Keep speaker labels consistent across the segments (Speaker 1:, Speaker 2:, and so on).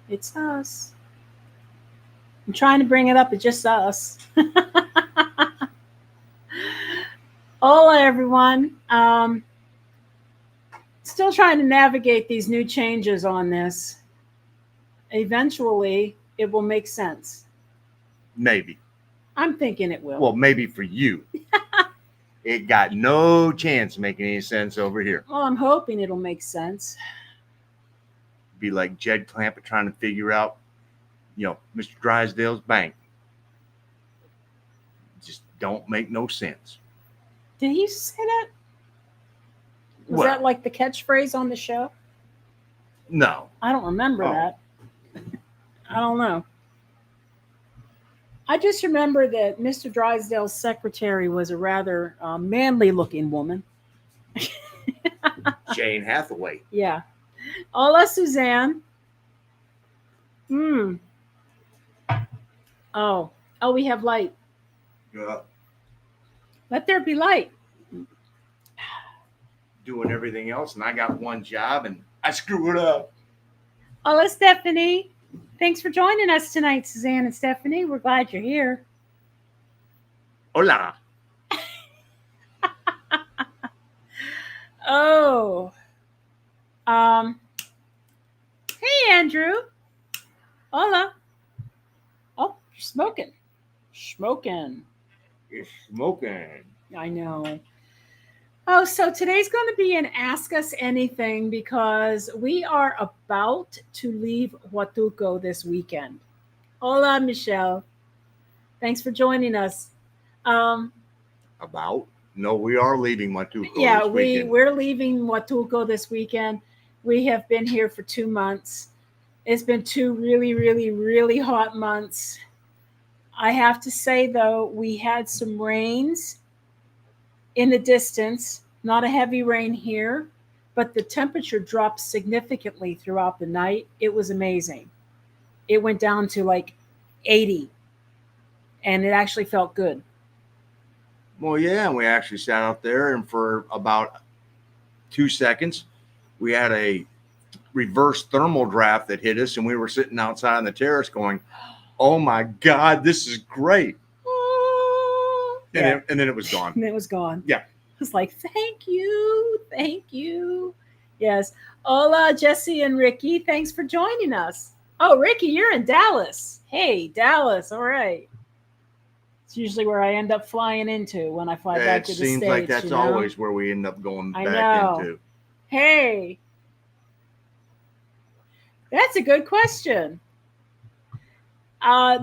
Speaker 1: It's us. I'm trying to bring it up. It's just us. Hola, everyone. Still trying to navigate these new changes on this. Eventually, it will make sense.
Speaker 2: Maybe.
Speaker 1: I'm thinking it will.
Speaker 2: Well, maybe for you. It got no chance of making any sense over here.
Speaker 1: Well, I'm hoping it'll make sense.
Speaker 2: Be like Jed Clampett trying to figure out, Mr. Drysdale's bank. Just don't make no sense.
Speaker 1: Did he say that? Was that like the catchphrase on the show?
Speaker 2: No.
Speaker 1: I don't remember that. I don't know. I just remember that Mr. Drysdale's secretary was a rather manly-looking woman.
Speaker 2: Jane Hathaway.
Speaker 1: Yeah. Hola, Suzanne. Oh, we have light.
Speaker 2: Yeah.
Speaker 1: Let there be light.
Speaker 2: Doing everything else, and I got one job, and I screw it up.
Speaker 1: Hola, Stephanie. Thanks for joining us tonight, Suzanne and Stephanie. We're glad you're here.
Speaker 2: Hola.
Speaker 1: Oh. Hey, Andrew. Hola. Oh, you're smoking. Smoking.
Speaker 2: You're smoking.
Speaker 1: I know. Oh, so today's going to be an Ask Us Anything because we are about to leave Huatulco this weekend. Hola, Michelle. Thanks for joining us.
Speaker 2: About? No, we are leaving Huatulco
Speaker 1: Yeah,
Speaker 2: this weekend.
Speaker 1: we're leaving Huatulco this weekend. We have been here for 2 months. It's been 2 really, really, really hot months. I have to say, though, we had some rains in the distance, not a heavy rain here, but the temperature dropped significantly throughout the night. It was amazing. It went down to like 80, and it actually felt good.
Speaker 2: Well, yeah, and we actually sat out there, and for about 2 seconds, we had a reverse thermal draft that hit us, and we were sitting outside on the terrace going, oh my God, this is great. And then it was gone.
Speaker 1: And it was gone.
Speaker 2: Yeah.
Speaker 1: It was like, thank you. Thank you. Yes. Hola, Jesse and Ricky. Thanks for joining us. Oh, Ricky, you're in Dallas. Hey, Dallas. All right. It's usually where I end up flying into when I fly back to the States.
Speaker 2: It seems like that's always where we end up going back into.
Speaker 1: Hey. That's a good question.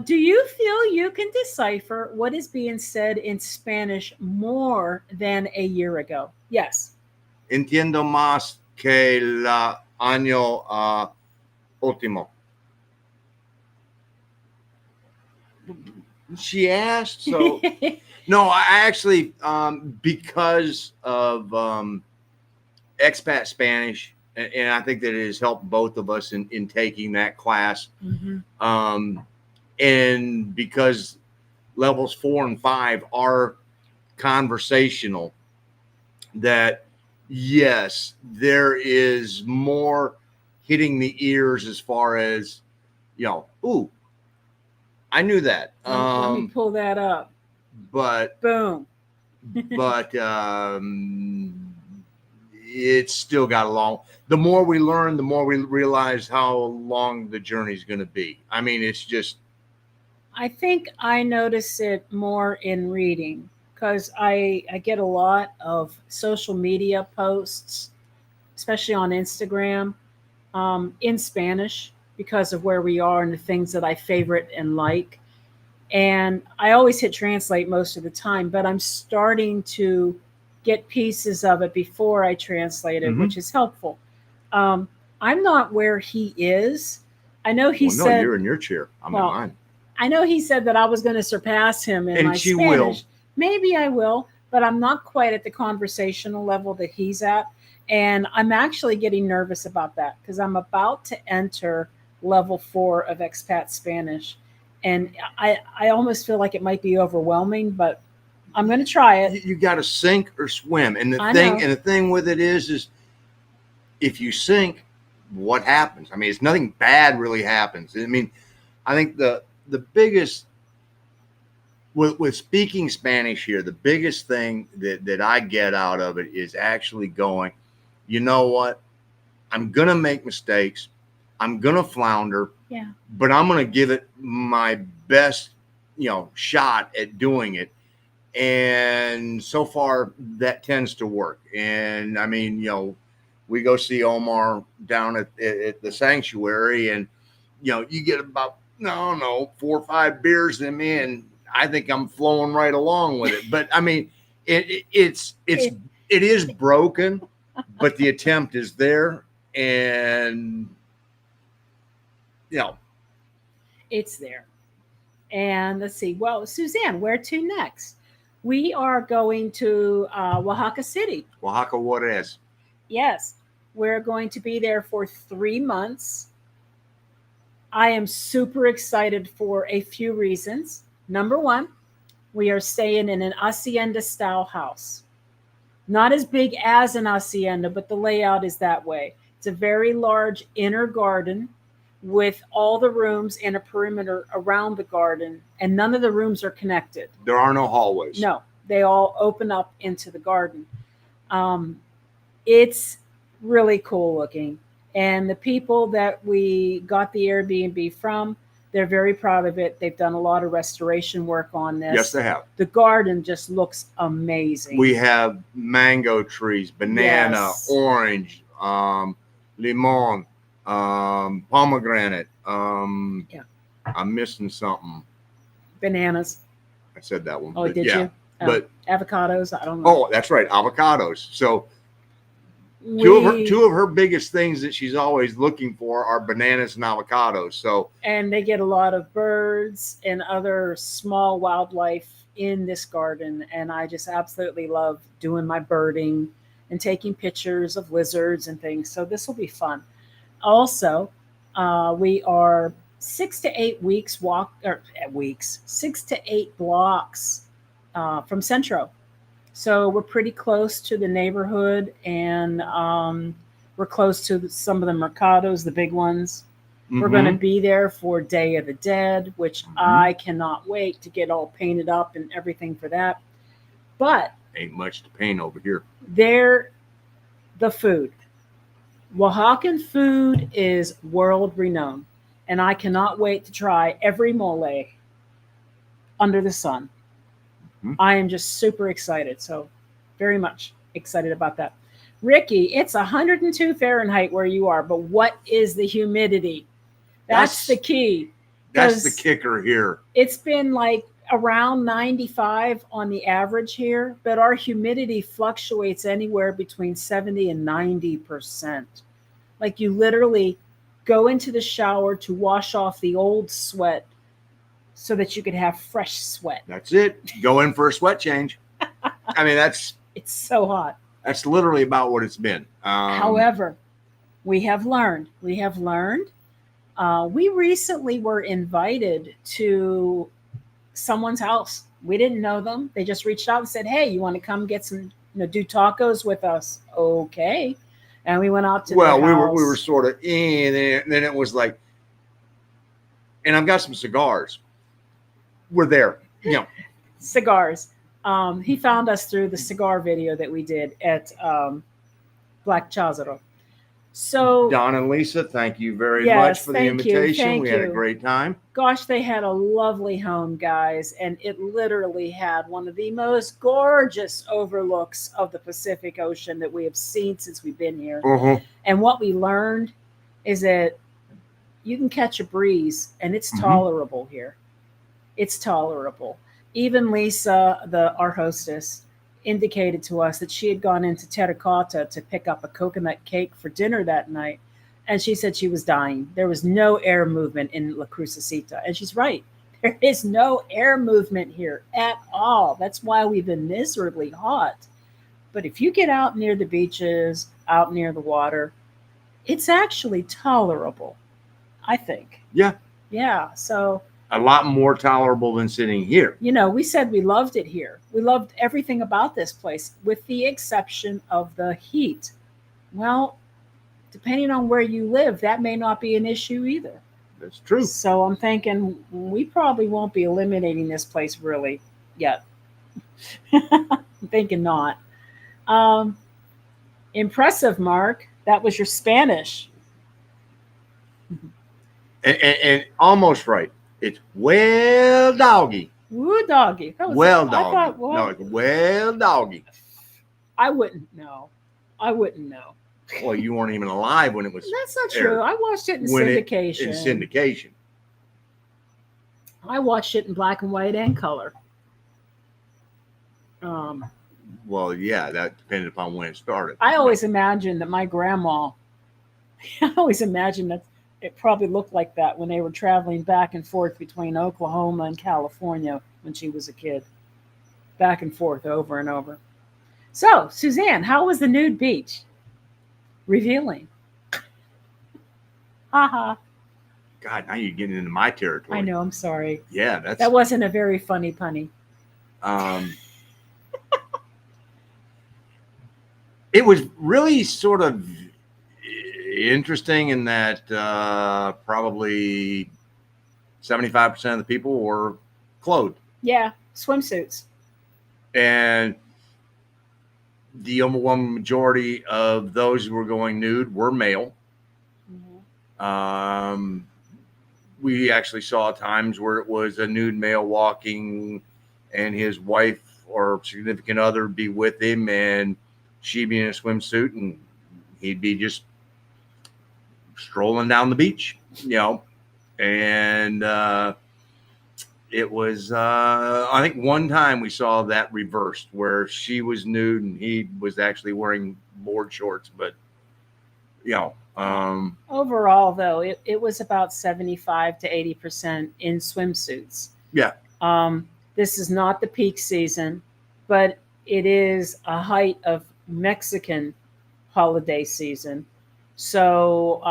Speaker 1: Do you feel you can decipher what is being said in Spanish more than a year ago? Yes.
Speaker 2: Entiendo más que el año último. She asked. So, no, I actually, because of expat Spanish, and I think that it has helped both of us in taking that class.
Speaker 1: Mm-hmm.
Speaker 2: And because levels 4 and 5 are conversational, that yes, there is more hitting the ears as far as, ooh, I knew that.
Speaker 1: Let me pull that up.
Speaker 2: But
Speaker 1: boom.
Speaker 2: But it's still got a long. The more we learn, the more we realize how long the journey is going to be. I mean, it's just.
Speaker 1: I think I notice it more in reading because I get a lot of social media posts, especially on Instagram, in Spanish because of where we are and the things that I favorite and like. And I always hit translate most of the time, but I'm starting to get pieces of it before I translate it, which is helpful. I'm not where he is. I know he said.
Speaker 2: No, you're in your chair. I'm in mine.
Speaker 1: I know he said that I was going to surpass him in my Spanish. Will. Maybe I will, but I'm not quite at the conversational level that he's at. And I'm actually getting nervous about that because I'm about to enter level 4 of expat Spanish. And I almost feel like it might be overwhelming, but I'm going to try it.
Speaker 2: You got to sink or swim. And the thing with it is if you sink, what happens. I mean, it's nothing bad really happens. I mean, I think the biggest with speaking Spanish here, the biggest thing that I get out of it is actually going, you know what? I'm going to make mistakes. I'm going to flounder.
Speaker 1: Yeah.
Speaker 2: But I'm going to give it my best, shot at doing it. And so far that tends to work. And I mean, we go see Omar down at the sanctuary, and, you get about, 4 or 5 beers in me, and I think I'm flowing right along with it. But I mean, it is broken, but the attempt is there. And,
Speaker 1: it's there. And let's see. Well, Suzanne, where to next? We are going to Oaxaca City.
Speaker 2: Oaxaca, what is?
Speaker 1: Yes, we're going to be there for 3 months. I am super excited for a few reasons. Number one, we are staying in an hacienda style house. Not as big as an hacienda, but the layout is that way. It's a very large inner garden with all the rooms and a perimeter around the garden, and none of the rooms are connected.
Speaker 2: There are no hallways.
Speaker 1: No, they all open up into the garden. It's really cool looking. And the people that we got the Airbnb from, they're very proud of it. They've done a lot of restoration work on this.
Speaker 2: Yes, they have.
Speaker 1: The garden just looks amazing.
Speaker 2: We have mango trees, banana,
Speaker 1: Yes.
Speaker 2: orange, limon, pomegranate.
Speaker 1: Yeah.
Speaker 2: I'm missing something.
Speaker 1: Bananas.
Speaker 2: I said that one.
Speaker 1: Oh, did you? Oh,
Speaker 2: But
Speaker 1: avocados. I don't know.
Speaker 2: oh, that's right, avocados. So two of her biggest things that she's always looking for are bananas and avocados. So
Speaker 1: and they get a lot of birds and other small wildlife in this garden, and I just absolutely love doing my birding and taking pictures of lizards and things. So this will be fun. Also, we are 6 to 8 weeks 6 to 8 blocks from Centro. So we're pretty close to the neighborhood, and we're close to some of the mercados, the big ones. We're going to be there for Day of the Dead, which I cannot wait to get all painted up and everything for that. But
Speaker 2: ain't much to paint over here.
Speaker 1: The food. Oaxacan food is world renowned, and I cannot wait to try every mole under the sun. I am just super excited. So very much excited about that. Ricky, it's 102 Fahrenheit where you are, but what is the humidity? That's the key.
Speaker 2: That's the kicker here.
Speaker 1: It's been like around 95 on the average here, but our humidity fluctuates anywhere between 70 and 90%. Like you literally go into the shower to wash off the old sweat so that you could have fresh sweat.
Speaker 2: That's it. Go in for a sweat change. I mean,
Speaker 1: it's so hot.
Speaker 2: That's literally about what it's been.
Speaker 1: However, we have learned. We recently were invited to someone's house. We didn't know them. They just reached out and said, "Hey, you want to come get some, do tacos with us?" Okay. And we went out to their house.
Speaker 2: we were sort of in, and then it was like, and I've got some cigars. We're there,
Speaker 1: Cigars. He found us through the cigar video that we did at Black Chazaro. So
Speaker 2: Don and Lisa, thank you very much for the invitation. We had a great time.
Speaker 1: Gosh, they had a lovely home, guys, and it literally had one of the most gorgeous overlooks of the Pacific Ocean that we have seen since we've been here. And what we learned is that you can catch a breeze, and it's tolerable here. It's tolerable. Even Lisa, our hostess, indicated to us that she had gone into Terracotta to pick up a coconut cake for dinner that night, and she said she was dying. There was no air movement in La Crucecita, and she's right. There is no air movement here at all. That's why we've been miserably hot. But if you get out near the beaches, out near the water, it's actually tolerable, I think. Yeah. So
Speaker 2: a lot more tolerable than sitting here.
Speaker 1: We said we loved it here. We loved everything about this place, with the exception of the heat. Well, depending on where you live, that may not be an issue either.
Speaker 2: That's true.
Speaker 1: So I'm thinking we probably won't be eliminating this place really yet. I'm thinking not. Um, Impressive, Mark. That was your Spanish.
Speaker 2: And almost right. It's well doggy.
Speaker 1: Woo doggy. That was,
Speaker 2: Well
Speaker 1: I
Speaker 2: doggy.
Speaker 1: thought, well,
Speaker 2: No, it's well doggy.
Speaker 1: I wouldn't know. I wouldn't know.
Speaker 2: Well, you weren't even alive when it was
Speaker 1: That's not
Speaker 2: aired.
Speaker 1: true. I watched it in
Speaker 2: When
Speaker 1: syndication.
Speaker 2: in syndication.
Speaker 1: I watched it in black and white and color. Um,
Speaker 2: Well, yeah, that depended upon when it started.
Speaker 1: I always imagined that my grandma, I always imagined that it probably looked like that when they were traveling back and forth between Oklahoma and California when she was a kid. Back and forth over and over. So, Suzanne, how was the nude beach? Revealing. Haha.
Speaker 2: God, now you're getting into my territory.
Speaker 1: I know, I'm sorry.
Speaker 2: Yeah, that's
Speaker 1: That wasn't a very funny punny.
Speaker 2: It was really sort of interesting in that probably 75% of the people were clothed.
Speaker 1: Yeah, swimsuits.
Speaker 2: And the overwhelming majority of those who were going nude were male.
Speaker 1: Mm-hmm.
Speaker 2: We actually saw times where it was a nude male walking and his wife or significant other be with him, and she'd be in a swimsuit and he'd be just strolling down the beach, and it was I think one time we saw that reversed where she was nude and he was actually wearing board shorts, but
Speaker 1: overall though it was about 75 to 80% in swimsuits.
Speaker 2: Yeah.
Speaker 1: This is not the peak season, but it is a height of Mexican holiday season. So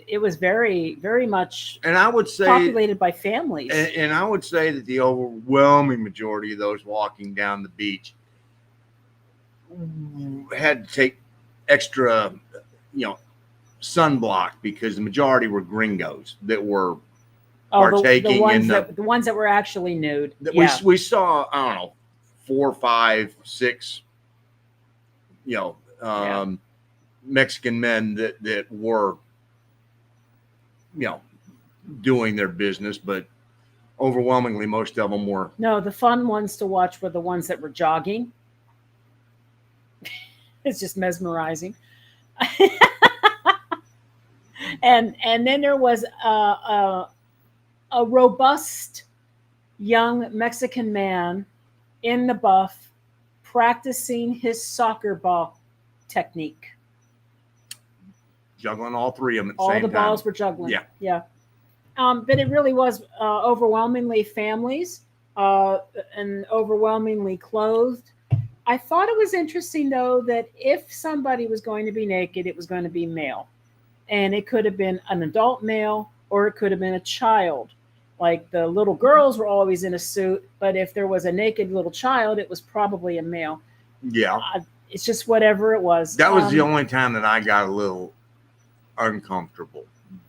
Speaker 1: it was very, very much,
Speaker 2: and I would say
Speaker 1: populated by families.
Speaker 2: And I would say that the overwhelming majority of those walking down the beach had to take extra, sunblock because the majority were gringos that were partaking
Speaker 1: the ones that were actually nude.
Speaker 2: We saw, I don't know, 4, 5, 6, Mexican men that were, doing their business, but overwhelmingly most of them were.
Speaker 1: No, the fun ones to watch were the ones that were jogging. It's just mesmerizing. and then there was a robust young Mexican man in the buff practicing his soccer ball technique.
Speaker 2: Juggling all three of them at the
Speaker 1: same time. All the balls were juggling. Yeah. But it really was overwhelmingly families and overwhelmingly clothed. I thought it was interesting, though, that if somebody was going to be naked, it was going to be male. And it could have been an adult male or it could have been a child. Like the little girls were always in a suit, but if there was a naked little child, it was probably a male.
Speaker 2: Yeah.
Speaker 1: It's just whatever it was.
Speaker 2: That was the only time that I got a little uncomfortable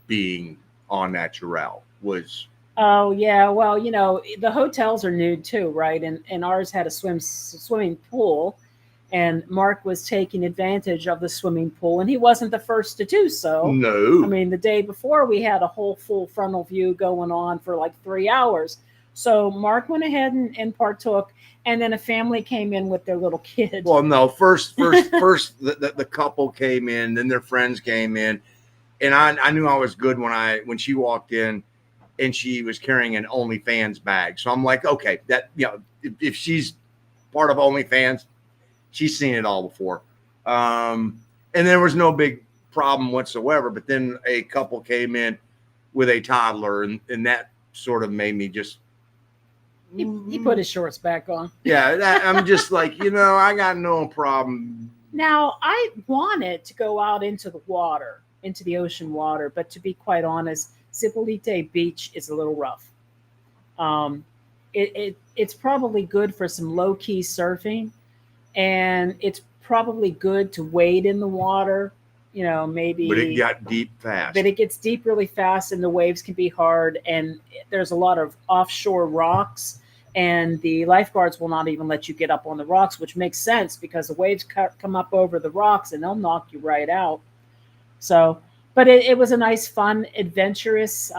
Speaker 2: being on that Chorale was.
Speaker 1: Oh yeah, well, the hotels are nude too, right? And ours had a swimming pool, and Mark was taking advantage of the swimming pool, and he wasn't the first to do so.
Speaker 2: No,
Speaker 1: I mean the day before we had a whole full frontal view going on for like 3 hours. So Mark went ahead and partook, and then a family came in with their little kid.
Speaker 2: Well, no, first the couple came in, then their friends came in. And I knew I was good when she walked in and she was carrying an OnlyFans bag. So I'm like, okay, that, if she's part of OnlyFans, she's seen it all before. And there was no big problem whatsoever. But then a couple came in with a toddler and that sort of made me just.
Speaker 1: He put his shorts back on.
Speaker 2: Yeah, I'm just like, I got no problem.
Speaker 1: Now, I wanted to go out into the water. Into the ocean water, but to be quite honest, Zipolite Beach is a little rough. It's probably good for some low key surfing, and it's probably good to wade in the water, maybe.
Speaker 2: But it got deep fast.
Speaker 1: But it gets deep really fast, and the waves can be hard, and there's a lot of offshore rocks, and the lifeguards will not even let you get up on the rocks, which makes sense because the waves come up over the rocks and they'll knock you right out. So, but it was a nice, fun, adventurous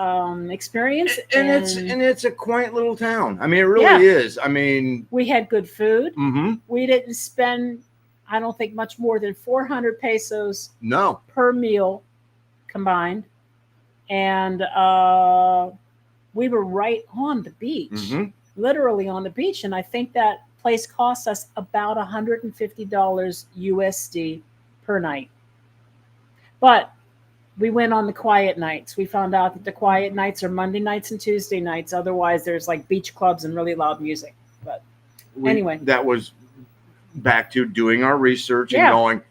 Speaker 1: experience,
Speaker 2: and it's a quaint little town. I mean, it really is. I mean,
Speaker 1: we had good food.
Speaker 2: Mm-hmm.
Speaker 1: We didn't spend, I don't think, much more than 400 pesos per meal combined, and we were right on the beach,
Speaker 2: Mm-hmm.
Speaker 1: literally on the beach, and I think that place cost us about $150 USD per night. But we went on the quiet nights. We found out that the quiet nights are Monday nights and Tuesday nights. Otherwise, there's like beach clubs and really loud music. But anyway,
Speaker 2: that was back to doing our research and going,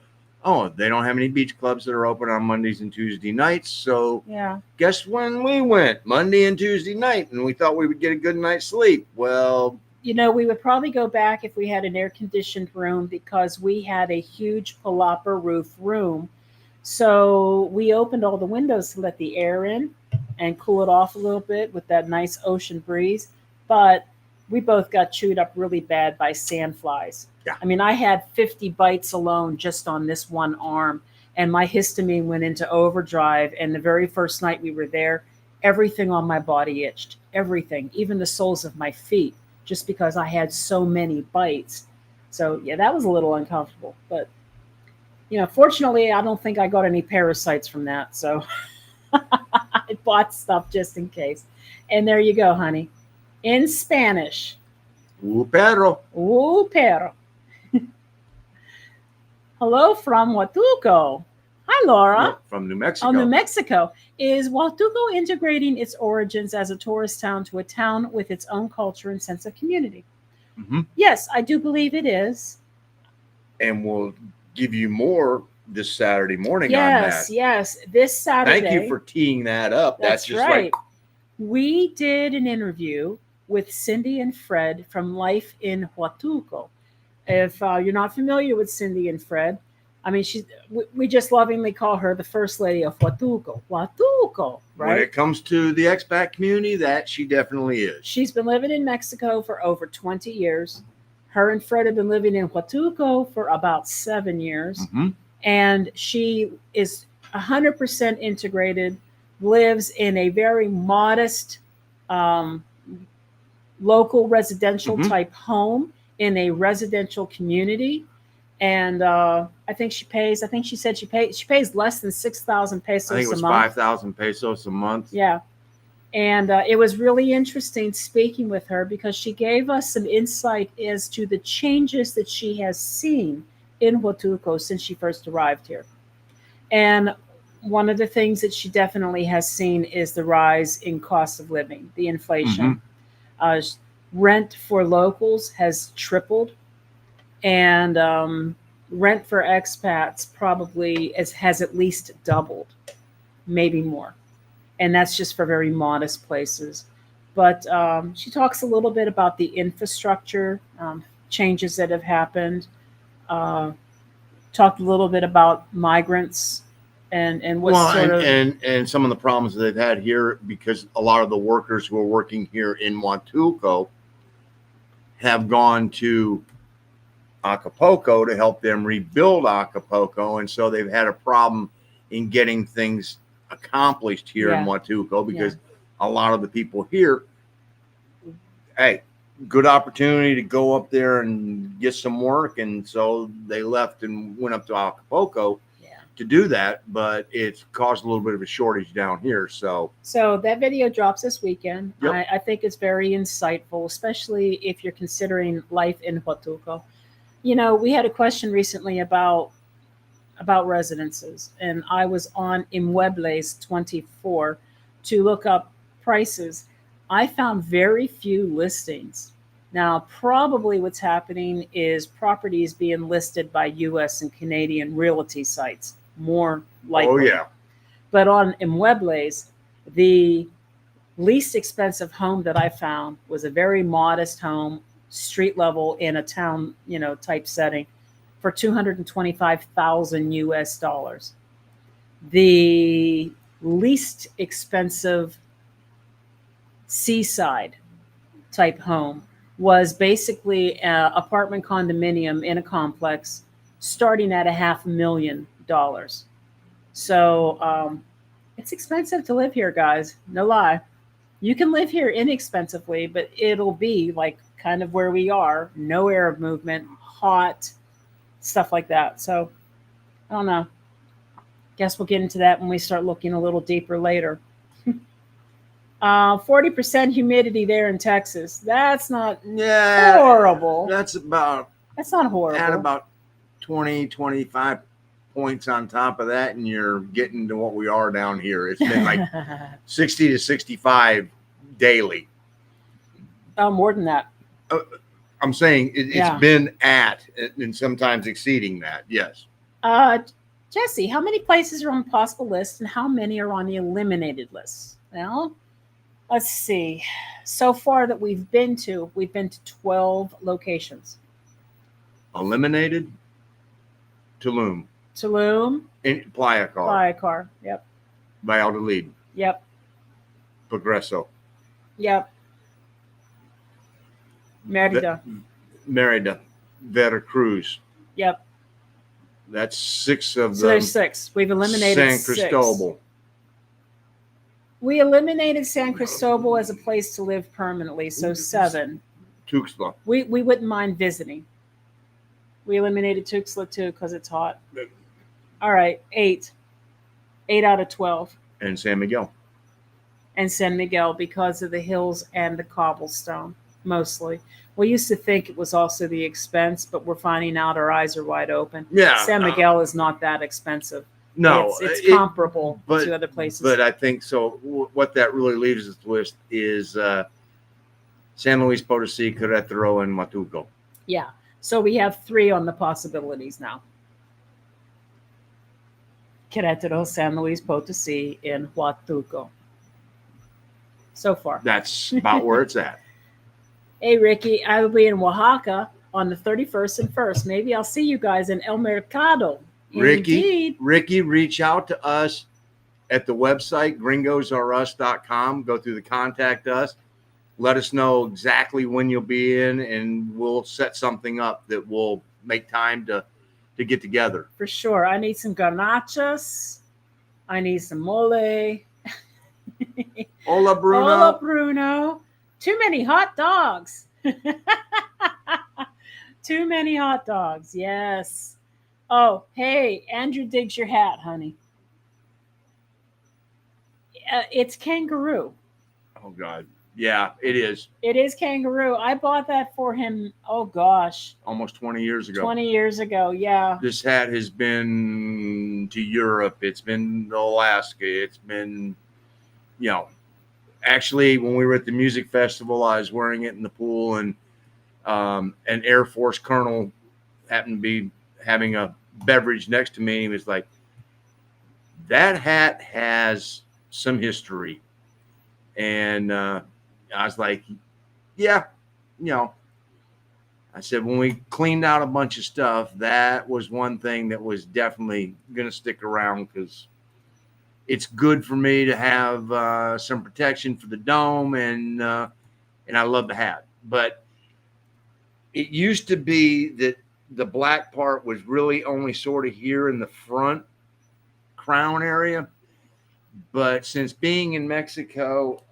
Speaker 2: oh, they don't have any beach clubs that are open on Mondays and Tuesday nights. So guess when we went? Monday and Tuesday night, and we thought we would get a good night's sleep. Well,
Speaker 1: we would probably go back if we had an air-conditioned room because we had a huge palapa roof room. So we opened all the windows to let the air in and cool it off a little bit with that nice ocean breeze. But we both got chewed up really bad by sandflies.
Speaker 2: Yeah.
Speaker 1: I mean, I had 50 bites alone just on this one arm, and my histamine went into overdrive. And the very first night we were there, everything on my body itched, everything, even the soles of my feet, just because I had so many bites. So yeah, that was a little uncomfortable. But fortunately, I don't think I got any parasites from that. So I bought stuff just in case. And there you go, honey. In Spanish.
Speaker 2: U perro.
Speaker 1: U perro. Hello from Huatulco. Hi, Laura.
Speaker 2: From New Mexico.
Speaker 1: Oh, New Mexico. Is Huatulco integrating its origins as a tourist town to a town with its own culture and sense of community?
Speaker 2: Mm-hmm.
Speaker 1: Yes, I do believe it is.
Speaker 2: And we'll give you more this Saturday morning
Speaker 1: on
Speaker 2: that.
Speaker 1: Yes, this Saturday.
Speaker 2: Thank you for teeing that up.
Speaker 1: That's just right. We did an interview with Cindy and Fred from Life in Huatulco. If you're not familiar with Cindy and Fred, I mean, we just lovingly call her the first lady of Huatulco. Huatulco, right?
Speaker 2: When it comes to the expat community, that she definitely is.
Speaker 1: She's been living in Mexico for over 20 years. Her and Fred have been living in Huatulco for about 7 years.
Speaker 2: Mm-hmm.
Speaker 1: And she is 100% integrated, lives in a very modest local residential type home in a residential community. And I think she said she pays less than 6,000 pesos a month.
Speaker 2: I think it was 5,000 pesos a month.
Speaker 1: Yeah. And it was really interesting speaking with her because she gave us some insight as to the changes that she has seen in Huatulco since she first arrived here. And one of the things that she definitely has seen is the rise in cost of living, the inflation. Mm-hmm. Rent for locals has tripled, and rent for expats probably has at least doubled, maybe more. And that's just for very modest places. But she talks a little bit about the infrastructure changes that have happened. Talked a little bit about migrants and what
Speaker 2: and some of the problems that they've had here, because a lot of the workers who are working here in Huatulco have gone to Acapulco to help them rebuild Acapulco, and so they've had a problem in getting things accomplished here in Huatulco because a lot of the people here, hey, good opportunity to go up there and get some work, and so they left and went up to Acapulco to do that, but it's caused a little bit of a shortage down here. So
Speaker 1: that video drops this weekend.
Speaker 2: Yep.
Speaker 1: I think it's very insightful, especially if you're considering life in Huatulco. We had a question recently about residences, and I was on Inmuebles 24 to look up prices. I found very few listings. Now, probably what's happening is properties being listed by U.S. and Canadian realty sites, more likely.
Speaker 2: Oh, yeah.
Speaker 1: But on Inmuebles, the least expensive home that I found was a very modest home, street level in a town, type setting, for $225,000 US. the least expensive seaside type home was basically an apartment condominium in a complex starting at $500,000. So it's expensive to live here, guys. No lie. You can live here inexpensively, but it'll be like kind of where we are, no Arab movement, hot, stuff like that. So I don't know. Guess we'll get into that when we start looking a little deeper later. 40% humidity there in Texas. That's not horrible.
Speaker 2: That's about
Speaker 1: That's not horrible.
Speaker 2: Add about 20, 25 points on top of that, and you're getting to what we are down here. It's been like 60 to 65 daily.
Speaker 1: Oh, more than that.
Speaker 2: I'm saying it's been at and sometimes exceeding that. Yes.
Speaker 1: Jesse, how many places are on the possible list and how many are on the eliminated list? Well, let's see. So far that we've been to 12 locations.
Speaker 2: Eliminated? Tulum. In Playa
Speaker 1: Car. Yep.
Speaker 2: Valladolid.
Speaker 1: Yep.
Speaker 2: Progreso.
Speaker 1: Yep.
Speaker 2: Merida. Veracruz.
Speaker 1: Yep.
Speaker 2: That's 6 of them.
Speaker 1: So there's 6. We've eliminated
Speaker 2: San Cristobal.
Speaker 1: 6. We eliminated San Cristobal as a place to live permanently, so 7.
Speaker 2: Tuxtla.
Speaker 1: We wouldn't mind visiting. We eliminated Tuxtla too because it's hot. All right, 8. 8 out of 12.
Speaker 2: And San Miguel.
Speaker 1: And San Miguel because of the hills and the cobblestone, mostly. We used to think it was also the expense, but we're finding out our eyes are wide open.
Speaker 2: Yeah.
Speaker 1: San Miguel is not that expensive.
Speaker 2: No.
Speaker 1: It's comparable to other places.
Speaker 2: But I think so. What that really leaves us with is San Luis Potosí, Querétaro, and Huatulco.
Speaker 1: Yeah. So we have 3 on the possibilities now. Querétaro, San Luis Potosí, and Huatulco. So far.
Speaker 2: That's about where it's at.
Speaker 1: Hey, Ricky, I will be in Oaxaca on the 31st and 1st. Maybe I'll see you guys in El Mercado.
Speaker 2: Ricky, reach out to us at the website, gringosareus.com. Go through the contact us. Let us know exactly when you'll be in, and we'll set something up that will make time to get together.
Speaker 1: For sure. I need some garnachas. I need some mole.
Speaker 2: Hola, Bruno.
Speaker 1: Hola, Bruno. Too many hot dogs. Too many hot dogs. Yes. Oh, hey, Andrew digs your hat, honey. It's kangaroo.
Speaker 2: Oh, God. Yeah, it is.
Speaker 1: It is kangaroo. I bought that for him, oh, gosh.
Speaker 2: Almost 20 years ago.
Speaker 1: 20 years ago, yeah.
Speaker 2: This hat has been to Europe. It's been to Alaska. It's been, actually, when we were at the music festival, I was wearing it in the pool, and an Air Force colonel happened to be having a beverage next to me. He was like, that hat has some history. And I was like, yeah, I said, when we cleaned out a bunch of stuff, that was one thing that was definitely going to stick around, because it's good for me to have some protection for the dome, and I love the hat. But it used to be that the black part was really only sort of here in the front crown area. But since being in Mexico,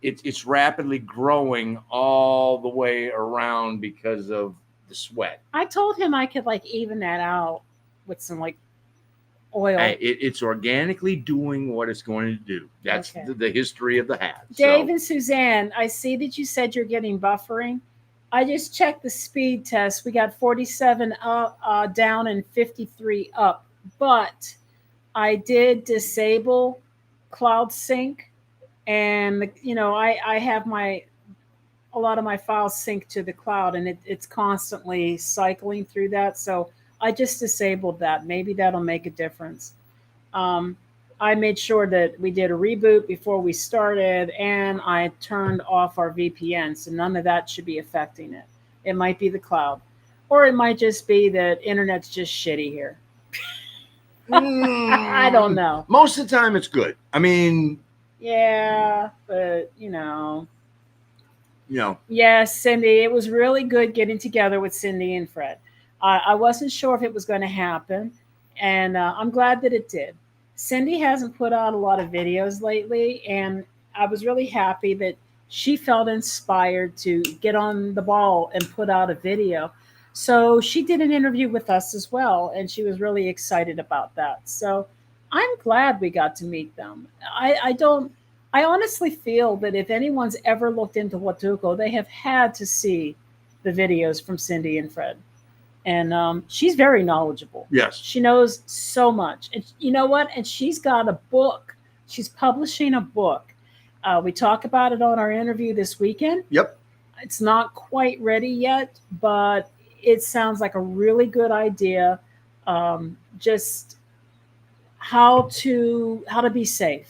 Speaker 2: it's rapidly growing all the way around because of the sweat.
Speaker 1: I told him I could even that out with some oil.
Speaker 2: It's organically doing what it's going to do. That's okay. the history of the hat.
Speaker 1: Dave and Suzanne, I see that you said you're getting buffering. I just checked the speed test. We got 47 up, down and 53 up. But I did disable cloud sync, and I have a lot of my files synced to the cloud, and it's constantly cycling through that. So I just disabled that. Maybe that'll make a difference. I made sure that we did a reboot before we started, and I turned off our VPN, so none of that should be affecting it. It might be the cloud, or it might just be that internet's just shitty here. I don't know.
Speaker 2: Most of the time, it's good. I mean,
Speaker 1: Yeah, but
Speaker 2: you know,
Speaker 1: yes, Cindy, it was really good getting together with Cindy and Fred. I wasn't sure if it was going to happen, and I'm glad that it did. Cindy hasn't put out a lot of videos lately, and I was really happy that she felt inspired to get on the ball and put out a video. So she did an interview with us as well, and she was really excited about that. So I'm glad we got to meet them. I don't I honestly feel that if anyone's ever looked into Huatulco, they have had to see the videos from Cindy and Fred. And she's very knowledgeable.
Speaker 2: yes.
Speaker 1: She knows so much. And you know what? And she's got a book. She's publishing a book. We talk about it on our interview this weekend.
Speaker 2: Yep.
Speaker 1: It's not quite ready yet, but it sounds like a really good idea. Just how to be safe,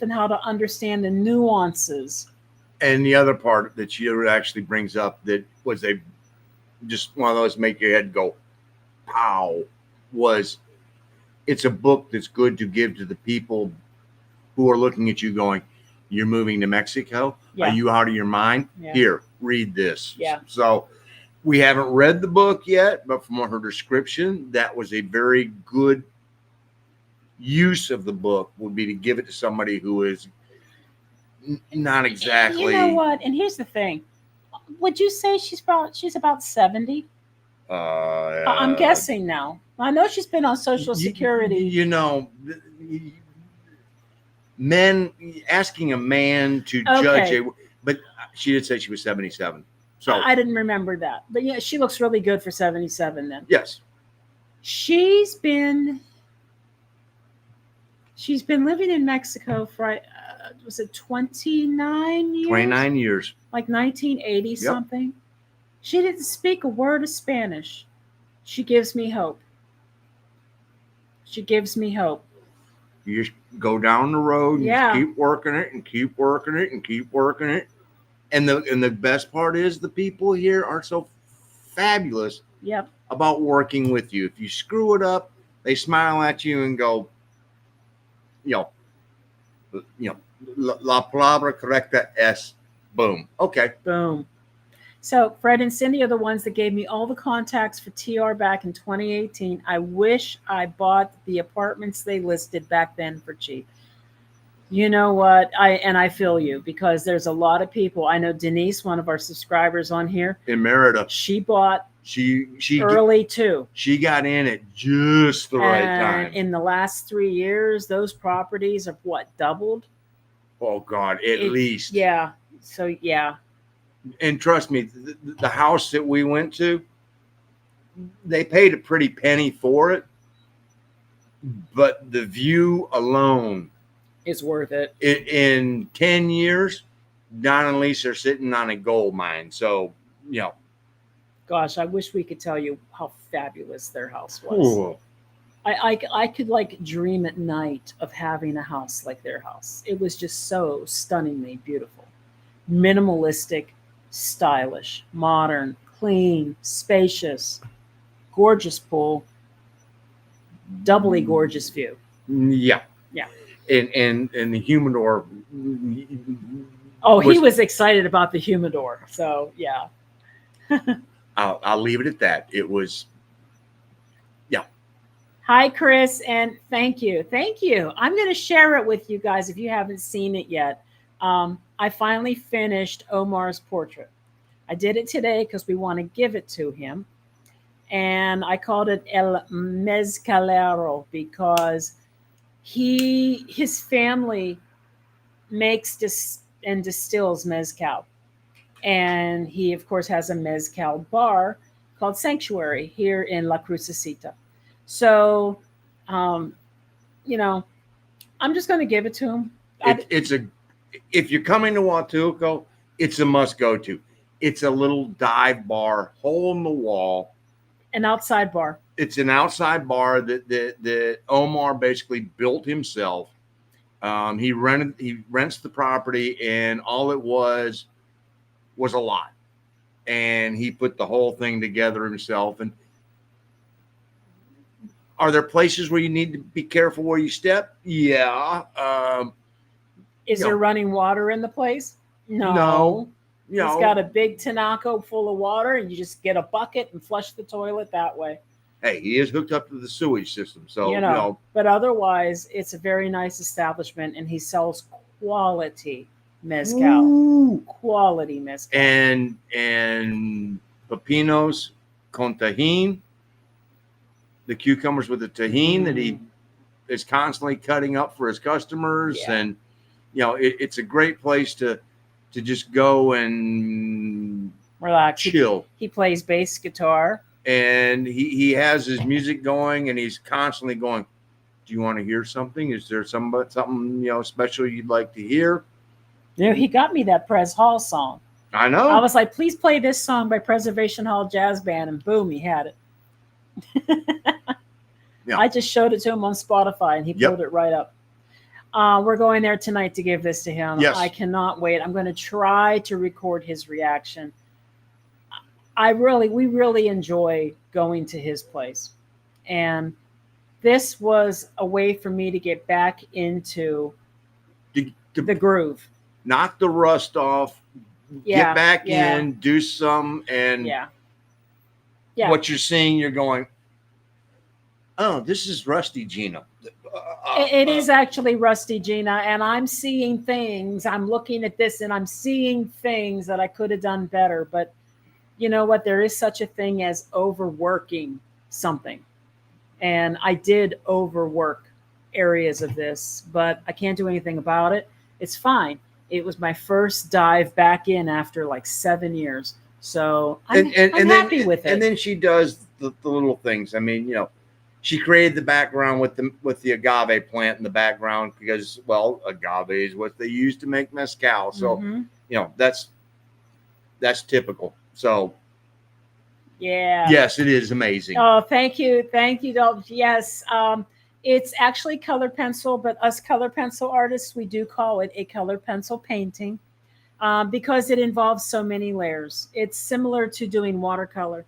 Speaker 1: and how to understand the nuances.
Speaker 2: And the other part that she actually brings up that was just one of those make your head go, pow, was it's a book that's good to give to the people who are looking at you going, you're moving to Mexico?
Speaker 1: Yeah.
Speaker 2: Are you out of your mind?
Speaker 1: Yeah.
Speaker 2: Here, read this.
Speaker 1: Yeah.
Speaker 2: So we haven't read the book yet, but from her description, that was a very good use of the book, would be to give it to somebody who is not exactly.
Speaker 1: You know what? And here's the thing. Would you say she's about 70? I'm guessing now. I know she's been on Social Security.
Speaker 2: You know, men asking a man to judge it, but she did say she was 77. So
Speaker 1: I didn't remember that. But yeah, she looks really good for 77 then.
Speaker 2: Yes.
Speaker 1: She's been living in Mexico for was it 29 years?
Speaker 2: 29 years.
Speaker 1: Like 1980 something. She didn't speak a word of Spanish. She gives me hope. She gives me hope.
Speaker 2: You just go down the road and just keep working it and keep working it and keep working it. And the best part is the people here are so fabulous about working with you. If you screw it up, they smile at you and go, la palabra correcta es boom. Okay.
Speaker 1: Boom. So Fred and Cindy are the ones that gave me all the contacts for TR back in 2018. I wish I bought the apartments they listed back then for cheap. You know what? I feel you, because there's a lot of people. I know Denise, one of our subscribers on here
Speaker 2: in Merida,
Speaker 1: she bought
Speaker 2: she
Speaker 1: early too.
Speaker 2: She got in at just the right time.
Speaker 1: In the last 3 years, those properties have doubled?
Speaker 2: Oh God, at least.
Speaker 1: Yeah. So yeah.
Speaker 2: And trust me, the house that we went to, they paid a pretty penny for it, but the view alone
Speaker 1: is worth it.
Speaker 2: In 10 years, Don and Lisa are sitting on a gold mine. So,
Speaker 1: Gosh, I wish we could tell you how fabulous their house was. Ooh. I could dream at night of having a house like their house. It was just so stunningly beautiful. Minimalistic, stylish, modern, clean, spacious, gorgeous pool, doubly gorgeous view.
Speaker 2: Yeah.
Speaker 1: Yeah.
Speaker 2: And the humidor.
Speaker 1: He was excited about the humidor. So yeah.
Speaker 2: I'll leave it at that. It was. Yeah.
Speaker 1: Hi, Chris, and thank you. I'm going to share it with you guys if you haven't seen it yet. I finally finished Omar's portrait. I did it today because we want to give it to him. And I called it El Mezcalero because his family makes and distills mezcal. And he, of course, has a mezcal bar called Sanctuary here in La Crucecita. So, I'm just going to give it to him.
Speaker 2: If you're coming to Huatulco, it's a must go to. It's a little dive bar, hole in the wall.
Speaker 1: An outside bar.
Speaker 2: It's an outside bar that Omar basically built himself. He rents the property, and all it was a lot. And he put the whole thing together himself. And Are there places where you need to be careful where you step? Yeah.
Speaker 1: Is there running water in the place?
Speaker 2: No.
Speaker 1: No. He's got a big Tinaco full of water, and you just get a bucket and flush the toilet that way.
Speaker 2: Hey, he is hooked up to the sewage system, so
Speaker 1: But otherwise, it's a very nice establishment, and he sells quality mezcal.
Speaker 2: Ooh.
Speaker 1: Quality mezcal.
Speaker 2: And pepinos con tajin, the cucumbers with the tajin that he is constantly cutting up for his customers, and it's a great place to just go and
Speaker 1: relax,
Speaker 2: chill.
Speaker 1: He plays bass guitar,
Speaker 2: and he has his music going, and he's constantly going, do you want to hear something? Is there something special you'd like to hear?
Speaker 1: He got me that Pres Hall song.
Speaker 2: I know.
Speaker 1: I was like, please play this song by Preservation Hall Jazz Band, and boom, he had it. I just showed it to him on Spotify, and he pulled it right up. We're going there tonight to give this to him.
Speaker 2: Yes.
Speaker 1: I cannot wait. I'm going to try to record his reaction. We really enjoy going to his place. And this was a way for me to get back into the groove.
Speaker 2: Knock the rust off, get back in, do some, and what you're seeing, you're going, oh, this is Rusty Gina.
Speaker 1: It is actually Rusty Gina, and I'm seeing things. I'm looking at this, and I'm seeing things that I could have done better. But you know what? There is such a thing as overworking something. And I did overwork areas of this, but I can't do anything about it. It's fine. It was my first dive back in after like 7 years. So I'm happy with it.
Speaker 2: And then she does the little things. I mean, she created the background with the agave plant in the background because, well, agave is what they use to make mezcal. So, that's typical. So, yes, it is amazing.
Speaker 1: Oh, thank you. Yes. It's actually color pencil, but us color pencil artists, we do call it a color pencil painting because it involves so many layers. It's similar to doing watercolor.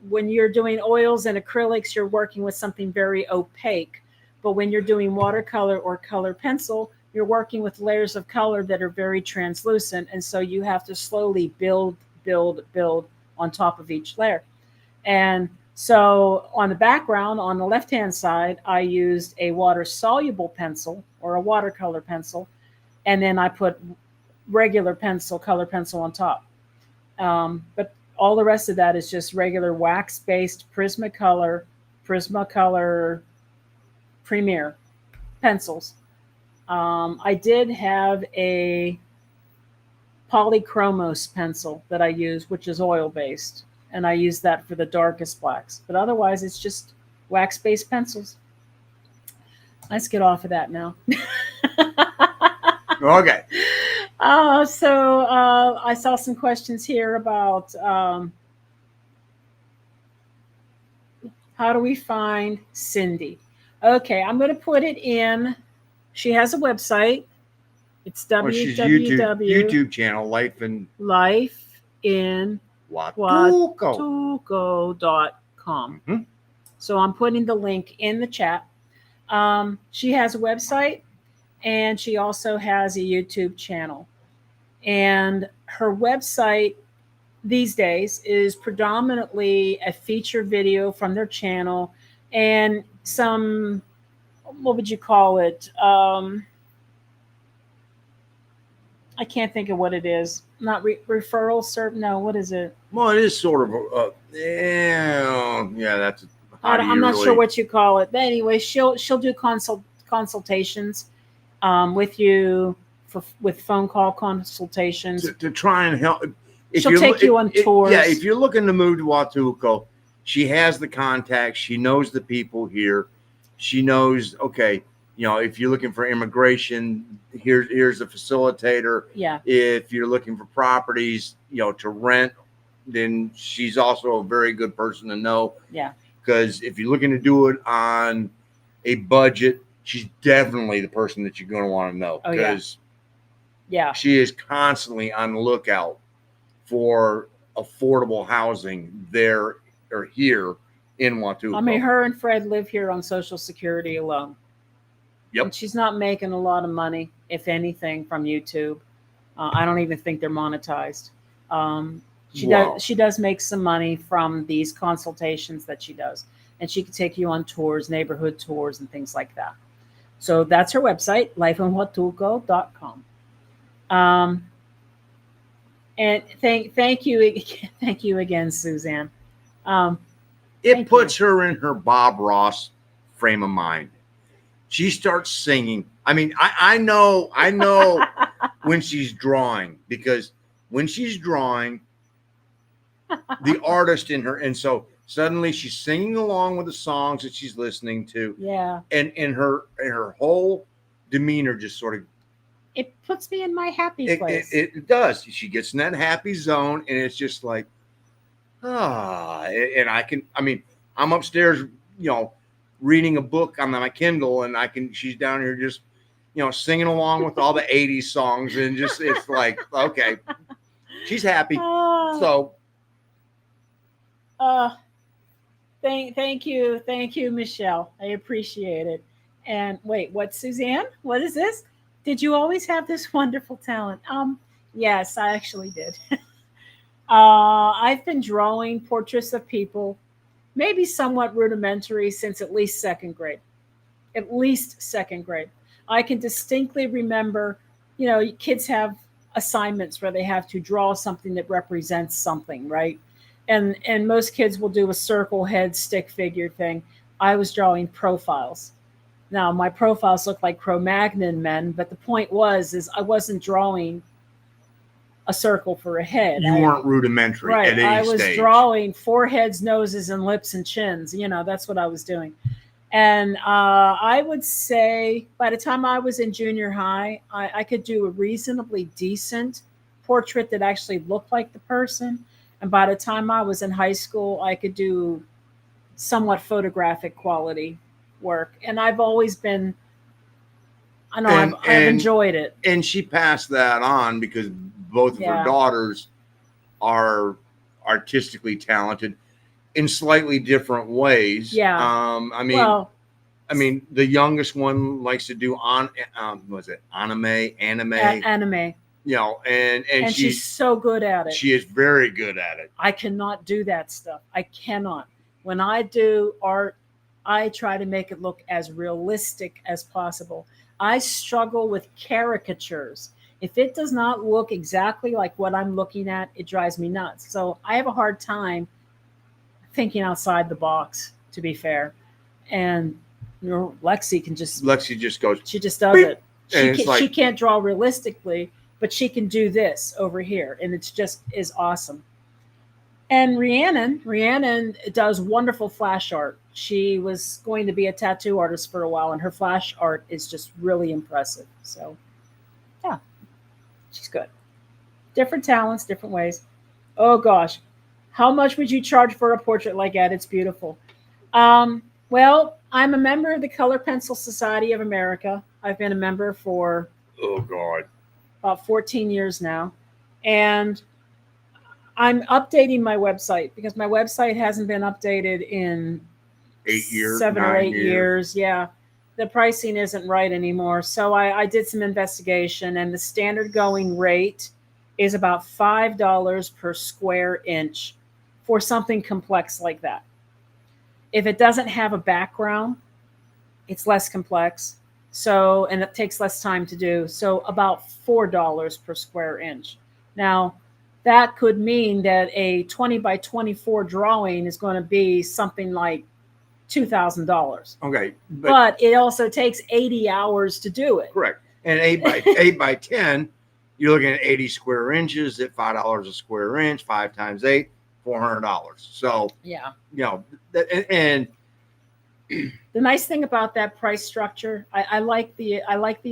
Speaker 1: When you're doing oils and acrylics, you're working with something very opaque. But when you're doing watercolor or color pencil, you're working with layers of color that are very translucent. And so you have to slowly build on top of each layer. And so on the background, on the left-hand side, I used a water-soluble pencil or a watercolor pencil. And then I put regular pencil, color pencil on top. But all the rest of that is just regular wax-based Prismacolor Premier pencils. I did have a polychromos pencil that I use, which is oil-based. And I use that for the darkest blacks. But otherwise, it's just wax-based pencils. Let's get off of that now.
Speaker 2: Okay.
Speaker 1: So I saw some questions here about how do we find Cindy? Okay, I'm going to put it in. She has a website. It's
Speaker 2: YouTube channel, Life in
Speaker 1: Huatulco.com. Mm-hmm. So I'm putting the link in the chat. She has a website, and she also has a YouTube channel. And her website these days is predominantly a feature video from their channel and some, what would you call it? I can't think of what it is. Not referral service. No, what is it?
Speaker 2: Well, it is sort of that's.
Speaker 1: I'm not sure what you call it. But anyway, she'll do consultations with you with phone call consultations
Speaker 2: to try and help.
Speaker 1: She'll take you on tours.
Speaker 2: If you're looking to move to Huatulco, she has the contacts. She knows the people here. She knows. Okay. If you're looking for immigration, here's a facilitator.
Speaker 1: Yeah.
Speaker 2: If you're looking for properties, to rent, then she's also a very good person to know.
Speaker 1: Yeah.
Speaker 2: Because if you're looking to do it on a budget, she's definitely the person that you're going to want to know.
Speaker 1: Oh,
Speaker 2: because
Speaker 1: yeah.
Speaker 2: She is constantly on the lookout for affordable housing there or here in Huatulco.
Speaker 1: I mean, her and Fred live here on Social Security alone.
Speaker 2: Yep.
Speaker 1: And she's not making a lot of money, if anything, from YouTube. I don't even think they're monetized. She
Speaker 2: Wow.
Speaker 1: does. She does make some money from these consultations that she does, and she can take you on tours, neighborhood tours, and things like that. So that's her website, lifeinhuatulco.com. Um, and thank you thank you again, Suzanne. Um,
Speaker 2: It puts her in her Bob Ross frame of mind. She starts singing. I mean, I know when she's drawing, because when she's drawing, the artist in her, and so suddenly she's singing along with the songs that she's listening to.
Speaker 1: Yeah.
Speaker 2: And her whole demeanor just sort of,
Speaker 1: it puts me in my happy place.
Speaker 2: It does. She gets in that happy zone, and it's just like, and I'm upstairs, reading a book on my Kindle, and she's down here just, singing along with all the 80s songs, and just, it's like, okay, she's happy. So
Speaker 1: thank you, Michelle. I appreciate it. And wait, what, Suzanne? What is this? Did you always have this wonderful talent? Yes, I actually did. I've been drawing portraits of people, maybe somewhat rudimentary, since at least second grade. At least second grade. I can distinctly remember, kids have assignments where they have to draw something that represents something, right? And most kids will do a circle, head, stick figure thing. I was drawing profiles. Now, my profiles look like Cro-Magnon men, but the point is I wasn't drawing a circle for a head.
Speaker 2: You weren't rudimentary, right? At any
Speaker 1: I was
Speaker 2: stage.
Speaker 1: Drawing foreheads, noses, and lips and chins. That's what I was doing. And I would say by the time I was in junior high, I could do a reasonably decent portrait that actually looked like the person. And by the time I was in high school, I could do somewhat photographic quality work. And I've always been, I've enjoyed it.
Speaker 2: And she passed that on, because both of her daughters are artistically talented in slightly different ways.
Speaker 1: Yeah.
Speaker 2: I mean, the youngest one likes to do anime.
Speaker 1: Anime.
Speaker 2: And
Speaker 1: she's so good at it.
Speaker 2: She is very good at it.
Speaker 1: I cannot do that stuff. I cannot. When I do art, I try to make it look as realistic as possible. I struggle with caricatures. If it does not look exactly like what I'm looking at, it drives me nuts. So I have a hard time thinking outside the box, to be fair. And Lexi just goes. She just does it. She can't draw realistically, but she can do this over here, and it's just is awesome. And Rhiannon does wonderful flash art. She was going to be a tattoo artist for a while, and her flash art is just really impressive. So, yeah, she's good. Different talents, different ways. Oh gosh, how much would you charge for a portrait like that? It's beautiful. Well, I'm a member of the Color Pencil Society of America. I've been a member for about 14 years now, and I'm updating my website because my website hasn't been updated in 7 or 8 years. Yeah, the pricing isn't right anymore. So I did some investigation, and the standard going rate is about $5 per square inch for something complex like that. If it doesn't have a background, it's less complex. So, and it takes less time to do. So about $4 per square inch. Now, that could mean that a 20 by 24 drawing is going to be something like $2,000.
Speaker 2: Okay.
Speaker 1: But it also takes 80 hours to do it.
Speaker 2: Correct. And 8 by 10, you're looking at 80 square inches at $5 a square inch, 5 times 8, $400. So,
Speaker 1: yeah.
Speaker 2: And
Speaker 1: the nice thing about that price structure, I like the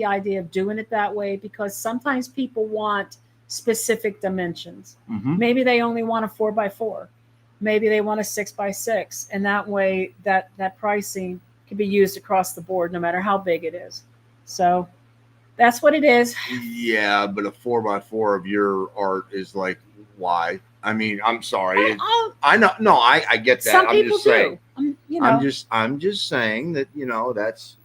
Speaker 1: idea of doing it that way, because sometimes people want specific dimensions.
Speaker 2: Mm-hmm.
Speaker 1: Maybe they only want a 4x4. Maybe they want a 6x6, and that way that pricing can be used across the board, no matter how big it is. So that's what it is.
Speaker 2: Yeah, but a 4x4 of your art is like, why? I mean, I'm sorry.
Speaker 1: I,
Speaker 2: I know. No, I get that.
Speaker 1: some
Speaker 2: I'm
Speaker 1: people
Speaker 2: just saying.
Speaker 1: do. You know,
Speaker 2: I'm just saying that, that's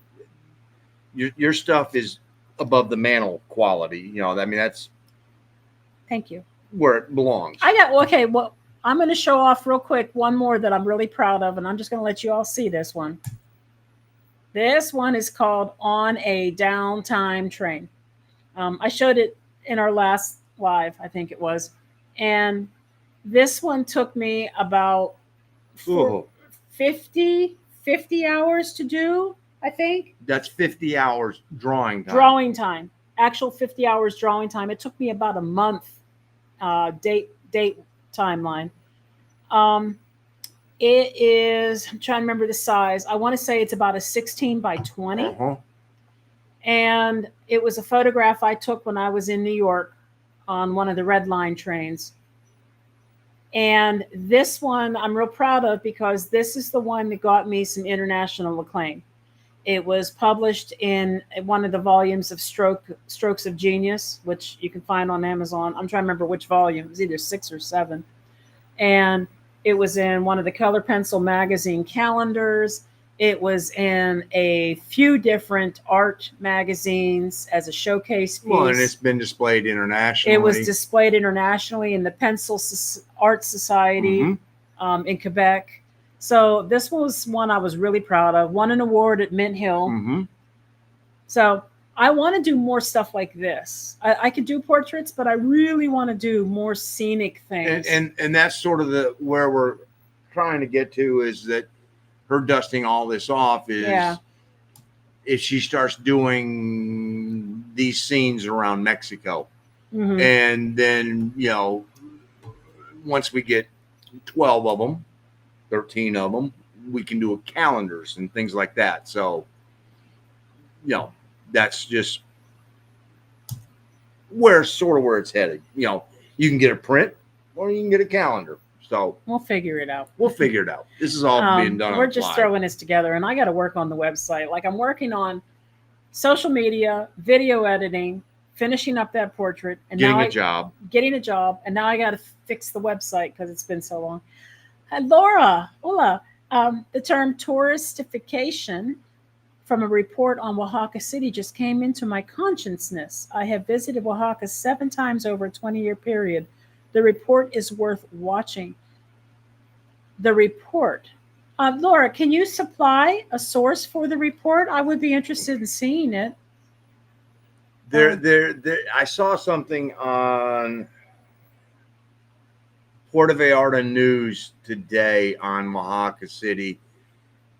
Speaker 2: your stuff is above the mantle quality. I mean, that's
Speaker 1: thank you.
Speaker 2: where it belongs.
Speaker 1: I got okay. Well, I'm going to show off real quick one more that I'm really proud of, and I'm just going to let you all see this one. This one is called On a Downtime Train. I showed it in our last live, I think it was, and this one took me about
Speaker 2: Ooh,
Speaker 1: 50 hours to do, I think.
Speaker 2: that's 50 hours drawing time.
Speaker 1: Drawing time, actual 50 hours drawing time. It took me about a month date timeline. It is, I'm trying to remember the size. I want to say it's about a 16 by 20.
Speaker 2: Uh-huh.
Speaker 1: And it was a photograph I took when I was in New York on one of the Red Line trains. And this one I'm real proud of because this is the one that got me some international acclaim. It was published in one of the volumes of Strokes of Genius, which you can find on Amazon. I'm trying to remember which volume. It was either 6 or 7. And it was in one of the Color Pencil magazine calendars. It was in a few different art magazines as a showcase piece.
Speaker 2: Well, and it's been displayed internationally.
Speaker 1: It was displayed internationally in the Pencil Art Society in Quebec. So this was one I was really proud of. Won an award at Mint Hill.
Speaker 2: Mm-hmm.
Speaker 1: So I want to do more stuff like this. I could do portraits, but I really want to do more scenic things.
Speaker 2: And that's sort of where we're trying to get to, is that her dusting all this off is if she starts doing these scenes around Mexico.
Speaker 1: Mm-hmm.
Speaker 2: And then, once we get 12 of them, 13 of them, we can do calendars and things like that. So, that's just where it's headed. You can get a print or you can get a calendar. So
Speaker 1: we'll figure it out.
Speaker 2: This is all being done.
Speaker 1: We're just throwing this together, and I got to work on the website. Like, I'm working on social media, video editing, finishing up that portrait, and getting a job. And now I got to fix the website because it's been so long. Laura, hola. The term touristification from a report on Oaxaca City just came into my consciousness. I have visited Oaxaca 7 times over a 20-year period. The report is worth watching. The report. Laura, can you supply a source for the report? I would be interested in seeing it.
Speaker 2: I saw something on Puerto Vallarta News today on Oaxaca City,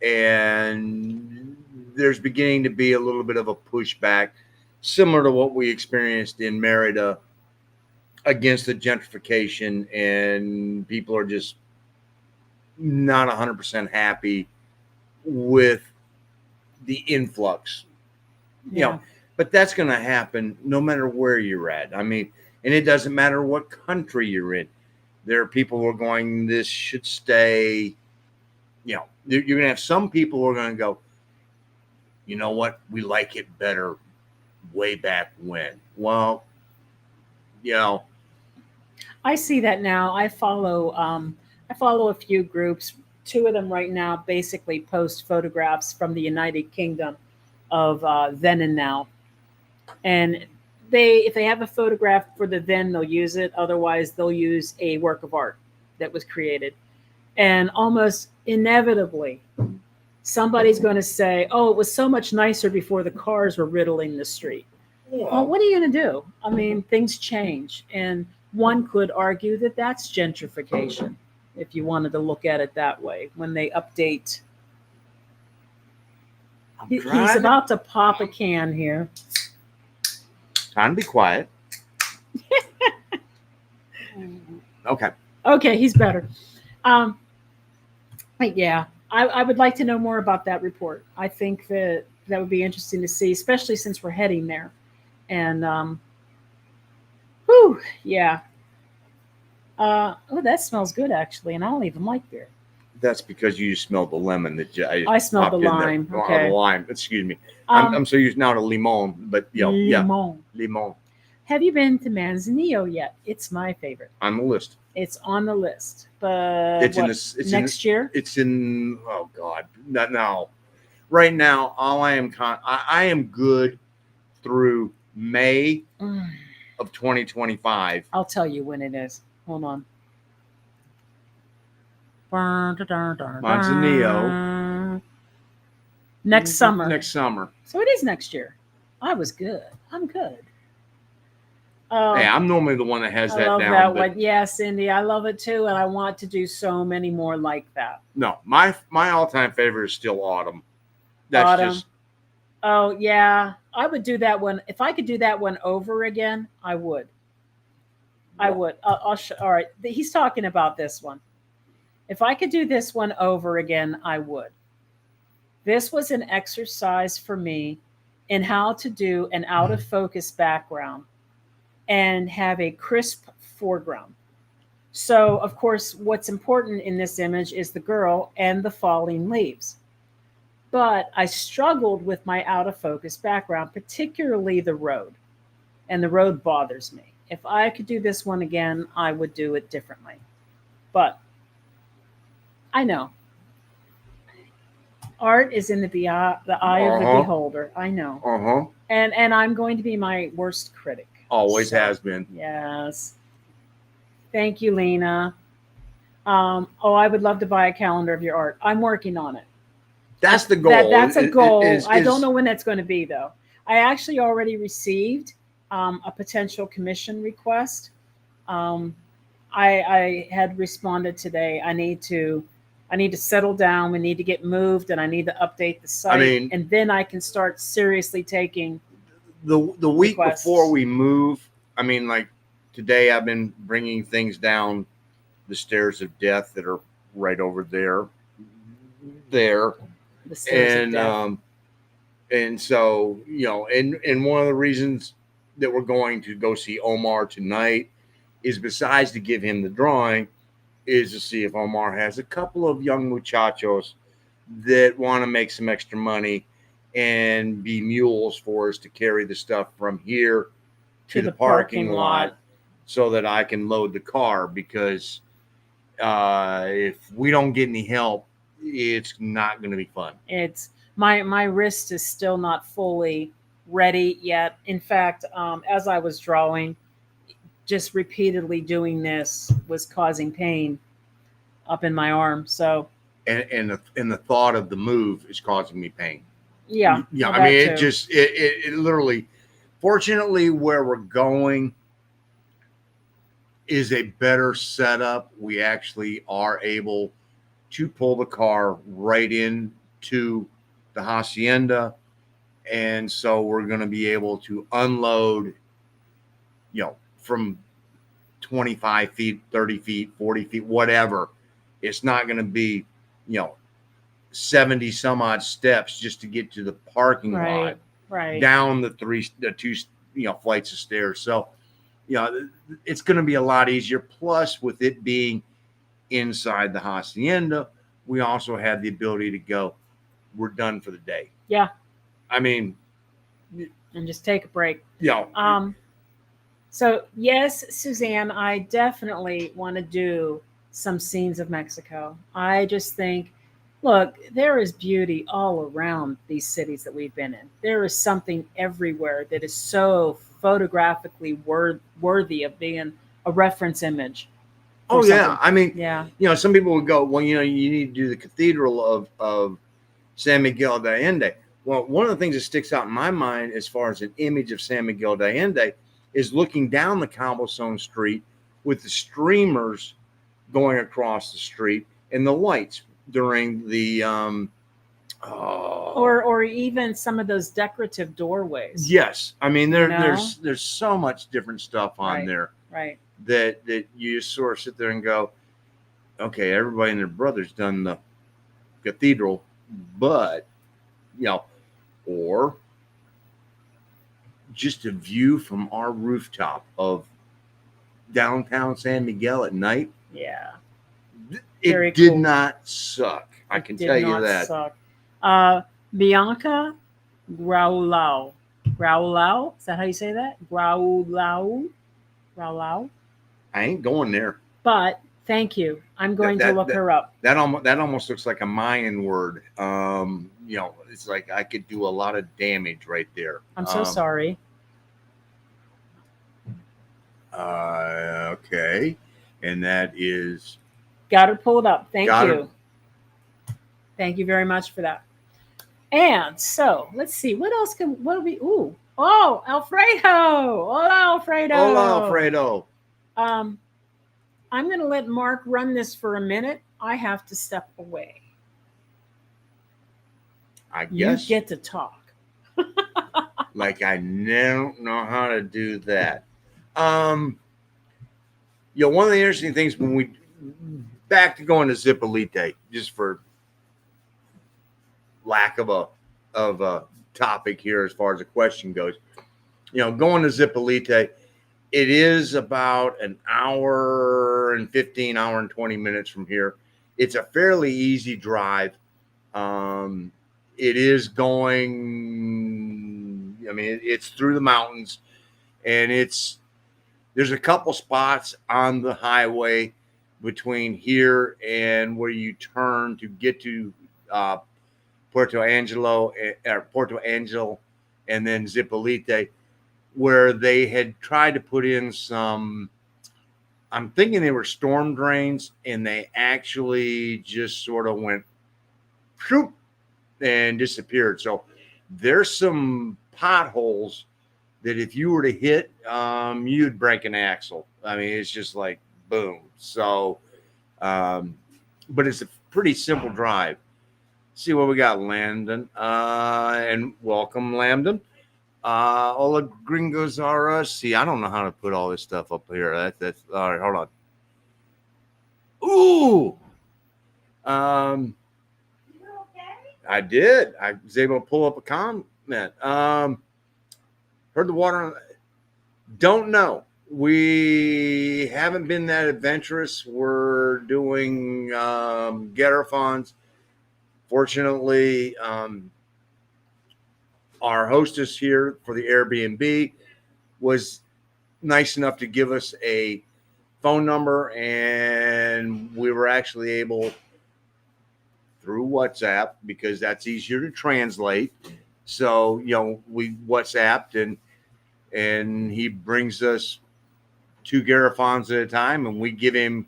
Speaker 2: and there's beginning to be a little bit of a pushback, similar to what we experienced in Merida, against the gentrification, and people are just not 100% happy with the influx. But that's going to happen no matter where you're at. I mean, and it doesn't matter what country you're in. There are people who are going, this should stay. You're going to have some people who are going to go, you know what, we like it better way back when. Well,
Speaker 1: I see that now. I follow a few groups. 2 of them right now basically post photographs from the United Kingdom of then and now. And if they have a photograph for the then, they'll use it. Otherwise, they'll use a work of art that was created. And almost inevitably, somebody's going to say, oh, it was so much nicer before the cars were riddling the street. Well, what are you going to do? I mean, things change. And one could argue that that's gentrification, if you wanted to look at it that way, when they update. He's about to pop a can here.
Speaker 2: Time to be quiet.
Speaker 1: Okay, he's better. Yeah, I would like to know more about that report. I think that would be interesting to see, especially since we're heading there. And, yeah. That smells good, actually, and I don't even like beer.
Speaker 2: That's because you smelled the lemon that
Speaker 1: I smelled the lime. Okay.
Speaker 2: The lime. Excuse me. I'm so used now to limon, but limon.
Speaker 1: Have you been to Manzanillo yet? It's my favorite.
Speaker 2: On the list.
Speaker 1: It's on the list, but
Speaker 2: It's in
Speaker 1: what,
Speaker 2: this. It's
Speaker 1: next year?
Speaker 2: It's in. Oh God, not now. Right now, all I am I am good through May
Speaker 1: Mm,
Speaker 2: of 2025.
Speaker 1: I'll tell you when it is. Hold on.
Speaker 2: Mine's a Neo.
Speaker 1: Next summer.
Speaker 2: Next summer.
Speaker 1: So it is next year. I was good. I'm good.
Speaker 2: Hey, I'm normally the one that has
Speaker 1: I
Speaker 2: that
Speaker 1: love
Speaker 2: down.
Speaker 1: that
Speaker 2: But
Speaker 1: one. Yeah, Cindy, I love it too, and I want to do so many more like that.
Speaker 2: no, my all-time favorite is still Autumn. That's
Speaker 1: Autumn.
Speaker 2: just.
Speaker 1: Oh yeah, I would do that one if I could do that one over again. I would. I would. I'll all right. He's talking about this one. If I could do this one over again, I would. This was an exercise for me in how to do an out of focus background and have a crisp foreground. So, of course, what's important in this image is the girl and the falling leaves. But I struggled with my out of focus background, particularly the road. And the road bothers me. If I could do this one again, I would do it differently. But I know art is in the eye of the beholder. I know. And I'm going to be my worst critic.
Speaker 2: Always has been.
Speaker 1: Yes. Thank you, Lena. I would love to buy a calendar of your art. I'm working on it.
Speaker 2: That's the goal.
Speaker 1: That's a goal. I don't know when that's going to be, though. I actually already received a potential commission request. I had responded today. I need to settle down. We need to get moved, and I need to update the site, and then I can start seriously taking
Speaker 2: the week
Speaker 1: requests.
Speaker 2: Before we move. I mean, like today, I've been bringing things down the stairs of death that are right over there.
Speaker 1: The stairs of death.
Speaker 2: And so, and one of the reasons that we're going to go see Omar tonight is, besides to give him the drawing, is to see if Omar has a couple of young muchachos that want to make some extra money and be mules for us to carry the stuff from here to the parking lot so that I can load the car, because if we don't get any help, it's not going to be fun.
Speaker 1: It's my wrist is still not fully ready yet. In fact, as I was drawing, just repeatedly doing this was causing pain up in my arm. So
Speaker 2: and the thought of the move is causing me pain.
Speaker 1: Yeah.
Speaker 2: I mean, it just it literally. Fortunately, where we're going is a better setup. We actually are able to pull the car right into the hacienda, and so we're going to be able to unload, from 25 feet, 30 feet, 40 feet, whatever. It's not going to be, 70 some odd steps just to get to the parking lot, down the two, flights of stairs. So, it's going to be a lot easier. Plus, with it being inside the hacienda, we also have the ability to go, we're done for the day.
Speaker 1: Yeah.
Speaker 2: I mean,
Speaker 1: and just take a break.
Speaker 2: Yeah.
Speaker 1: So yes, Suzanne, I definitely want to do some scenes of Mexico. I just think, look, there is beauty all around these cities that we've been in. There is something everywhere that is so photographically worthy of being a reference image.
Speaker 2: Oh yeah, I mean,
Speaker 1: yeah.
Speaker 2: Some people would go, well, you need to do the Cathedral of San Miguel de Allende. Well, one of the things that sticks out in my mind as far as an image of San Miguel de Allende is looking down the cobblestone street with the streamers going across the street and the lights during the
Speaker 1: or even some of those decorative doorways.
Speaker 2: Yes, I mean there's so much different stuff on there,
Speaker 1: right?
Speaker 2: That you just sort of sit there and go, okay, everybody and their brother's done the cathedral, but or just a view from our rooftop of downtown San Miguel at night.
Speaker 1: Yeah.
Speaker 2: It did not suck. I can tell you that.
Speaker 1: Suck. Bianca Graulau. Graulau? Is that how you say that? Graulau?
Speaker 2: I ain't going there.
Speaker 1: But thank you. I'm going to look her up.
Speaker 2: That almost looks like a Mayan word. It's like I could do a lot of damage right there.
Speaker 1: I'm so sorry.
Speaker 2: Okay, and that is
Speaker 1: got it pulled up. Thank
Speaker 2: got
Speaker 1: you. Thank you very much for that. And so let's see what else can what do we Alfredo. Hola Alfredo.
Speaker 2: Hola Alfredo.
Speaker 1: I'm going to let Mark run this for a minute. I have to step away.
Speaker 2: I guess
Speaker 1: you get to talk.
Speaker 2: Like I don't know how to do that. One of the interesting things when we back to going to Zipolite, just for lack of a topic here as far as the question goes, going to Zipolite, it is about an hour and 15, hour and 20 minutes from here. It's a fairly easy drive. It is going, it's through the mountains, and there's a couple spots on the highway between here and where you turn to get to Puerto Angel, and then Zipolite, where they had tried to put in some, I'm thinking they were storm drains, and they actually just sort of went shoop and disappeared. So there's some potholes that if you were to hit, you'd break an axle. It's just like boom. So, but it's a pretty simple drive. See what we got, Landon. And welcome, Landon. All the gringos are us. See, I don't know how to put all this stuff up here. That's all right. Hold on. Ooh. I did. I was able to pull up a comment. Heard the water. Don't know. We haven't been that adventurous. We're doing Garafons. Fortunately, our hostess here for the Airbnb was nice enough to give us a phone number, and we were actually able, through WhatsApp, because that's easier to translate. So, we WhatsApped, and he brings us 2 Garafons at a time, and we give him,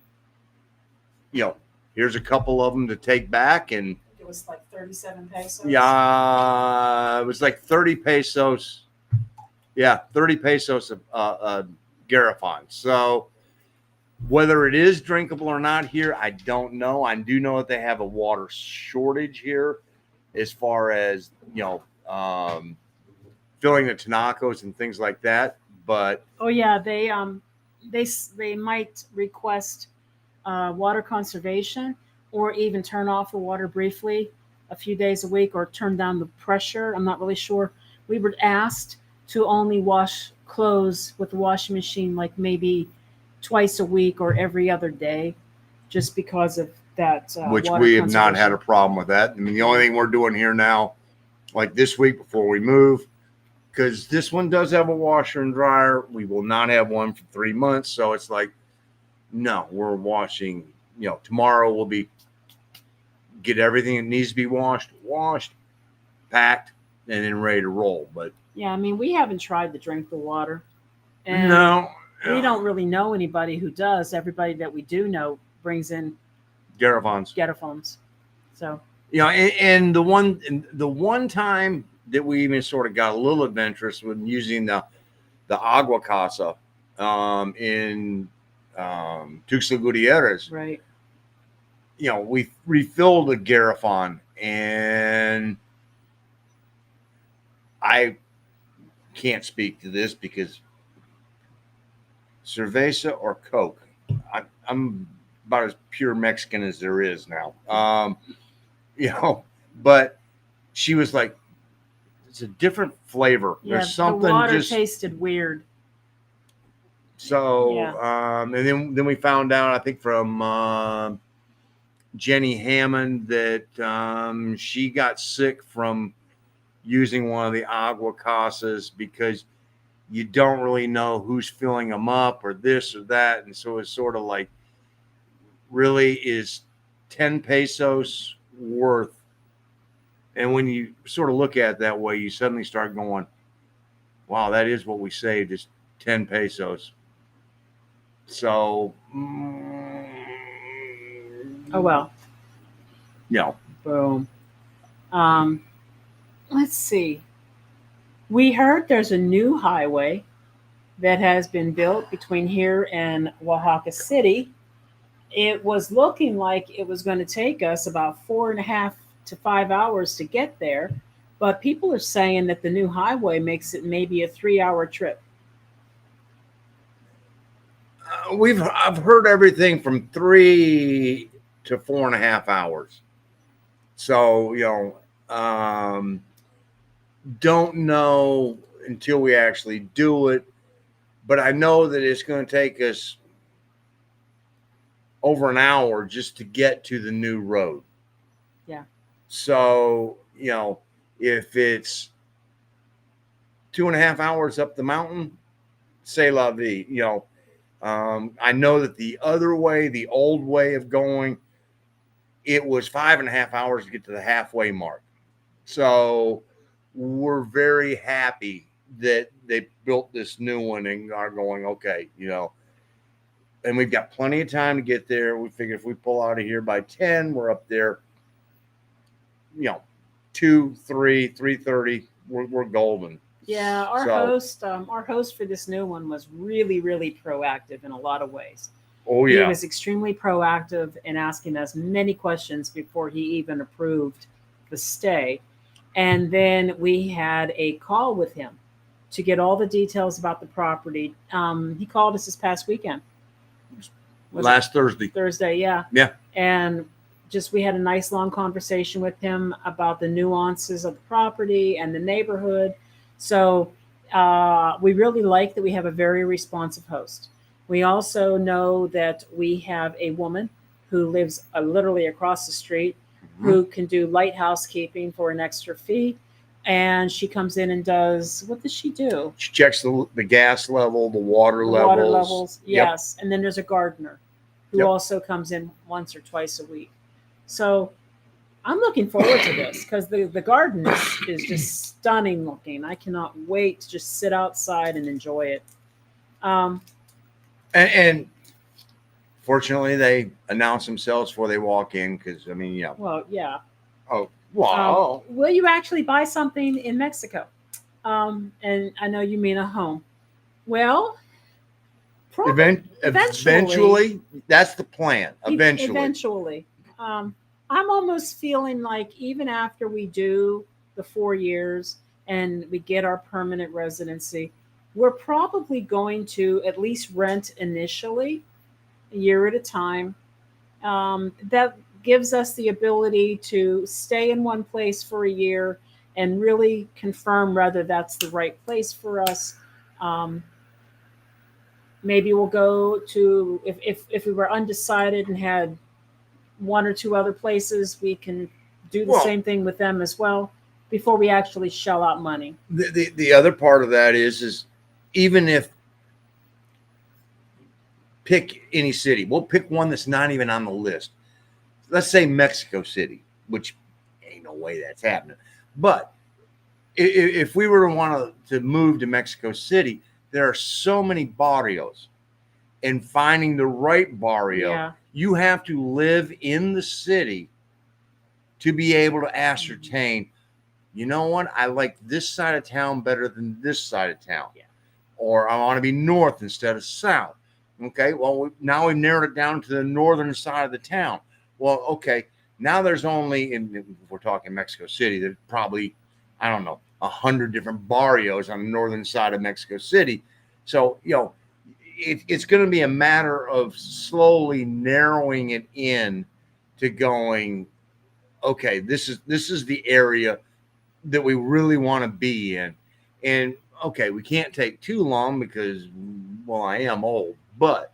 Speaker 2: here's a couple of them to take back. And
Speaker 1: it was like 37 pesos.
Speaker 2: Yeah, it was like 30 pesos. Yeah, 30 pesos a Garafon. So whether it is drinkable or not here, I don't know. I do know that they have a water shortage here as far as, filling the tinacos and things like that. But
Speaker 1: they might request water conservation, or even turn off the water briefly a few days a week, or turn down the pressure. I'm not really sure. We were asked to only wash clothes with the washing machine like maybe twice a week or every other day, just because of that.
Speaker 2: Which we have not had a problem with that. The only thing we're doing here now, like this week before we move, because this one does have a washer and dryer, we will not have one for 3 months. So it's like, no, we're washing. Tomorrow we'll get everything that needs to be washed, packed, and then ready to roll. But
Speaker 1: yeah, we haven't tried to drink the water.
Speaker 2: And no.
Speaker 1: We don't really know anybody who does. Everybody that we do know brings in Garafons. So
Speaker 2: and the one time that we even sort of got a little adventurous with using the agua casa in Tuxtla Gutierrez.
Speaker 1: Right.
Speaker 2: We refilled a Garafon, and I can't speak to this because cerveza or Coke. I'm about as pure Mexican as there is now. But she was like, it's a different flavor.
Speaker 1: Yeah,
Speaker 2: there's something
Speaker 1: the water tasted weird.
Speaker 2: So, and then we found out, I think from Jenny Hammond, that she got sick from using one of the agua casas because you don't really know who's filling them up or this or that. And so it's sort of like, really is 10 pesos worth. And when you sort of look at it that way, you suddenly start going, wow, that is what we saved, is 10 pesos. So,
Speaker 1: Oh, well.
Speaker 2: Yeah.
Speaker 1: Boom. Let's see. We heard there's a new highway that has been built between here and Oaxaca City. It was looking like it was going to take us about 4.5 to 5 hours to get there, but people are saying that the new highway makes it maybe a 3 hour trip.
Speaker 2: I've heard everything from 3 to 4.5 hours. So, don't know until we actually do it, but I know that it's going to take us over an hour just to get to the new road.
Speaker 1: Yeah.
Speaker 2: So, if it's 2.5 hours up the mountain, c'est la vie. I know that the other way, the old way of going, it was 5.5 hours to get to the halfway mark. So we're very happy that they built this new one and are going, okay, and we've got plenty of time to get there. We figure if we pull out of here by 10, we're up there, 2, 3, 3:30, we're golden.
Speaker 1: Yeah, our host for this new one was really, really proactive in a lot of ways.
Speaker 2: Oh,
Speaker 1: He
Speaker 2: yeah.
Speaker 1: was extremely proactive in asking us many questions before he even approved the stay. And then we had a call with him to get all the details about the property. He called us this past weekend. Was
Speaker 2: Last Thursday.
Speaker 1: Thursday, yeah.
Speaker 2: Yeah.
Speaker 1: And just we had a nice long conversation with him about the nuances of the property and the neighborhood. So we really like that we have a very responsive host. We also know that we have a woman who lives literally across the street who can do light housekeeping for an extra fee. And she comes in and does, what does she do?
Speaker 2: She checks the gas level, the water levels.
Speaker 1: Water levels,
Speaker 2: Yep.
Speaker 1: yes. And then there's a gardener who
Speaker 2: Yep.
Speaker 1: also comes in once or twice a week. So I'm looking forward to this because the garden is just stunning looking. I cannot wait to just sit outside and enjoy it.
Speaker 2: And fortunately, they announce themselves before they walk in because, yeah.
Speaker 1: Well, yeah.
Speaker 2: Oh, wow.
Speaker 1: Will you actually buy something in Mexico? And I know you mean a home. Well,
Speaker 2: eventually, that's the plan.
Speaker 1: Eventually. I'm almost feeling like even after we do the 4 years and we get our permanent residency, we're probably going to at least rent initially, a year at a time. That gives us the ability to stay in one place for a year and really confirm whether that's the right place for us. Maybe we'll go to, if we were undecided and had one or two other places, we can do the same thing with them as well before we actually shell out money.
Speaker 2: The other part of that is even if pick any city, we'll pick one that's not even on the list. Let's say Mexico City, which ain't no way that's happening. But if we were to want to move to Mexico City, there are so many barrios, and finding the right barrio, you have to live in the city to be able to ascertain, you know what, I like this side of town better than this side of town.
Speaker 1: Yeah.
Speaker 2: Or I want to be north instead of south. Okay, well, now we've narrowed it down to the northern side of the town. Well, okay, now there's only, if we're talking Mexico City, there's probably, I don't know, 100 different barrios on the northern side of Mexico City. So, it's going to be a matter of slowly narrowing it in to going, okay, this is the area that we really want to be in. And okay, we can't take too long because, well, I am old, but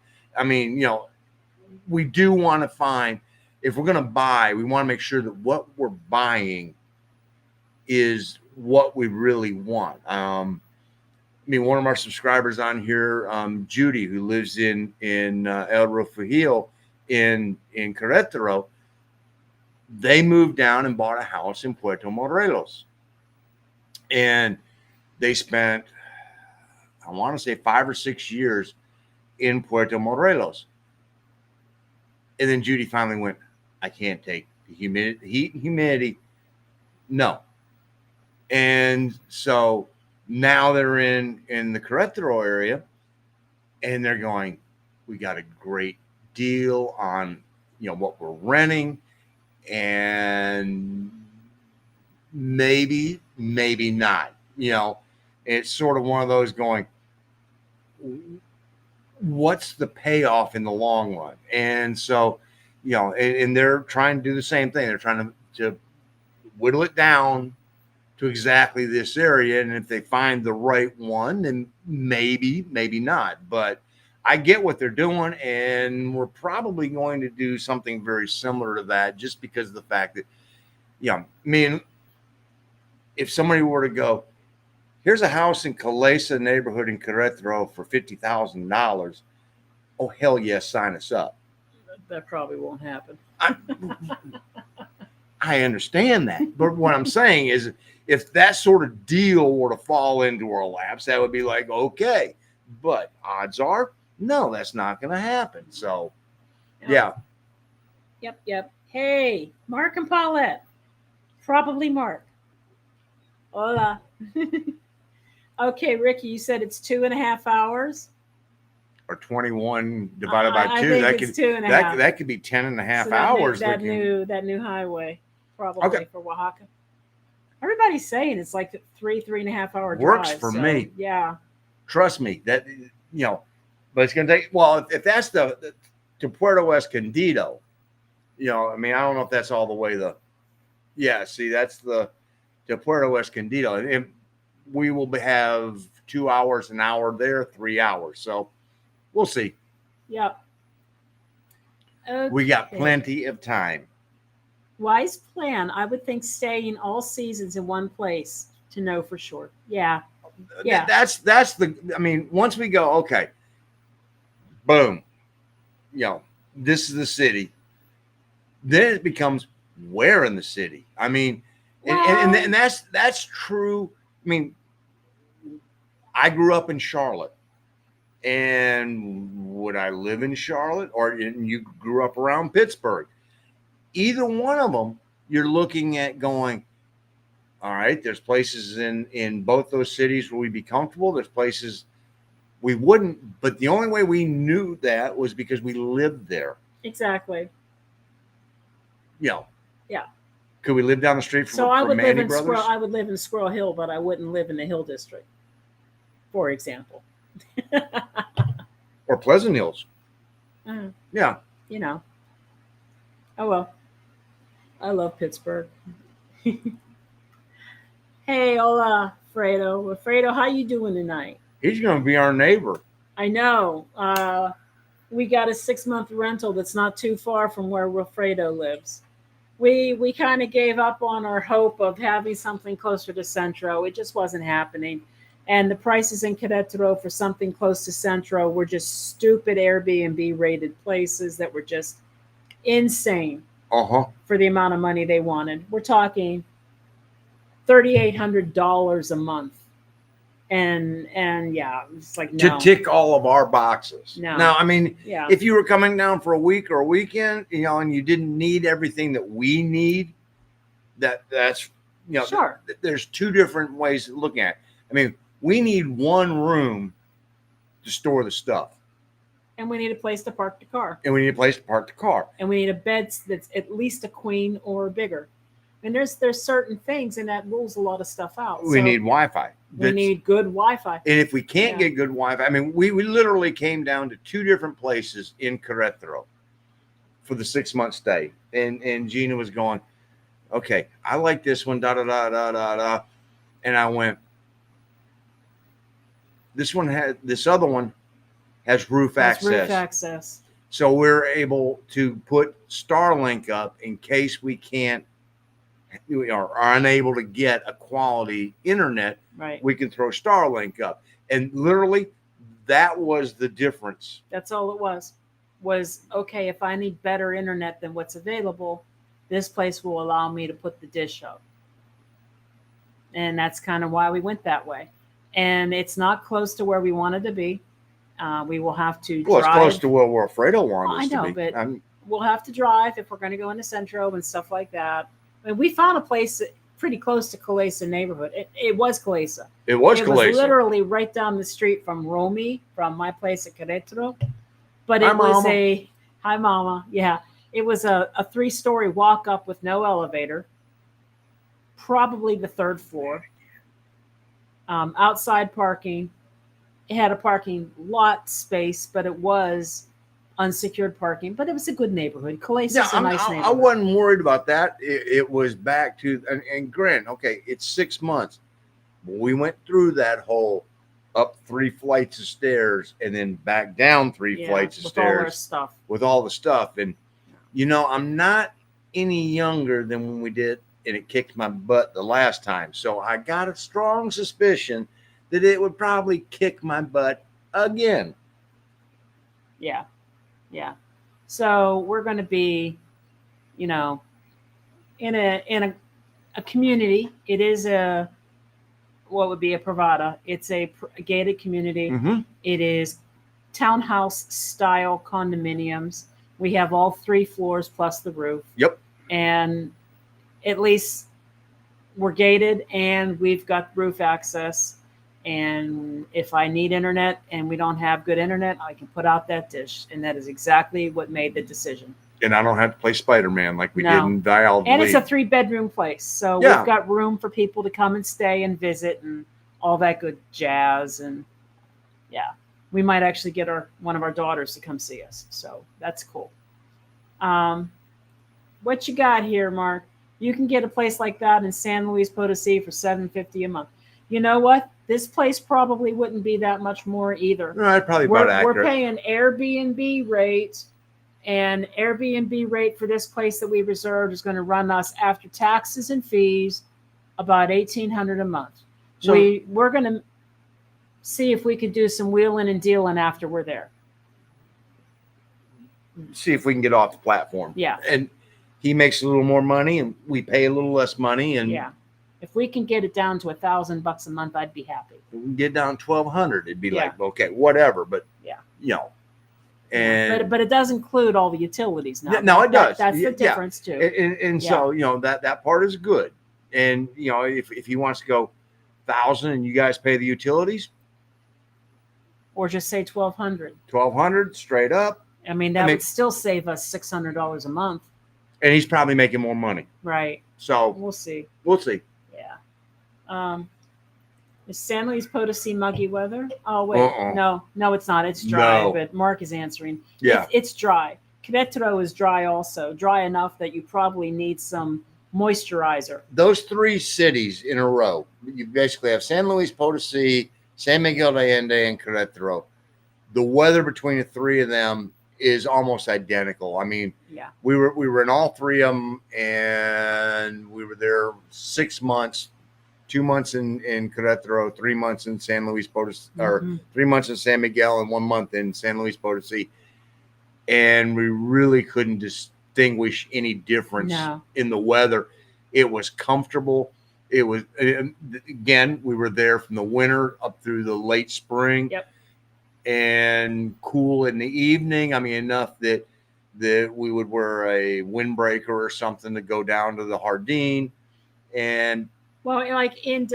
Speaker 2: we do want to find, if we're going to buy, we want to make sure that what we're buying is what we really want. One of our subscribers on here, Judy, who lives in El Rufajillo, in Querétaro, they moved down and bought a house in Puerto Morelos. And they spent, I want to say 5 or 6 years in Puerto Morelos. And then Judy finally went, I can't take the humidity, heat and humidity. No. And so now they're in the Querétaro area, and they're going, we got a great deal on, what we're renting, and maybe not, it's sort of one of those going, what's the payoff in the long run? And so, and they're trying to do the same thing. They're trying to whittle it down to exactly this area. And if they find the right one, then maybe not. But I get what they're doing, and we're probably going to do something very similar to that, just because of the fact that, I mean, if somebody were to go, here's a house in Calesa neighborhood in Querétaro for $50,000. Oh, hell yes, sign us up.
Speaker 1: That probably won't happen.
Speaker 2: I understand that. But what I'm saying is, if that sort of deal were to fall into our laps, that would be like, okay. But odds are, no, that's not going to happen. So, yeah.
Speaker 1: Yep. Hey, Mark and Paulette. Probably Mark. Hola. Okay, Ricky, you said it's 2.5 hours?
Speaker 2: Or 21 divided by 2.
Speaker 1: I think it's 2.5.
Speaker 2: That could be 10 and a half
Speaker 1: So
Speaker 2: hours.
Speaker 1: That new highway, probably for Oaxaca. Everybody's saying it's like 3.5 hour drive.
Speaker 2: Works for me.
Speaker 1: Yeah.
Speaker 2: Trust me, that, but it's going to take, well, if that's to Puerto Escondido, I mean, I don't know if that's all the way that's to Puerto Escondido. And we will have 2 hours, an hour there, 3 hours. So we'll see.
Speaker 1: Yep. Okay.
Speaker 2: We got plenty of time.
Speaker 1: Wise plan. I would think staying all seasons in one place to know for sure. Yeah.
Speaker 2: That's I mean, once we go, okay, boom, this is the city. Then it becomes where in the city. I mean, and that's true. I mean, I grew up in Charlotte, and would I live in Charlotte, or you grew up around Pittsburgh? Either one of them, you're looking at going, all right, there's places in both those cities where we'd be comfortable. There's places we wouldn't, but the only way we knew that was because we lived there.
Speaker 1: Exactly.
Speaker 2: Yeah.
Speaker 1: Could
Speaker 2: we live down the street from Manny Brothers?
Speaker 1: I would live in Squirrel Hill, but I wouldn't live in the Hill District, for example.
Speaker 2: Or Pleasant Hills. Yeah.
Speaker 1: Oh, well. I love Pittsburgh. Hey, hola, Fredo. Fredo, how you doing tonight?
Speaker 2: He's going to be our neighbor.
Speaker 1: I know. We got a 6-month rental that's not too far from where Wilfredo lives. We kind of gave up on our hope of having something closer to Centro. It just wasn't happening. And the prices in Querétaro for something close to Centro were just stupid Airbnb rated places that were just insane for the amount of money they wanted. We're talking $3,800 a month. And yeah, it's like, no.
Speaker 2: To tick all of our boxes.
Speaker 1: No.
Speaker 2: Now, I mean, if you were coming down for a week or a weekend, and you didn't need everything that we need, that's
Speaker 1: sure.
Speaker 2: There's two different ways of looking at it. I mean, we need one room to store the stuff.
Speaker 1: And we need a place to park the car.
Speaker 2: And we need
Speaker 1: a bed that's at least a queen or bigger. And there's certain things, and that rules a lot of stuff out.
Speaker 2: We need Wi-Fi.
Speaker 1: We need good Wi-Fi.
Speaker 2: And if we can't get good Wi-Fi, I mean, we literally came down to 2 different places in Querétaro for the 6-month stay. And Gina was going, okay, I like this one, da-da-da-da-da-da. And I went, this other one has roof access. So we're able to put Starlink up in case we are unable to get a quality internet.
Speaker 1: Right.
Speaker 2: We can throw Starlink up. And literally, that was the difference.
Speaker 1: That's all it was. was okay, if I need better internet than what's available, this place will allow me to put the dish up. And that's kind of why we went that way. And it's not close to where we wanted to be. We will have to
Speaker 2: Well, it's
Speaker 1: drive.
Speaker 2: close to where Alfredo wanted
Speaker 1: I
Speaker 2: us
Speaker 1: know,
Speaker 2: to be.
Speaker 1: but we'll have to drive if we're going to go into Centro and stuff like that. And we found a place pretty close to Calesa neighborhood. It was Calesa.
Speaker 2: It was
Speaker 1: It
Speaker 2: Calesa.
Speaker 1: was literally right down the street from Romy, from my place at Querétaro. But
Speaker 2: Hi,
Speaker 1: it was
Speaker 2: Mama.
Speaker 1: a hi, Mama. Yeah, it was a 3-story walk up with no elevator, probably the third floor. Outside parking. It had a parking lot space, but it was unsecured parking. But it was a good neighborhood. Calais
Speaker 2: Yeah,
Speaker 1: is a nice
Speaker 2: I
Speaker 1: neighborhood.
Speaker 2: wasn't worried about that. It was back to, and Grant, okay, it's 6 months. We went through that whole up 3 flights of stairs and then back down 3 flights of
Speaker 1: with all our
Speaker 2: stairs
Speaker 1: stuff.
Speaker 2: with all the stuff. And, I'm not any younger than when we did, and it kicked my butt the last time. So I got a strong suspicion that it would probably kick my butt again.
Speaker 1: Yeah. Yeah. So we're going to be, in a community. It is what would be a Pravada. It's a gated community.
Speaker 2: Mm-hmm.
Speaker 1: It is townhouse style condominiums. We have all 3 floors plus the roof.
Speaker 2: Yep.
Speaker 1: And at least we're gated and we've got roof access. And if I need internet and we don't have good internet, I can put out that dish. And that is exactly what made the decision.
Speaker 2: And I don't have to play Spider-Man like we did in Dial.
Speaker 1: And it's a 3-bedroom place. So we've got room for people to come and stay and visit and all that good jazz. And we might actually get one of our daughters to come see us. So that's cool. What you got here, Mark? You can get a place like that in San Luis Potosi for $750 a month. You know what? This place probably wouldn't be that much more either.
Speaker 2: No, probably about accurate.
Speaker 1: We're paying Airbnb rate, and Airbnb rate for this place that we reserved is going to run us after taxes and fees about $1,800 a month. So we're going to see if we could do some wheeling and dealing after we're there.
Speaker 2: See if we can get off the platform.
Speaker 1: Yeah.
Speaker 2: And he makes a little more money and we pay a little less money. And
Speaker 1: if we can get it down to $1,000 a month, I'd be happy.
Speaker 2: If we can get down $1,200, it'd be like, okay, whatever. But and
Speaker 1: but it does include all the utilities now.
Speaker 2: No, it does.
Speaker 1: That's the difference too.
Speaker 2: And so that part is good. And if he wants to go 1,000 and you guys pay the utilities,
Speaker 1: or just say 1,200.
Speaker 2: 1,200 straight up.
Speaker 1: I mean, that would still save us $600 a month.
Speaker 2: And he's probably making more money.
Speaker 1: Right.
Speaker 2: So
Speaker 1: we'll see.
Speaker 2: Yeah.
Speaker 1: Is San Luis Potosi muggy weather? Oh, wait. No, it's not. It's dry, but Mark is answering.
Speaker 2: Yeah.
Speaker 1: It's dry. Querétaro is dry also. Dry enough that you probably need some moisturizer.
Speaker 2: Those 3 cities in a row, you basically have San Luis Potosi, San Miguel de Allende, and Querétaro. The weather between the 3 of them is almost identical. I mean, we were in all 3 of them, and we were there 6 months, 2 months in Querétaro, 3 months in San Luis Potosi, or 3 months in San Miguel, and 1 month in San Luis Potosi, and we really couldn't distinguish any difference in the weather. It was comfortable. It was, again, we were there from the winter up through the late spring.
Speaker 1: Yep.
Speaker 2: And cool in the evening. I mean, enough that we would wear a windbreaker or something to go down to the Jardín. And
Speaker 1: like in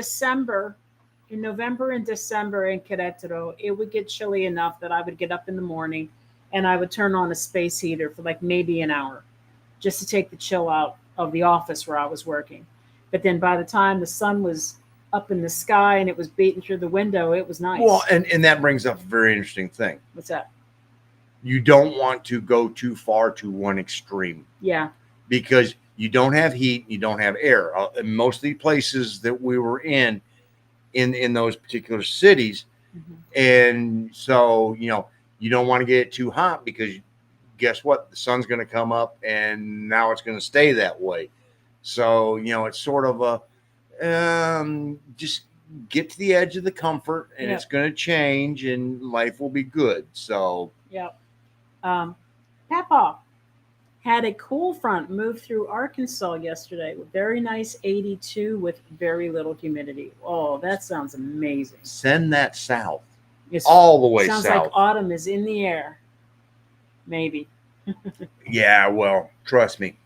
Speaker 1: November and December in Querétaro, it would get chilly enough that I would get up in the morning and I would turn on a space heater for like maybe an hour just to take the chill out of the office where I was working. But then by the time the sun was up in the sky and it was beating through the window, it was nice.
Speaker 2: Well, and that brings up a very interesting thing.
Speaker 1: What's that?
Speaker 2: You don't want to go too far to one extreme.
Speaker 1: Yeah.
Speaker 2: Because you don't have heat, you don't have air. In most of the places that we were in those particular cities. Mm-hmm. And so, you don't want to get it too hot because guess what? The sun's going to come up and now it's going to stay that way. So, it's sort of a, just get to the edge of the comfort and it's going to change and life will be good. So,
Speaker 1: Papa had a cool front move through Arkansas yesterday with very nice 82 with very little humidity. Oh, that sounds amazing.
Speaker 2: Send that south.
Speaker 1: It's
Speaker 2: All the way
Speaker 1: sounds
Speaker 2: south.
Speaker 1: like autumn is in the air. Maybe.
Speaker 2: Yeah, well, trust me.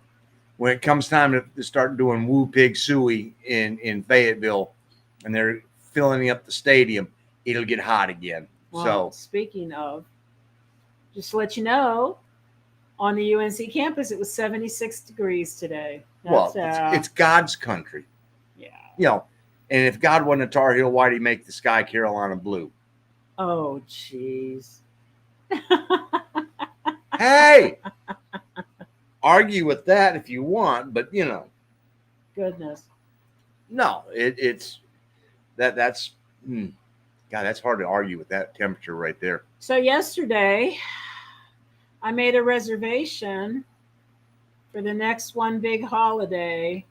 Speaker 2: When it comes time to start doing Woo Pig Suey in Fayetteville and they're filling up the stadium, it'll get hot again.
Speaker 1: Well,
Speaker 2: So
Speaker 1: speaking of, just to let you know, on the UNC campus, it was 76 degrees today.
Speaker 2: it's God's country.
Speaker 1: Yeah.
Speaker 2: You know, and if God wasn't a Tar Heel, why'd he make the sky Carolina blue?
Speaker 1: Oh, jeez.
Speaker 2: Hey, argue with that if you want, but
Speaker 1: Goodness.
Speaker 2: no, it's that's God, that's hard to argue with that temperature right there.
Speaker 1: So yesterday, I made a reservation for the next one big holiday.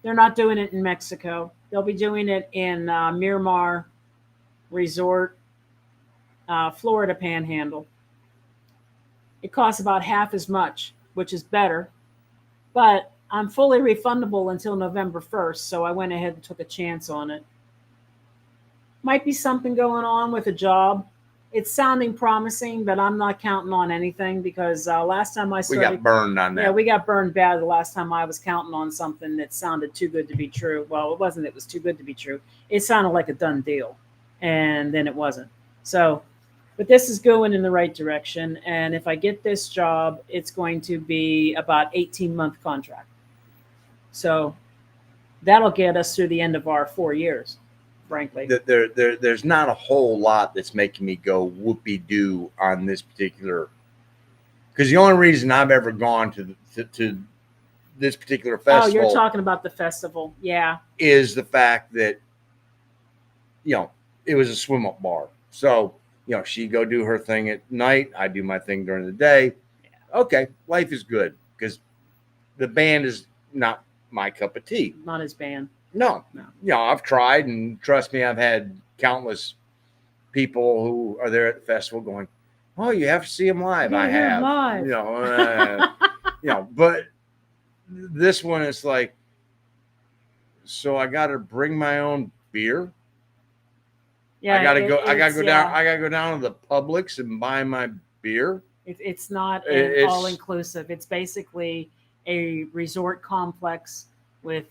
Speaker 1: They're not doing it in Mexico. They'll be doing it in Miramar Resort, Florida Panhandle. It costs about half as much, which is better, but I'm fully refundable until November 1st, so I went ahead and took a chance on it. Might be something going on with a job. It's sounding promising, but I'm not counting on anything because last time I started,
Speaker 2: We got burned on that.
Speaker 1: Yeah, we got burned bad the last time I was counting on something that sounded too good to be true. Well, it wasn't. It was too good to be true. It sounded like a done deal, and then it wasn't. So, but this is going in the right direction. And if I get this job, it's going to be about 18-month contract. So that'll get us through the end of our 4 years, frankly.
Speaker 2: There's not a whole lot that's making me go whoopee doo on this particular. Because the only reason I've ever gone to this particular festival.
Speaker 1: Oh, you're talking about the festival, yeah.
Speaker 2: Is the fact that it was a swim up bar, so she'd go do her thing at night. I do my thing during the day. Yeah. Okay, life is good because the band is not my cup of tea.
Speaker 1: Not his band.
Speaker 2: No. I've tried, and trust me, I've had countless people who are there at the festival going, "Oh, you have to see him live." I have,
Speaker 1: live.
Speaker 2: But this one is like, so I got to bring my own beer.
Speaker 1: Yeah,
Speaker 2: I gotta go down. I gotta go down to the Publix and buy my beer.
Speaker 1: It's not an all inclusive. It's basically a resort complex with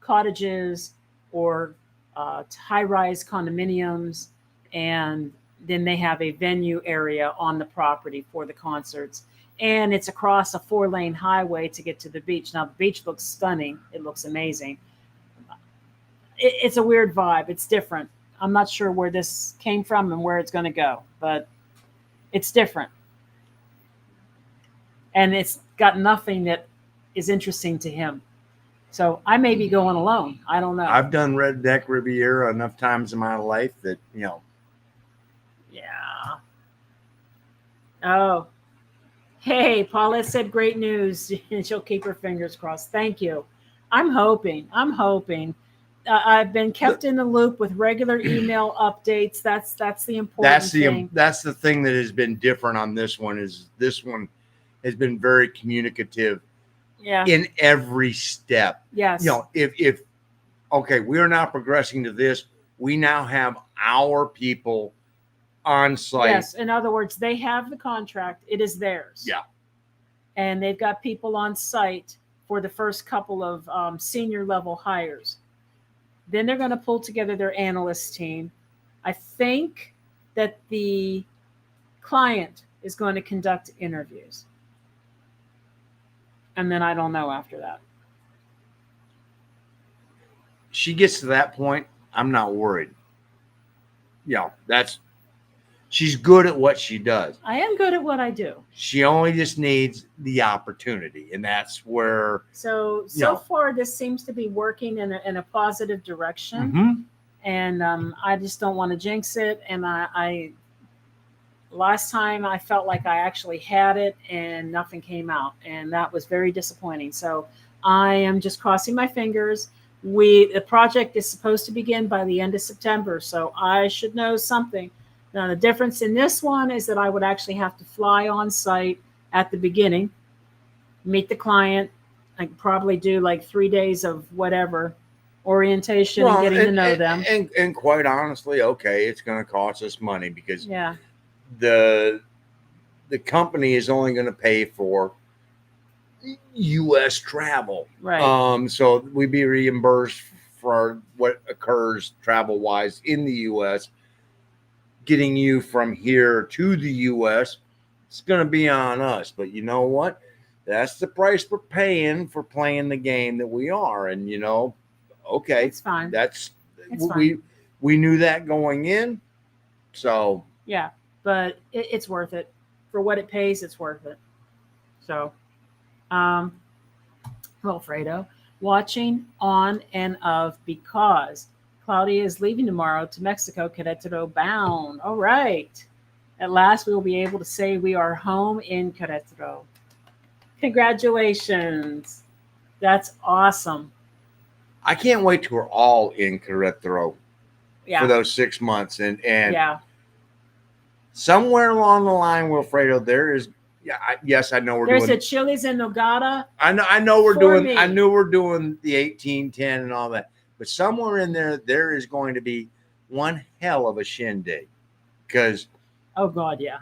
Speaker 1: cottages or high-rise condominiums, and then they have a venue area on the property for the concerts. And it's across a 4-lane highway to get to the beach. Now, the beach looks stunning. It looks amazing. It's a weird vibe. It's different. I'm not sure where this came from and where it's going to go, but it's different. And it's got nothing that is interesting to him. So I may be going alone. I don't know.
Speaker 2: I've done Red Deck Riviera enough times in my life that,
Speaker 1: Yeah. Oh. Hey, Paulette said great news. She'll keep her fingers crossed. Thank you. I'm hoping. I've been kept in the loop with regular email updates. That's the important thing.
Speaker 2: That's the thing that has been different on this one. Is this one has been very communicative.
Speaker 1: Yeah.
Speaker 2: In every step.
Speaker 1: Yes.
Speaker 2: If okay, we are now progressing to this. We now have our people on site.
Speaker 1: Yes. In other words, they have the contract. It is theirs.
Speaker 2: Yeah.
Speaker 1: And they've got people on site for the first couple of senior level hires. Then they're going to pull together their analyst team. I think that the client is going to conduct interviews. And then I don't know after that.
Speaker 2: She gets to that point, I'm not worried. She's good at what she does.
Speaker 1: I am good at what I do.
Speaker 2: She only just needs the opportunity, and that's where.
Speaker 1: So far, this seems to be working in a positive direction,
Speaker 2: mm-hmm.
Speaker 1: And I just don't want to jinx it. And I last time I felt like I actually had it, and nothing came out, and that was very disappointing. So I am just crossing my fingers. The project is supposed to begin by the end of September, so I should know something. Now, the difference in this one is that I would actually have to fly on site at the beginning, meet the client. I could probably do like 3 days of whatever orientation and getting to know them.
Speaker 2: And quite honestly, okay, it's going to cost us money because
Speaker 1: Yeah,
Speaker 2: the company is only going to pay for U.S. travel.
Speaker 1: right.
Speaker 2: So we'd be reimbursed for what occurs travel wise in the U.S. Getting you from here to the U.S. It's going to be on us. But you know what? That's the price we're paying for playing the game that we are. And okay,
Speaker 1: It's fine.
Speaker 2: that's
Speaker 1: It's
Speaker 2: we
Speaker 1: fine.
Speaker 2: we knew that going in. So
Speaker 1: Yeah, but it's worth it for what it pays. It's worth it. So, um, well, Fredo, watching on and of because Claudia is leaving tomorrow to Mexico, Querétaro bound. All right. At last, we will be able to say we are home in Querétaro. Congratulations. That's awesome.
Speaker 2: I can't wait till we're all in Querétaro for
Speaker 1: Yeah.
Speaker 2: those 6 months. And
Speaker 1: Yeah.
Speaker 2: somewhere along the line, Wilfredo, there is. Yeah, yes, I know we're
Speaker 1: There's
Speaker 2: doing.
Speaker 1: a Chili's in Nogada.
Speaker 2: I know we're
Speaker 1: for
Speaker 2: doing.
Speaker 1: me.
Speaker 2: I knew we're doing the 1810 and all that, but somewhere in there is going to be one hell of a shindig because
Speaker 1: Oh, God, yeah.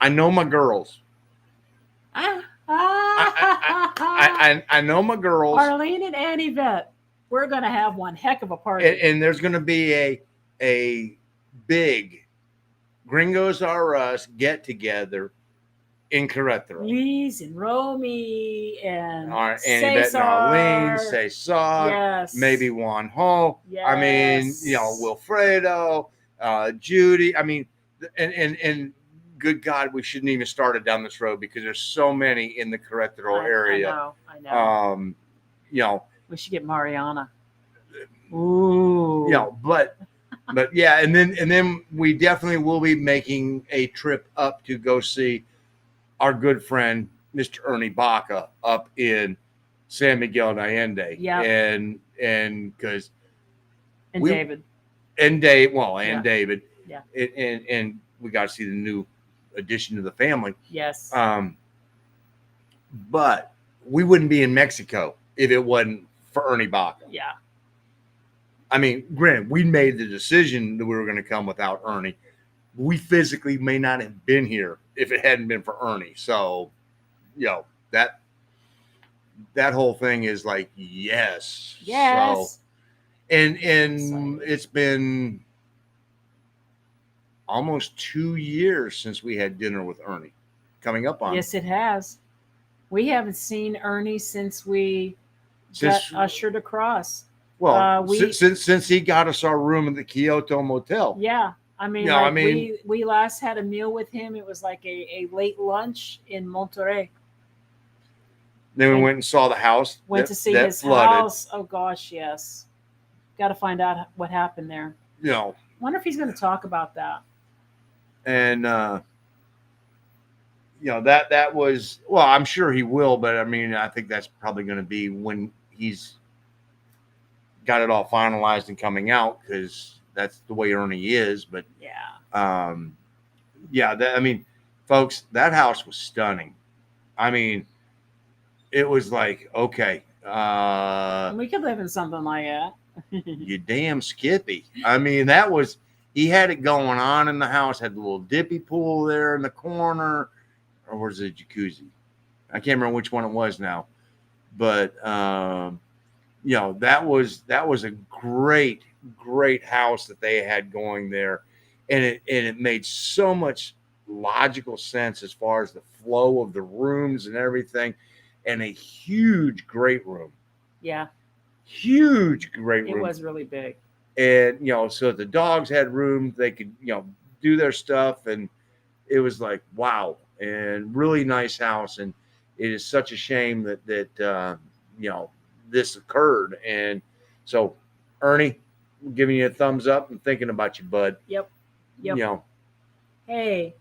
Speaker 2: I know my girls.
Speaker 1: Ah,
Speaker 2: I know my girls,
Speaker 1: Arlene and Annie Vet. We're going to have one heck of a party.
Speaker 2: and there's going to be a big Gringos R Us get together in Querétaro.
Speaker 1: Lise and Romy and
Speaker 2: Annie Bet and Arlene,
Speaker 1: Cesar.
Speaker 2: Cesar,
Speaker 1: Yes.
Speaker 2: maybe Juan Ho.
Speaker 1: Yes.
Speaker 2: I mean, Wilfredo, Judy. I mean, and good God, we shouldn't even started down this road because there's so many in the Querétaro area.
Speaker 1: I know. We should get Mariana. Ooh.
Speaker 2: But yeah, and then we definitely will be making a trip up to go see our good friend Mr. Ernie Baca up in San Miguel de Allende.
Speaker 1: Yeah.
Speaker 2: And because
Speaker 1: David.
Speaker 2: And Dave, and
Speaker 1: Yeah.
Speaker 2: David.
Speaker 1: Yeah.
Speaker 2: And we got to see the new addition to the family.
Speaker 1: Yes.
Speaker 2: But we wouldn't be in Mexico if it wasn't for Ernie Baca.
Speaker 1: Yeah.
Speaker 2: I mean, granted, we made the decision that we were going to come without Ernie. We physically may not have been here if it hadn't been for Ernie. So, that whole thing is like, yes.
Speaker 1: Yes.
Speaker 2: So, and it's been almost 2 years since we had dinner with Ernie. Coming up on.
Speaker 1: Yes, it has. We haven't seen Ernie since we got ushered across.
Speaker 2: Well, since he got us our room at the Kyoto Motel.
Speaker 1: Yeah. I mean, we last had a meal with him. It was like a late lunch in Monterrey.
Speaker 2: Then we went and saw the house.
Speaker 1: Went to see his house. Oh, gosh, yes. Got to find out what happened there. Wonder if he's going to talk about that.
Speaker 2: And, that was, well, I'm sure he will, but I mean, I think that's probably going to be when he's got it all finalized and coming out because that's the way Ernie is. But I mean, folks, that house was stunning. I mean, it was like, okay,
Speaker 1: we could live in something like that.
Speaker 2: You damn Skippy. I mean, he had it going on in the house, had the little dippy pool there in the corner, or was it a jacuzzi? I can't remember which one it was now, but that was a great house that they had going there, and it made so much logical sense as far as the flow of the rooms and everything, and a huge great room.
Speaker 1: Yeah,
Speaker 2: huge great room.
Speaker 1: It was really big,
Speaker 2: and so the dogs had room, they could do their stuff, and it was like wow, and really nice house. And it is such a shame that this occurred. And so, Ernie, I'm giving you a thumbs up and thinking about you, bud.
Speaker 1: Yep. Hey,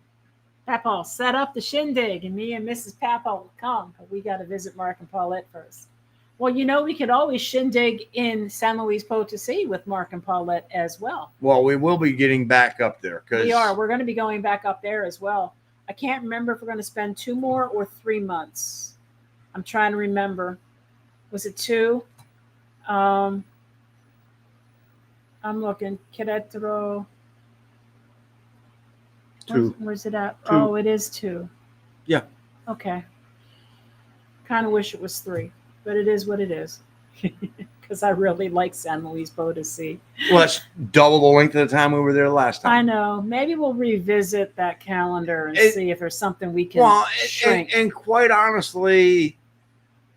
Speaker 1: Papa, set up the shindig, and me and Mrs. Papa will come, but we got to visit Mark and Paulette first. Well, you know, we could always shindig in San Luis Potosi with Mark and Paulette as well.
Speaker 2: Well, we will be getting back up there because
Speaker 1: We are. We're going to be going back up there as well. I can't remember if we're going to spend 2 more or 3 months. I'm trying to remember. Was it 2? Um, I'm looking. Querétaro. Where's it at?
Speaker 2: 2.
Speaker 1: Oh, it is 2.
Speaker 2: Yeah.
Speaker 1: Okay. Kind of wish it was 3, but it is what it is. Because I really like San Luis Potosi.
Speaker 2: Well, that's double the length of the time we were there last time.
Speaker 1: I know. Maybe we'll revisit that calendar and see if there's something we can shrink.
Speaker 2: And quite honestly,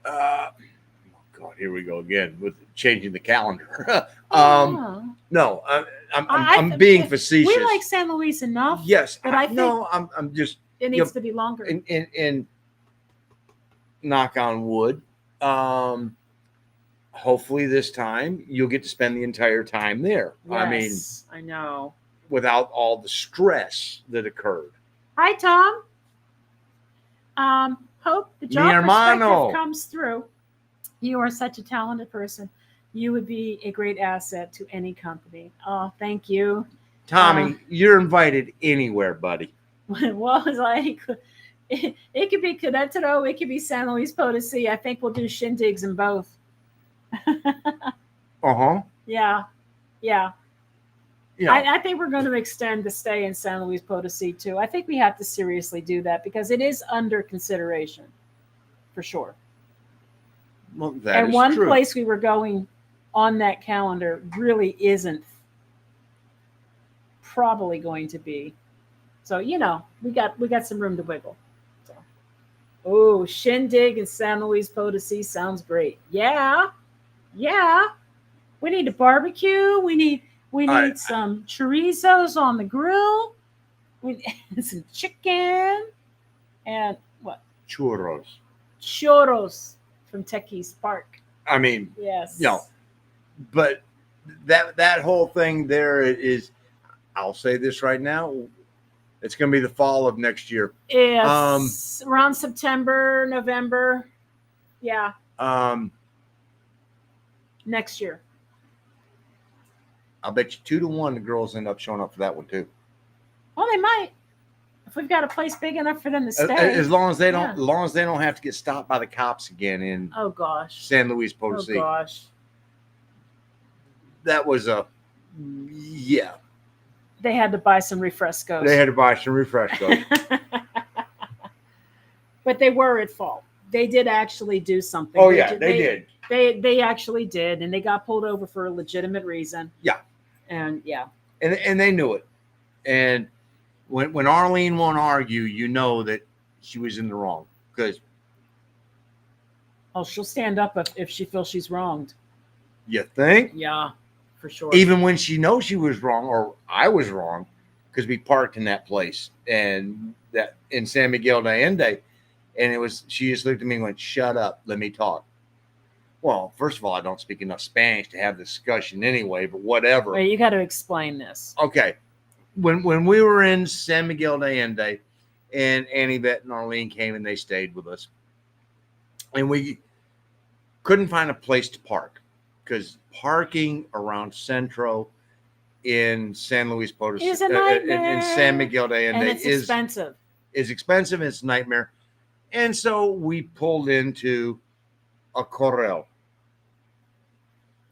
Speaker 2: oh God, here we go again with changing the calendar. No, I'm being facetious.
Speaker 1: We like San Luis enough.
Speaker 2: Yes,
Speaker 1: but I think
Speaker 2: I'm just.
Speaker 1: It needs to be longer.
Speaker 2: And knock on wood. Hopefully this time you'll get to spend the entire time there.
Speaker 1: Yes, I know.
Speaker 2: Without all the stress that occurred.
Speaker 1: Hi, Tom. Hope the job perspective comes through. You are such a talented person. You would be a great asset to any company. Oh, thank you.
Speaker 2: Tommy, you're invited anywhere, buddy.
Speaker 1: Well, it's like, it could be Querétaro, it could be San Luis Potosi. I think we'll do shindigs in both. Yeah. I think we're going to extend the stay in San Luis Potosi too. I think we have to seriously do that because it is under consideration, for sure.
Speaker 2: Well, that is
Speaker 1: one
Speaker 2: true.
Speaker 1: Place we were going on that calendar really isn't probably going to be. So we got some room to wiggle. So, oh, shindig in San Luis Potosi sounds great. Yeah. We need a barbecue. We need some chorizos on the grill. We need some chicken and what? Churros from Tequis Park.
Speaker 2: I mean,
Speaker 1: yes.
Speaker 2: But that whole thing there is, I'll say this right now, it's going to be the fall of next year.
Speaker 1: Yes, around September, November. Yeah. Next year.
Speaker 2: I'll bet you 2-1 the girls end up showing up for that one too.
Speaker 1: Well, they might. If we've got a place big enough for them to stay.
Speaker 2: As long as they don't, as long as they don't have to get stopped by the cops again in San Luis Potosi.
Speaker 1: Oh gosh.
Speaker 2: That was
Speaker 1: They had to buy some refrescos. But they were at fault. They did actually do something.
Speaker 2: Oh yeah, they did.
Speaker 1: They actually did, and they got pulled over for a legitimate reason.
Speaker 2: Yeah.
Speaker 1: And
Speaker 2: and they knew it. And when Arlene won't argue, you know that she was in the wrong because.
Speaker 1: Oh, she'll stand up if she feels she's wronged.
Speaker 2: You think?
Speaker 1: Yeah, for sure.
Speaker 2: Even when she knows she was wrong or I was wrong, because we parked in that place and that in San Miguel de Allende, and she just looked at me and went, "Shut up, let me talk." Well, first of all, I don't speak enough Spanish to have the discussion anyway, but whatever.
Speaker 1: Wait, you got to explain this.
Speaker 2: Okay. When we were in San Miguel de Allende and Annie Bette and Arlene came and they stayed with us, and we couldn't find a place to park because parking around Centro in San Luis Potosi
Speaker 1: is a nightmare.
Speaker 2: In San Miguel de Allende
Speaker 1: and it's expensive.
Speaker 2: Is expensive. It's a nightmare. And so we pulled into a corral.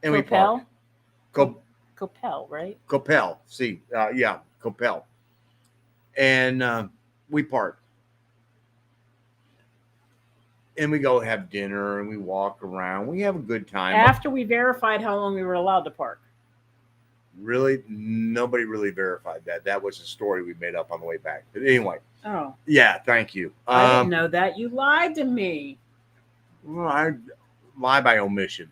Speaker 2: And we parked.
Speaker 1: Copel, right?
Speaker 2: Copel. See, Copel. And we parked. And we go have dinner and we walk around. We have a good time.
Speaker 1: After we verified how long we were allowed to park.
Speaker 2: Really? Nobody really verified that. That was a story we made up on the way back. But anyway.
Speaker 1: Oh.
Speaker 2: Yeah, thank you.
Speaker 1: I didn't know that. You lied to me.
Speaker 2: Well, I lie by omission.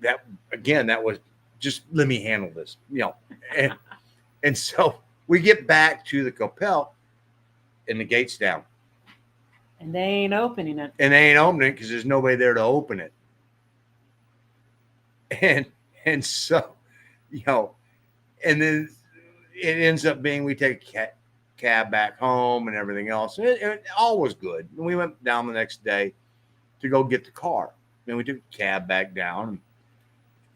Speaker 2: That was just let me handle this, and so we get back to the Copel, and the gate's down,
Speaker 1: and they ain't opening it,
Speaker 2: because there's nobody there to open it, and so, and then it ends up being we take a cab back home and everything else. It all was good. And we went down the next day, to go get the car. Then we took a cab back down.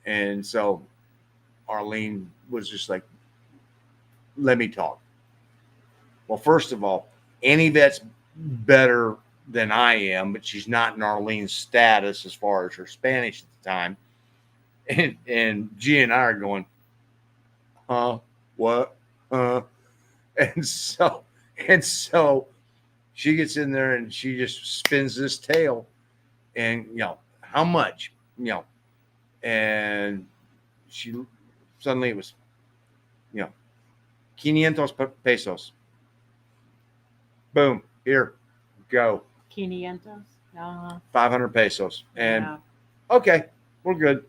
Speaker 2: And so Arlene was just like, let me talk. Well, first of all, Annie Vet's better than I am, but she's not in Arlene's status as far as her Spanish at the time. And G and I are going, what? And so she gets in there and she just spins this tail and, how much, and she suddenly it was, 500 pesos. Boom, here, go.
Speaker 1: 500.
Speaker 2: 500 pesos. And
Speaker 1: Yeah.
Speaker 2: okay, we're good.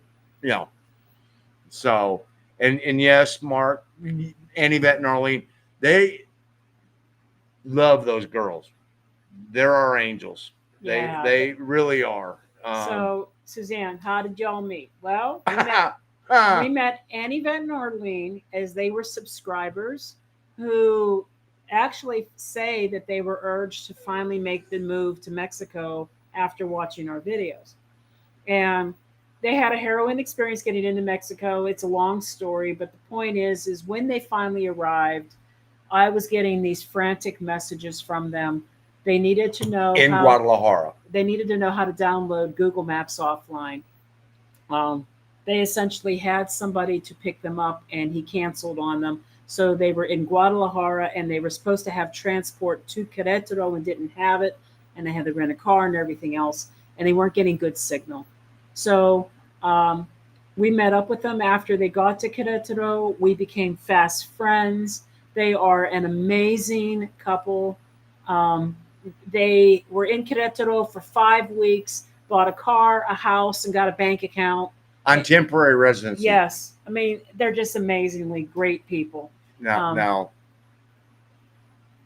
Speaker 2: So, and yes, Mark, Annie Vet and Arlene, they love those girls. They're our angels.
Speaker 1: Yeah.
Speaker 2: They really are.
Speaker 1: So, Suzanne, how did y'all meet? Well, we met Annie Vet and Arlene as they were subscribers who actually say that they were urged to finally make the move to Mexico after watching our videos. And they had a harrowing experience getting into Mexico. It's a long story, but the point is when they finally arrived, I was getting these frantic messages from them. They needed to know
Speaker 2: in Guadalajara.
Speaker 1: They needed to know how to download Google Maps offline. They essentially had somebody to pick them up, and he canceled on them. So they were in Guadalajara, and they were supposed to have transport to Querétaro and didn't have it, and they had to rent a car and everything else, and they weren't getting good signal. So we met up with them after they got to Querétaro. We became fast friends. They are an amazing couple. They were in Querétaro for 5 weeks, bought a car, a house, and got a bank account.
Speaker 2: On temporary residency.
Speaker 1: Yes. I mean, they're just amazingly great people.
Speaker 2: Now,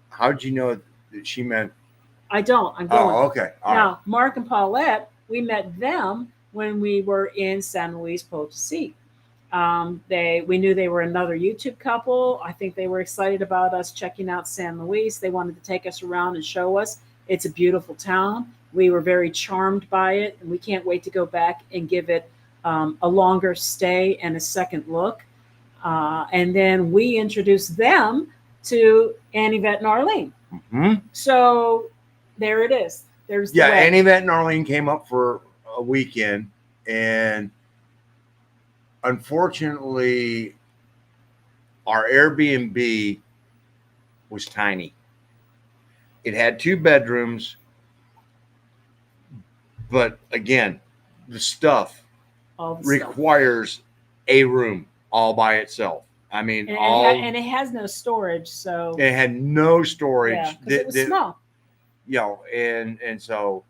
Speaker 2: how did you know that she meant?
Speaker 1: I don't. I'm going.
Speaker 2: Oh, okay. All
Speaker 1: now,
Speaker 2: right.
Speaker 1: Mark and Paulette, we met them when we were in San Luis Potosí. We knew they were another YouTube couple. I think they were excited about us checking out San Luis. They wanted to take us around and show us. It's a beautiful town. We were very charmed by it, and we can't wait to go back and give it a longer stay and a second look. And then we introduced them to Annie Vet and Arlene.
Speaker 2: Mm-hmm.
Speaker 1: So there it is. There's
Speaker 2: Annie Vet and Arlene came up for a weekend, and unfortunately, our Airbnb was tiny. It had 2 bedrooms, but again, the stuff requires a room all by itself. I mean,
Speaker 1: and it has no storage, so
Speaker 2: it had no storage.
Speaker 1: Yeah, because it was small.
Speaker 2: And so,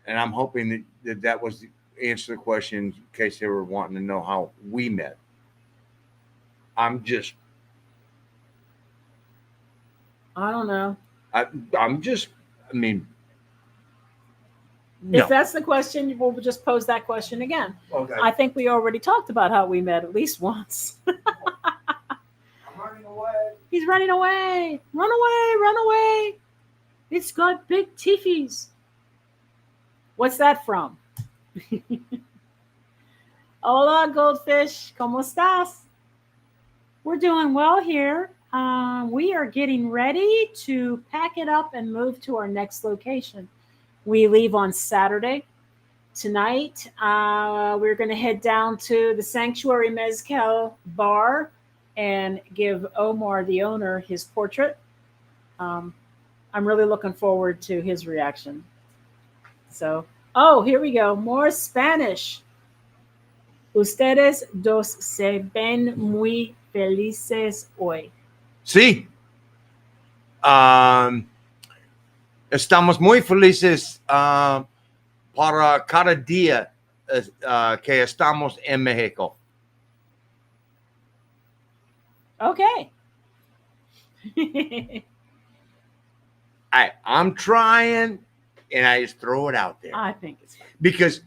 Speaker 2: and I'm hoping that was the answer to the question in case they were wanting to know how we met. I
Speaker 1: don't know.
Speaker 2: No.
Speaker 1: If that's the question, we'll just pose that question again.
Speaker 2: Okay.
Speaker 1: I think we already talked about how we met at least once.
Speaker 2: I'm running away.
Speaker 1: He's running away. Run away, run away. It's got big teethies. What's that from? Hola, goldfish. ¿Cómo estás? We're doing well here. We are getting ready to pack it up and move to our next location. We leave on Saturday. Tonight, we're going to head down to the Sanctuary Mezcal bar and give Omar, the owner, his portrait. I'm really looking forward to his reaction. So, here we go. More Spanish. Ustedes dos se ven muy felices hoy.
Speaker 2: Sí. Estamos muy felices para cada día que estamos en México.
Speaker 1: Okay.
Speaker 2: I'm trying, and I just throw it out there.
Speaker 1: I think it's fun.
Speaker 2: Because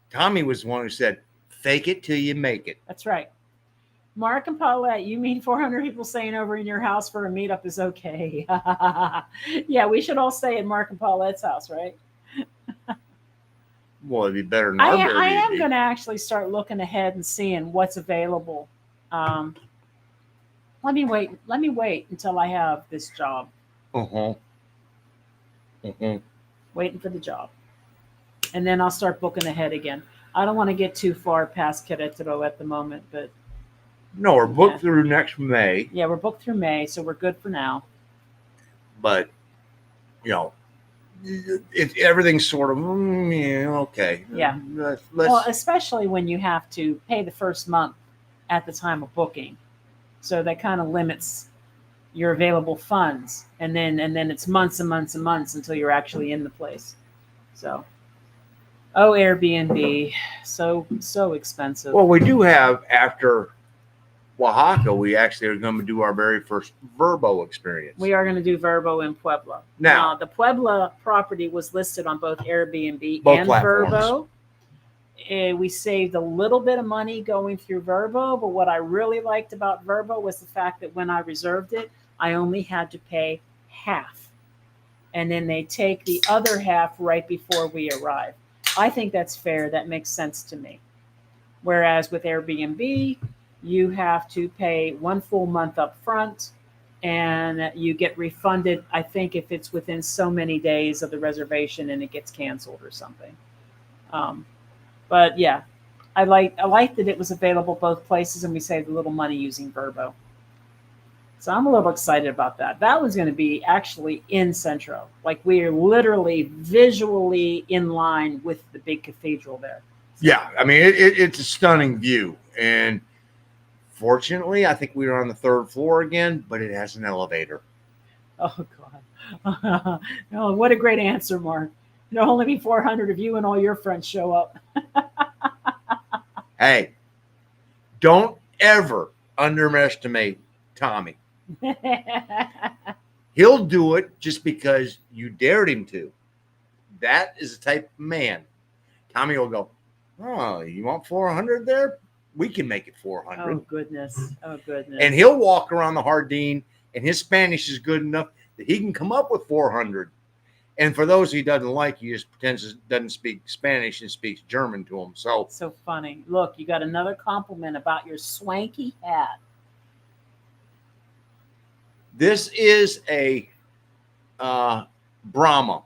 Speaker 2: Tommy was the one who said, fake it till you make it.
Speaker 1: That's right. Mark and Paulette, you mean 400 people staying over in your house for a meetup is okay. Yeah, we should all stay at Mark and Paulette's house, right?
Speaker 2: Well, it'd be better than
Speaker 1: I,
Speaker 2: our
Speaker 1: I am
Speaker 2: Airbnb.
Speaker 1: going to actually start looking ahead and seeing what's available. Um, let me wait. Let me wait until I have this job.
Speaker 2: Uh-huh. Uh-huh.
Speaker 1: Waiting for the job. And then I'll start booking ahead again. I don't want to get too far past Querétaro at the moment, but
Speaker 2: No, we're
Speaker 1: yeah.
Speaker 2: booked through next May,
Speaker 1: Yeah, we're booked through May, so we're good for now.
Speaker 2: but you know, everything's sort of yeah, okay.
Speaker 1: Yeah.
Speaker 2: Let's
Speaker 1: Well, especially when you have to pay the first month at the time of booking. So that kind of limits your available funds. And then it's months and months and months until you're actually in the place. So oh, Airbnb. So expensive.
Speaker 2: well, we do have after Oaxaca, we actually are going to do our very first Verbo experience.
Speaker 1: We are going to do Verbo in Puebla.
Speaker 2: Now,
Speaker 1: the Puebla property was listed on both Airbnb
Speaker 2: both
Speaker 1: and
Speaker 2: platforms.
Speaker 1: Verbo. We saved a little bit of money going through Verbo, but what I really liked about Verbo was the fact that when I reserved it, I only had to pay half. And then they take the other half right before we arrive. I think that's fair. That makes sense to me. Whereas with Airbnb, you have to pay one full month up front and you get refunded, I think, if it's within so many days of the reservation and it gets canceled or something. But yeah, I liked that it was available both places and we saved a little money using Verbo. So I'm a little excited about that. That one's going to be actually in Centro. Like we're literally visually in line with the big cathedral there. So,
Speaker 2: yeah, I mean it's a stunning view, and fortunately, I think we were on the third floor again, but it has an elevator.
Speaker 1: oh God! Oh, what a great answer, Mark. There'll only be 400 of you and all your friends show up.
Speaker 2: Hey, don't ever underestimate Tommy. He'll do it just because you dared him to. That is the type of man. Tommy will go, oh, you want 400 there? We can make it 400.
Speaker 1: Oh goodness! Oh goodness!
Speaker 2: And he'll walk around the Jardín, and his Spanish is good enough that he can come up with 400. And for those he doesn't like, he just pretends doesn't speak Spanish and speaks German to him. So
Speaker 1: funny. Look, you got another compliment about your swanky hat.
Speaker 2: this is a Brahma.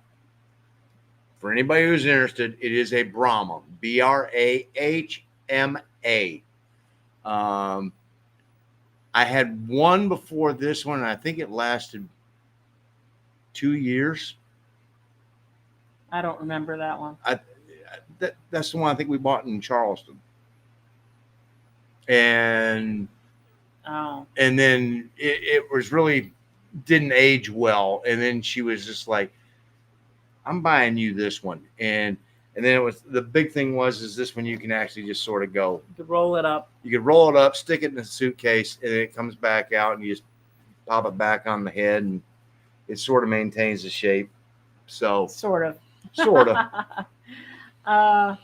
Speaker 2: For anybody who's interested, it is a Brahma. Brahma. I had one before this one, and I think it lasted 2 years.
Speaker 1: I don't remember that one.
Speaker 2: That's the one I think we bought in Charleston. And then it was really didn't age well. And then she was just like, I'm buying you this one. And then it was the big thing is this one you can actually just sort of go.
Speaker 1: You could roll it up.
Speaker 2: You could roll it up, stick it in a suitcase, and then it comes back out, and you just pop it back on the head, and it sort of maintains the shape. So
Speaker 1: sort of. How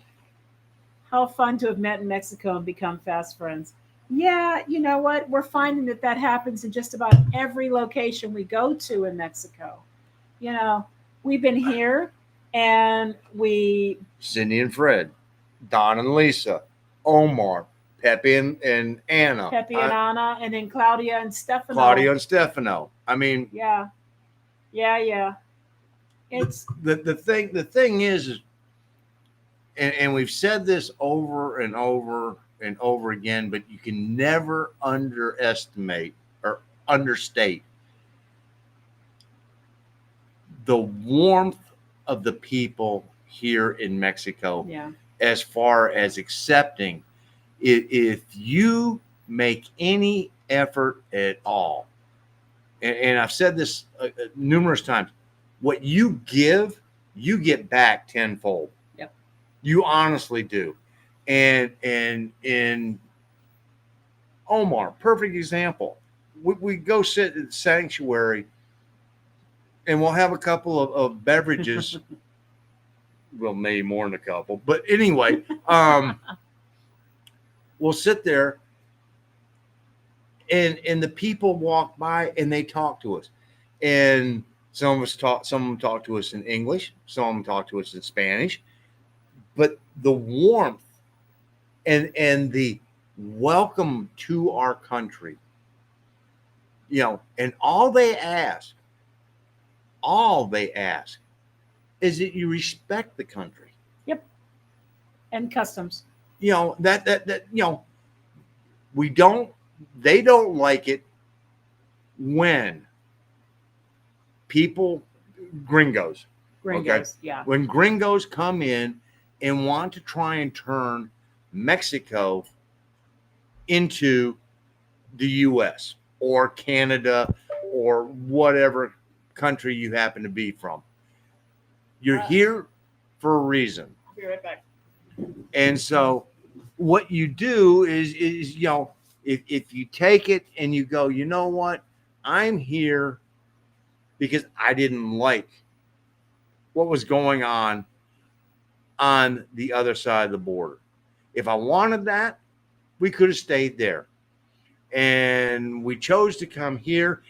Speaker 1: fun to have met in Mexico and become fast friends. Yeah, you know what? We're finding that happens in just about every location we go to in Mexico. You know, we've been here and
Speaker 2: Cindy and Fred, Don and Lisa, Omar, Pepe and Anna.
Speaker 1: Anna, and then Claudia and Stefano.
Speaker 2: I mean,
Speaker 1: yeah. It's
Speaker 2: the thing is and we've said this over and over and over again, but you can never underestimate or understate the warmth of the people here in Mexico.
Speaker 1: Yeah.
Speaker 2: As far as accepting, if you make any effort at all, and I've said this numerous times, what you give, you get back tenfold.
Speaker 1: Yep.
Speaker 2: You honestly do. And in Omar, perfect example. We go sit at the sanctuary and we'll have a couple of beverages. Well, maybe more than a couple. But anyway, we'll sit there and the people walk by and they talk to us, and some of them talk to us in English, some of them talk to us in Spanish, but the warmth and the welcome to our country, and all they ask is that you respect the country.
Speaker 1: Yep. And customs.
Speaker 2: That they don't like it when gringos, okay?
Speaker 1: Yeah.
Speaker 2: When gringos come in and want to try and turn Mexico into the US or Canada or whatever country you happen to be from. You're here for a reason.
Speaker 1: I'll be right back.
Speaker 2: And so what you do is if you take it and you go, you know what, I'm here because I didn't like what was going on the other side of the border. If I wanted that, we could have stayed there. And we chose to come here.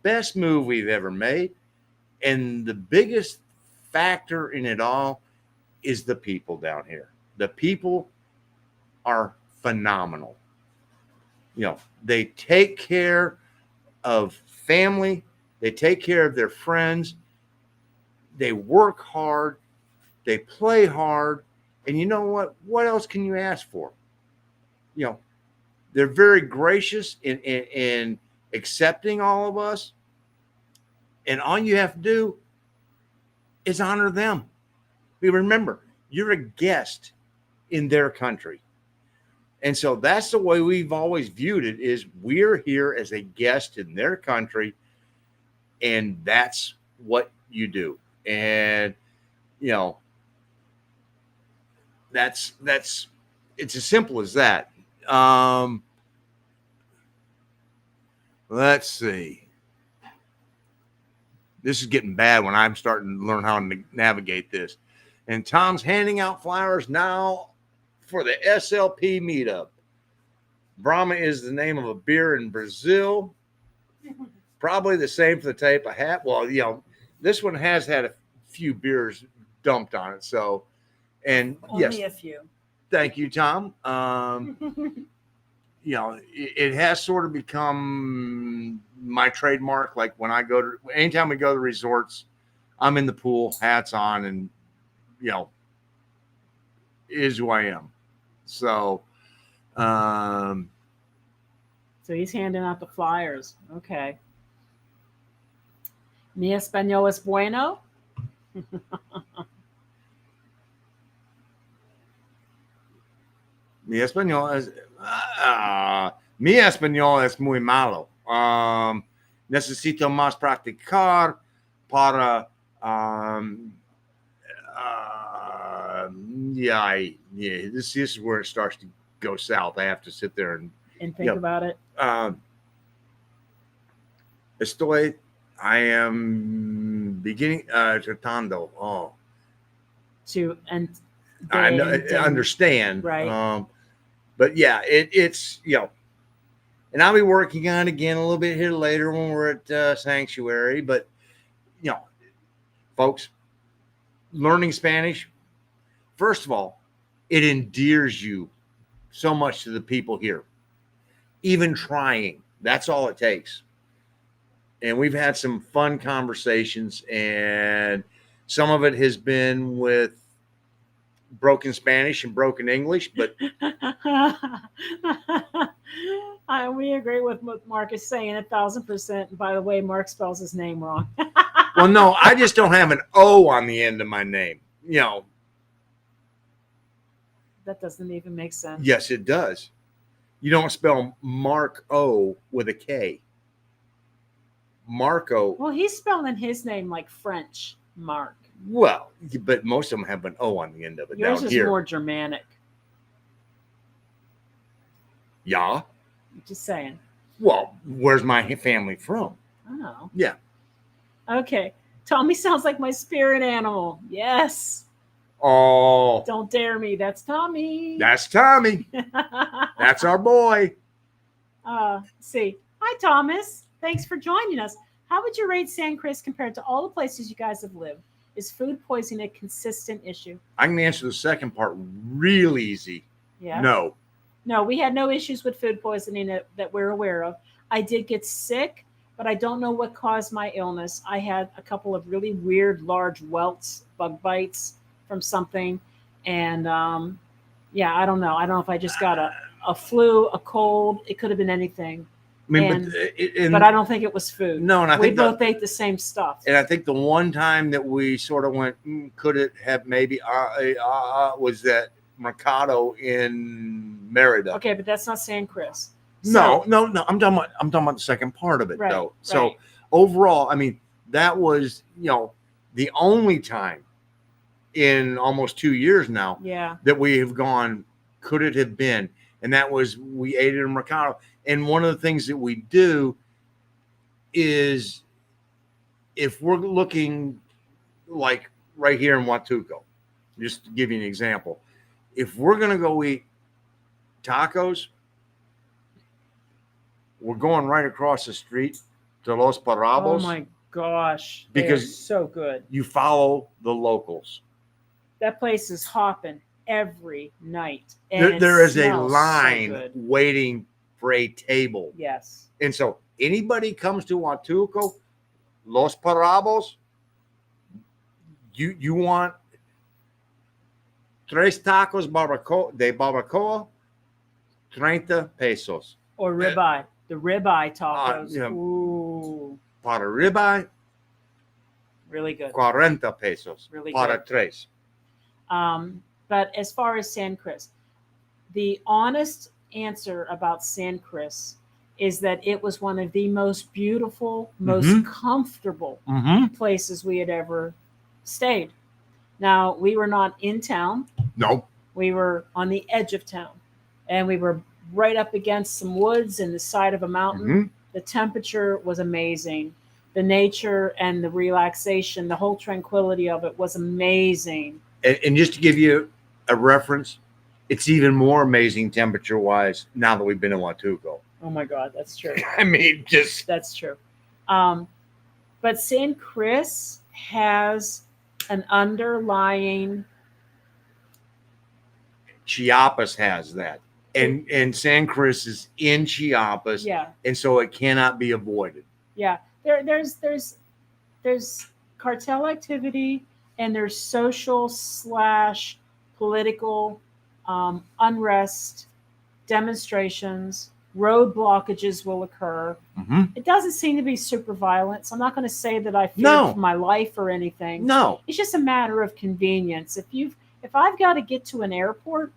Speaker 2: Best move we've ever made. And the biggest factor in it all is the people down here. The people are phenomenal. They take care of family. They take care of their friends. They work hard. They play hard. And you know what? What else can you ask for? They're very gracious in accepting all of us. And all you have to do is honor them. Remember, you're a guest in their country. And so that's the way we've always viewed it, is we're here as a guest in their country. And that's what you do. And, that's it's as simple as that. Let's see. This is getting bad when I'm starting to learn how to navigate this. And Tom's handing out flyers now for the SLP meetup. Brahma is the name of a beer in Brazil. Probably the same for the type of hat. Well, this one has had a few beers dumped on it. So, and
Speaker 1: Only a few.
Speaker 2: Thank you, Tom. It has sort of become my trademark. Like anytime we go to resorts, I'm in the pool, hats on, and, is who I am. So,
Speaker 1: so he's handing out the flyers. Okay. Mi español es bueno.
Speaker 2: Mi español es muy malo. Necesito más practicar para this is where it starts to go south. I have to sit there and
Speaker 1: think about it.
Speaker 2: I am beginning tratando. I understand.
Speaker 1: Right.
Speaker 2: But yeah, it's and I'll be working on it again a little bit here later when we're at Sanctuary. But folks, learning Spanish, first of all, it endears you so much to the people here. Even trying, that's all it takes. And we've had some fun conversations, and some of it has been with broken Spanish and broken English, but
Speaker 1: we agree with what Mark is saying 1,000%. And by the way, Mark spells his name wrong.
Speaker 2: Well, no, I just don't have an O on the end of my name.
Speaker 1: That doesn't even make sense.
Speaker 2: Yes, it does. You don't spell Mark O with a K. Marco.
Speaker 1: Well, he's spelling his name like French, Mark.
Speaker 2: Well, but most of them have an O on the end of it.
Speaker 1: Yours
Speaker 2: down
Speaker 1: is
Speaker 2: here.
Speaker 1: more Germanic.
Speaker 2: Yeah.
Speaker 1: Just saying.
Speaker 2: Well, where's my family from?
Speaker 1: Oh.
Speaker 2: Yeah. Okay.
Speaker 1: Tommy sounds like my spirit animal. Yes.
Speaker 2: Oh.
Speaker 1: Don't dare me. That's Tommy.
Speaker 2: That's Tommy. That's our boy.
Speaker 1: See. Hi, Thomas. Thanks for joining us. How would you rate San Chris compared to all the places you guys have lived? Is food poisoning a consistent issue?
Speaker 2: I can answer the second part real easy.
Speaker 1: Yeah.
Speaker 2: No.
Speaker 1: No, we had no issues with food poisoning that we're aware of. I did get sick, but I don't know what caused my illness. I had a couple of really weird, large welts, bug bites from something. And yeah, I don't know. I don't know if I just got a flu, a cold. It could have been anything.
Speaker 2: I mean,
Speaker 1: And,
Speaker 2: and
Speaker 1: but I don't think it was food.
Speaker 2: no, and I
Speaker 1: we
Speaker 2: think
Speaker 1: both ate the same stuff.
Speaker 2: And I think the one time that we sort of went, could it have maybe was that Mercado in Merida?
Speaker 1: Okay, but that's not San Chris.
Speaker 2: No. I'm talking about the second part of it,
Speaker 1: Right,
Speaker 2: though. So
Speaker 1: right.
Speaker 2: overall, I mean, that was the only time in almost 2 years now
Speaker 1: Yeah.
Speaker 2: that we have gone. Could it have been? And that was we ate it in Mercado. And one of the things that we do is, if we're looking like right here in Huatulco, just to give you an example, if we're going to go eat tacos, we're going right across the street to Los Parabos.
Speaker 1: Oh my gosh.
Speaker 2: Because
Speaker 1: so good.
Speaker 2: You follow the locals.
Speaker 1: That place is hopping every night.
Speaker 2: And there is a line waiting for a table.
Speaker 1: Yes.
Speaker 2: And so anybody comes to Huatulco, Los Parabos, you want tres tacos de barbacoa, 30 pesos.
Speaker 1: Or ribeye. The ribeye tacos.
Speaker 2: Ooh. Para ribeye,
Speaker 1: really good.
Speaker 2: 40 pesos.
Speaker 1: Really
Speaker 2: para
Speaker 1: good.
Speaker 2: Tres.
Speaker 1: But as far as San Chris, the honest answer about San Chris is that it was one of the most beautiful, most comfortable places we had ever stayed. Now, we were not in town.
Speaker 2: No.
Speaker 1: We were on the edge of town. And we were right up against some woods and the side of a mountain. The temperature was amazing. The nature and the relaxation, the whole tranquility of it was amazing.
Speaker 2: And just to give you a reference, it's even more amazing temperature-wise now that we've been in Huatulco.
Speaker 1: Oh my God, that's true.
Speaker 2: I mean, just
Speaker 1: that's true. But San Chris has an underlying.
Speaker 2: Chiapas has that, and San Chris is in Chiapas,
Speaker 1: yeah,
Speaker 2: and so it cannot be avoided.
Speaker 1: Yeah, there's cartel activity, and there's social / political unrest, demonstrations, road blockages will occur. It doesn't seem to be super violent. So I'm not going to say that I fear for my life or anything.
Speaker 2: No,
Speaker 1: it's just a matter of convenience. If I've got to get to an airport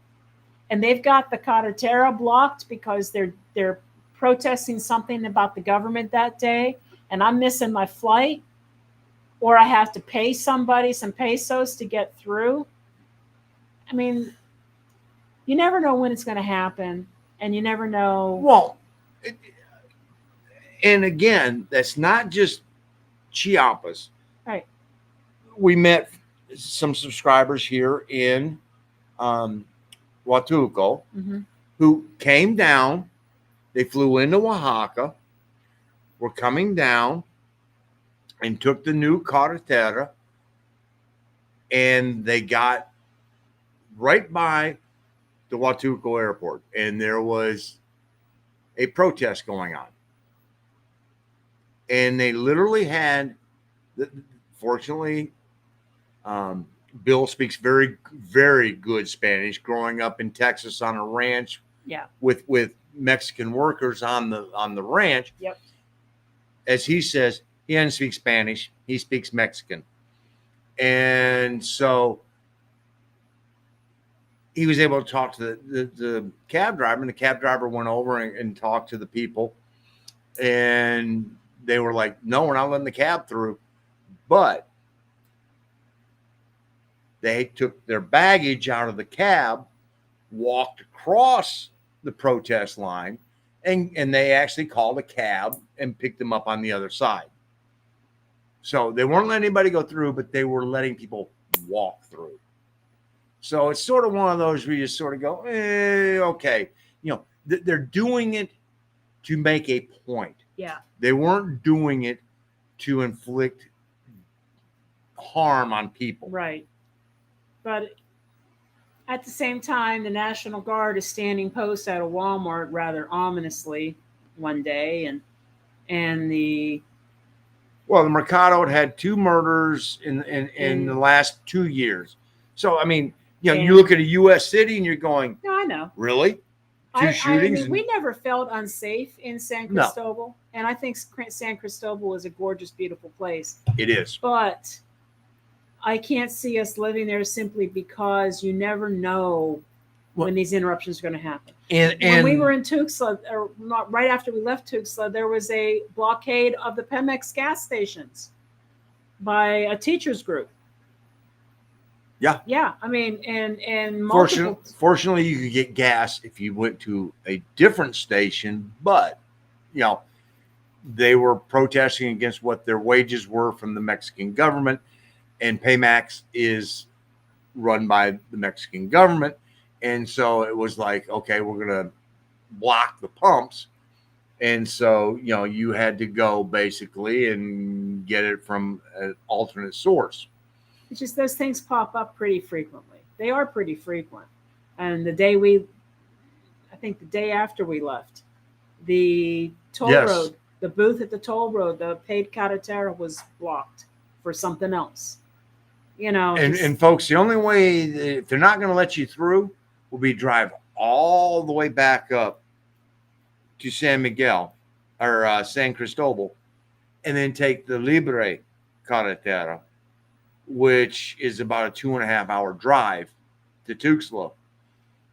Speaker 1: and they've got the carretera blocked because they're protesting something about the government that day, and I'm missing my flight, or I have to pay somebody some pesos to get through. I mean, you never know when it's going to happen, and you never know.
Speaker 2: Well, and again, that's not just Chiapas.
Speaker 1: Right.
Speaker 2: We met some subscribers here in Huatulco who came down. They flew into Oaxaca, were coming down, and took the new carretera, and they got right by the Huatulco airport, and there was a protest going on. And they literally had, fortunately, Bill speaks very, very good Spanish, growing up in Texas on a ranch with Mexican workers on the ranch.
Speaker 1: Yep.
Speaker 2: As he says, he doesn't speak Spanish, he speaks Mexican. And so he was able to talk to the cab driver, and the cab driver went over and talked to the people. And they were like, no, we're not letting the cab through. But they took their baggage out of the cab, walked across the protest line, and they actually called a cab and picked them up on the other side. So they weren't letting anybody go through, but they were letting people walk through. So it's sort of one of those where you just sort of go, okay. They're doing it to make a point.
Speaker 1: Yeah.
Speaker 2: They weren't doing it to inflict harm on people.
Speaker 1: Right. But at the same time, the National Guard is standing post at a Walmart rather ominously one day, and the
Speaker 2: Well, the Mercado had 2 murders in the last 2 years. So I mean, you look at a U.S. city and you're going,
Speaker 1: no, I know.
Speaker 2: Really? 2 shootings?
Speaker 1: I mean, we never felt unsafe in San
Speaker 2: No.
Speaker 1: Cristobal, and I think San Cristobal is a gorgeous, beautiful place.
Speaker 2: It is.
Speaker 1: But I can't see us living there simply because you never know when these interruptions are going to happen.
Speaker 2: And
Speaker 1: when we were in Tuxtla, or not right after we left Tuxtla, there was a blockade of the Pemex gas stations by a teachers group.
Speaker 2: Yeah.
Speaker 1: Yeah. I mean, and multiple.
Speaker 2: Fortunately, you could get gas if you went to a different station, but they were protesting against what their wages were from the Mexican government, and Pemex is run by the Mexican government. And so it was like, okay, we're going to block the pumps. And so, you had to go basically and get it from an alternate source.
Speaker 1: It's just those things pop up pretty frequently. They are pretty frequent. And I think the day after we left, the toll road, the booth at the toll road, the paid carretera was blocked for something else.
Speaker 2: And folks, the only way, if they're not going to let you through, will be drive all the way back up to San Miguel or San Cristobal, and then take the Libre Carretera, which is about a 2.5 hour drive to Tuxtla.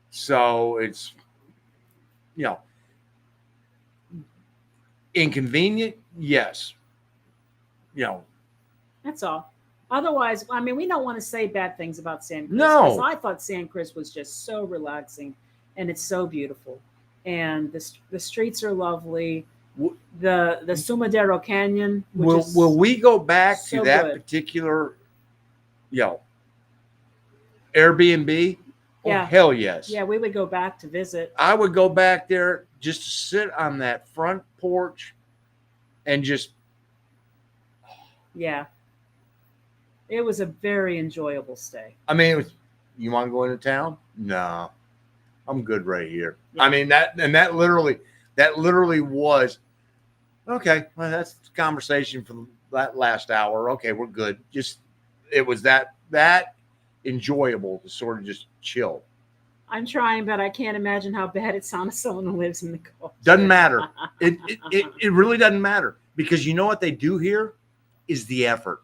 Speaker 2: So it's, inconvenient. Yes.
Speaker 1: That's all. Otherwise, I mean, we don't want to say bad things about San Cris.
Speaker 2: No.
Speaker 1: Because I thought San Cris was just so relaxing, and it's so beautiful. And the streets are lovely. The Sumadero Canyon.
Speaker 2: Will we go back to that particular, Airbnb?
Speaker 1: Yeah.
Speaker 2: Oh, hell yes.
Speaker 1: Yeah, we would go back to visit.
Speaker 2: I would go back there just to sit on that front porch and just.
Speaker 1: Yeah. It was a very enjoyable stay.
Speaker 2: I mean, you want to go into town? No, I'm good right here.
Speaker 1: Yeah.
Speaker 2: I mean, that literally was, okay, well, that's the conversation for that last hour. Okay, we're good. It was that enjoyable to sort of just chill.
Speaker 1: I'm trying, but I can't imagine how bad it sounds to someone who lives in the coast.
Speaker 2: Doesn't matter. It really doesn't matter, because you know what they do here is the effort.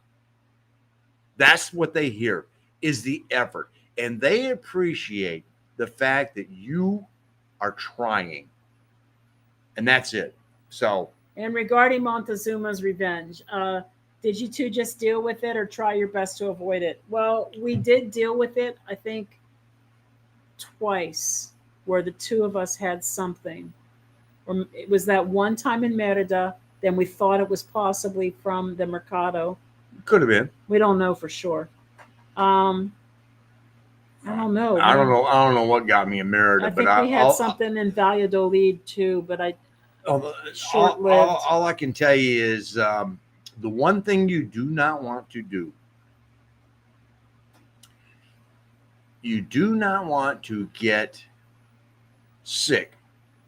Speaker 2: That's what they hear is the effort. And they appreciate the fact that you are trying. And that's it. So.
Speaker 1: And regarding Montezuma's revenge, did you two just deal with it or try your best to avoid it? Well, we did deal with it, I think, twice, where the two of us had something. It was that one time in Merida. Then we thought it was possibly from the Mercado.
Speaker 2: Could have been.
Speaker 1: We don't know for sure. I don't know.
Speaker 2: I don't know what got me in Merida.
Speaker 1: I think we had something in Valladolid too, but short-lived.
Speaker 2: All I can tell you is the one thing you do not want to do. You do not want to get sick,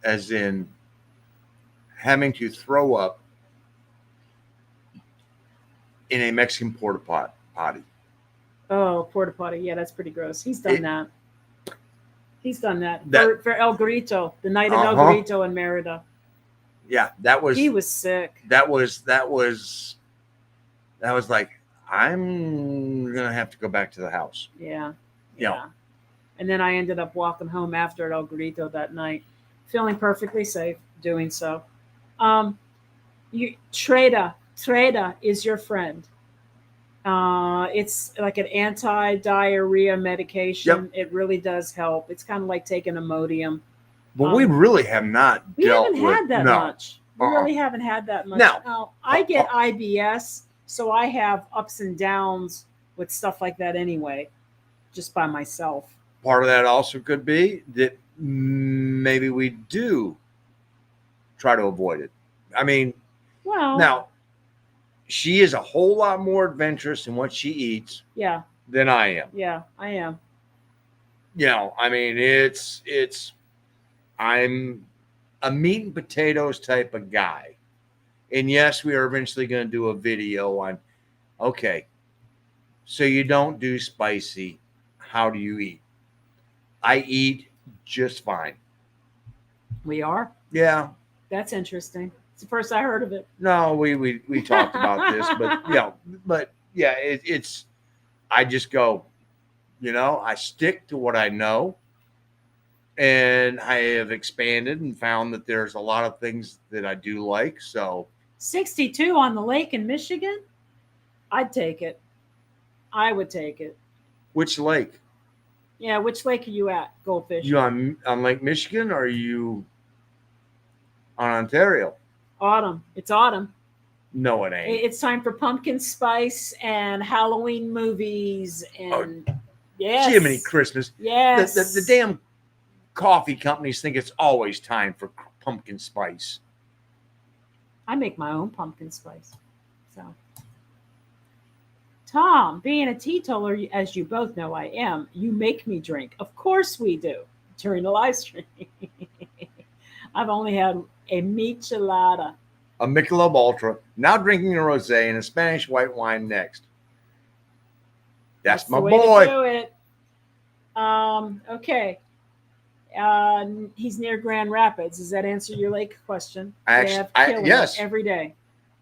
Speaker 2: as in having to throw up in a Mexican porta potty.
Speaker 1: Oh, porta potty. Yeah, that's pretty gross. He's done that. He's done that for El Grito, the night of El Grito in Merida.
Speaker 2: Yeah, he
Speaker 1: was sick.
Speaker 2: That was like, I'm gonna have to go back to the house.
Speaker 1: Yeah. And then I ended up walking home after at El Grito that night, feeling perfectly safe doing so. Treda is your friend. It's like an anti-diarrhea medication.
Speaker 2: Yep.
Speaker 1: It really does help. It's kind of like taking Imodium.
Speaker 2: But we really have not dealt with.
Speaker 1: We haven't had that much. We really haven't had that much. Now, I get IBS, so I have ups and downs with stuff like that anyway, just by myself.
Speaker 2: Part of that also could be that maybe we do try to avoid it. I mean,
Speaker 1: Well,
Speaker 2: now she is a whole lot more adventurous in what she eats
Speaker 1: yeah,
Speaker 2: than I am.
Speaker 1: yeah, I am.
Speaker 2: You know, I mean, I'm a meat and potatoes type of guy. And yes, we are eventually going to do a video on, okay, so you don't do spicy. How do you eat? I eat just fine.
Speaker 1: We are.
Speaker 2: Yeah.
Speaker 1: That's interesting. It's the first I heard of it.
Speaker 2: No, we talked about this, but yeah, it's I just go, I stick to what I know, and I have expanded and found that there's a lot of things that I do like. So
Speaker 1: 62 on the lake in Michigan? I'd take it. I would take it.
Speaker 2: which lake?
Speaker 1: Yeah, which lake are you at, Goldfish?
Speaker 2: You on Lake Michigan, or are you on Ontario?
Speaker 1: Autumn. It's autumn.
Speaker 2: No, it ain't.
Speaker 1: It's time for pumpkin spice and Halloween movies and yes.
Speaker 2: Jiminy Christmas.
Speaker 1: Yes.
Speaker 2: The damn coffee companies think it's always time for pumpkin spice.
Speaker 1: I make my own pumpkin spice. So, Tom, being a teetotaler, as you both know I am, you make me drink. Of course we do during the live stream. I've only had a michelada.
Speaker 2: A Michelob Ultra, now drinking a rosé and a Spanish white wine next. That's my
Speaker 1: the way
Speaker 2: boy.
Speaker 1: To do it. Okay. He's near Grand Rapids. Does that answer your lake question?
Speaker 2: Yes.
Speaker 1: Every day.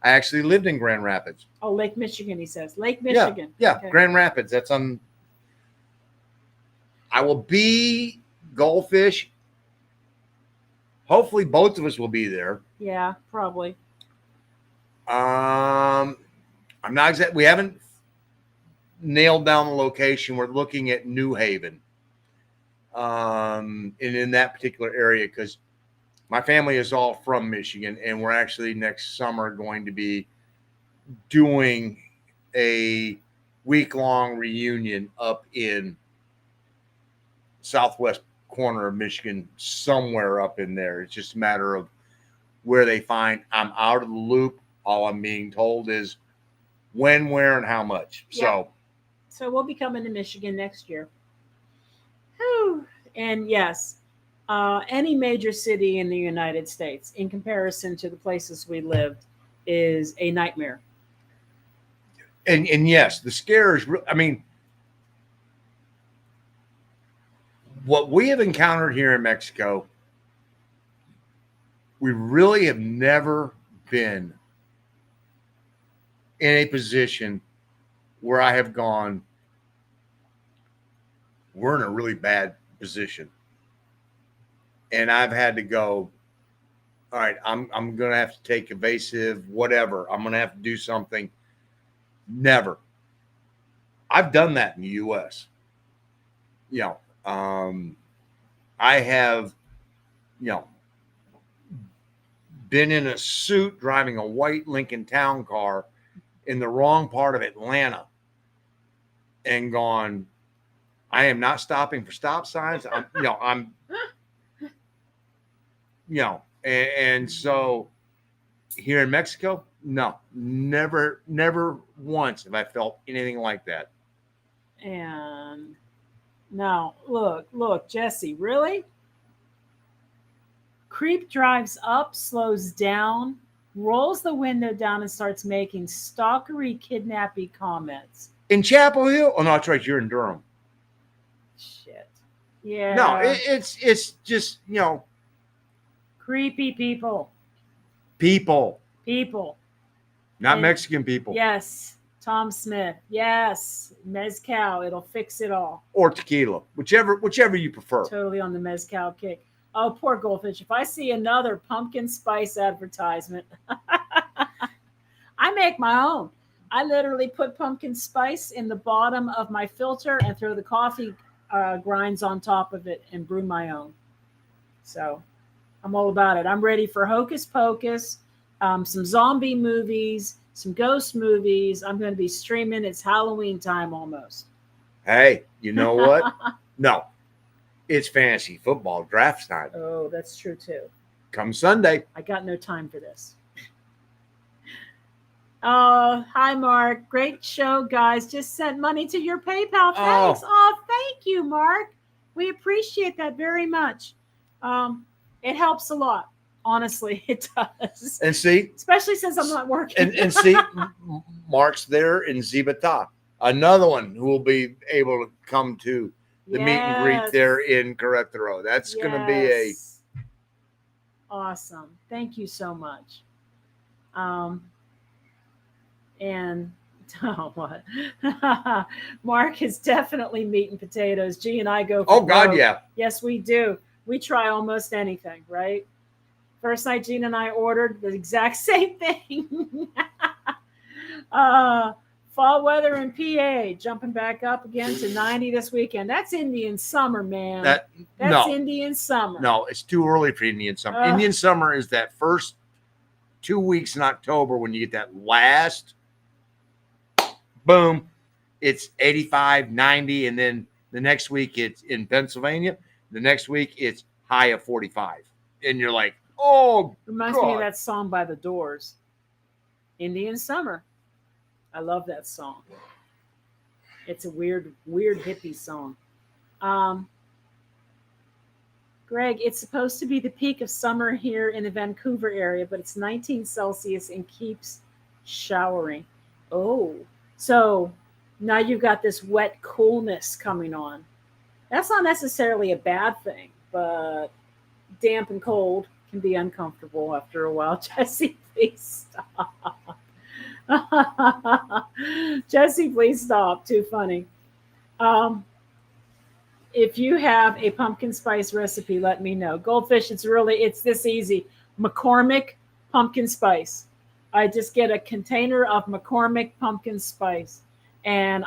Speaker 2: I actually lived in Grand Rapids.
Speaker 1: Oh, Lake Michigan, he says. Lake Michigan.
Speaker 2: Yeah,
Speaker 1: okay.
Speaker 2: Grand Rapids. That's on. I will be Goldfish. Hopefully, both of us will be there.
Speaker 1: Yeah, probably.
Speaker 2: I'm not exact. We haven't nailed down the location. We're looking at New Haven, and in that particular area, because my family is all from Michigan, and we're actually next summer going to be doing a week-long reunion up in southwest corner of Michigan, somewhere up in there. It's just a matter of where they find. I'm out of the loop. All I'm being told is when, where, and how much.
Speaker 1: Yeah. So we'll be coming to Michigan next year. Whew. And yes, any major city in the United States, in comparison to the places we lived, is a nightmare.
Speaker 2: And yes, the scare is. I mean, what we have encountered here in Mexico, we really have never been in a position where I have gone, we're in a really bad position. And I've had to go, all right, I'm going to have to take evasive, whatever. I'm going to have to do something. Never. I've done that in the U.S. I have, been in a suit driving a white Lincoln Town car in the wrong part of Atlanta and gone, I am not stopping for stop signs. And so here in Mexico, no, never once have I felt anything like that.
Speaker 1: And now, look, Jesse, really? Creep drives up, slows down, rolls the window down, and starts making stalkery, kidnappy comments.
Speaker 2: In Chapel Hill? Oh, no, that's right. You're in Durham.
Speaker 1: Shit. Yeah.
Speaker 2: No, it's just,
Speaker 1: creepy people.
Speaker 2: People. Not Mexican people.
Speaker 1: Yes. Tom Smith. Yes. Mezcal. It'll fix it all.
Speaker 2: Or tequila. Whichever you prefer.
Speaker 1: Totally on the mezcal kick. Oh, poor Goldfish. If I see another pumpkin spice advertisement, I make my own. I literally put pumpkin spice in the bottom of my filter and throw the coffee grinds on top of it and brew my own. So I'm all about it. I'm ready for Hocus Pocus, some zombie movies, some ghost movies. I'm going to be streaming. It's Halloween time almost.
Speaker 2: Hey, you know what? No. It's fantasy football draft time.
Speaker 1: Oh, that's true too.
Speaker 2: Come Sunday.
Speaker 1: I got no time for this. Hi, Mark. Great show, guys. Just sent money to your PayPal. Thanks. Thank you, Mark. We appreciate that very much. It helps a lot. Honestly, it does.
Speaker 2: And see,
Speaker 1: especially since I'm not working.
Speaker 2: and see, Mark's there in Zipolite, another one who will be able to come to the meet and greet there in Querétaro. That's going to be
Speaker 1: awesome. Thank you so much. And what? Mark is definitely meat and potatoes. G and I go for
Speaker 2: God, yeah.
Speaker 1: Yes, we do. We try almost anything, right? First night Gene and I ordered the exact same thing. Fall weather in PA, jumping back up again to 90 this weekend. That's Indian summer, man. That's Indian summer.
Speaker 2: No, it's too early for Indian summer. Indian summer is that first 2 weeks in October when you get that last boom. It's 85, 90, and then the next week it's in Pennsylvania. The next week it's high of 45. And you're like, oh,
Speaker 1: reminds me of that song by The Doors, Indian Summer. I love that song. It's a weird hippie song. Greg, it's supposed to be the peak of summer here in the Vancouver area, but it's 19 Celsius and keeps showering. Oh, so now you've got this wet coolness coming on. That's not necessarily a bad thing, but damp and cold can be uncomfortable after a while. Jesse, please stop. Jesse, please stop. Too funny. If you have a pumpkin spice recipe, let me know. Goldfish, it's this easy. McCormick pumpkin spice. I just get a container of McCormick pumpkin spice, and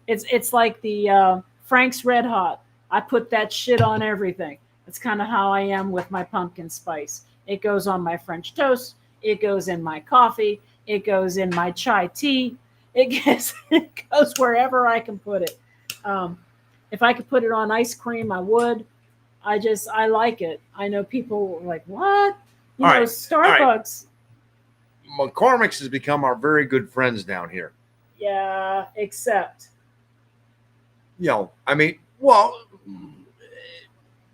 Speaker 1: it's like the Frank's Red Hot. I put that shit on everything. That's kind of how I am with my pumpkin spice. It goes on my French toast. It goes in my coffee. It goes in my chai tea. It goes wherever I can put it. If I could put it on ice cream, I would. I like it. I know people are like, what? Starbucks.
Speaker 2: McCormick's has become our very good friends down here.
Speaker 1: Yeah, except.
Speaker 2: I mean, well,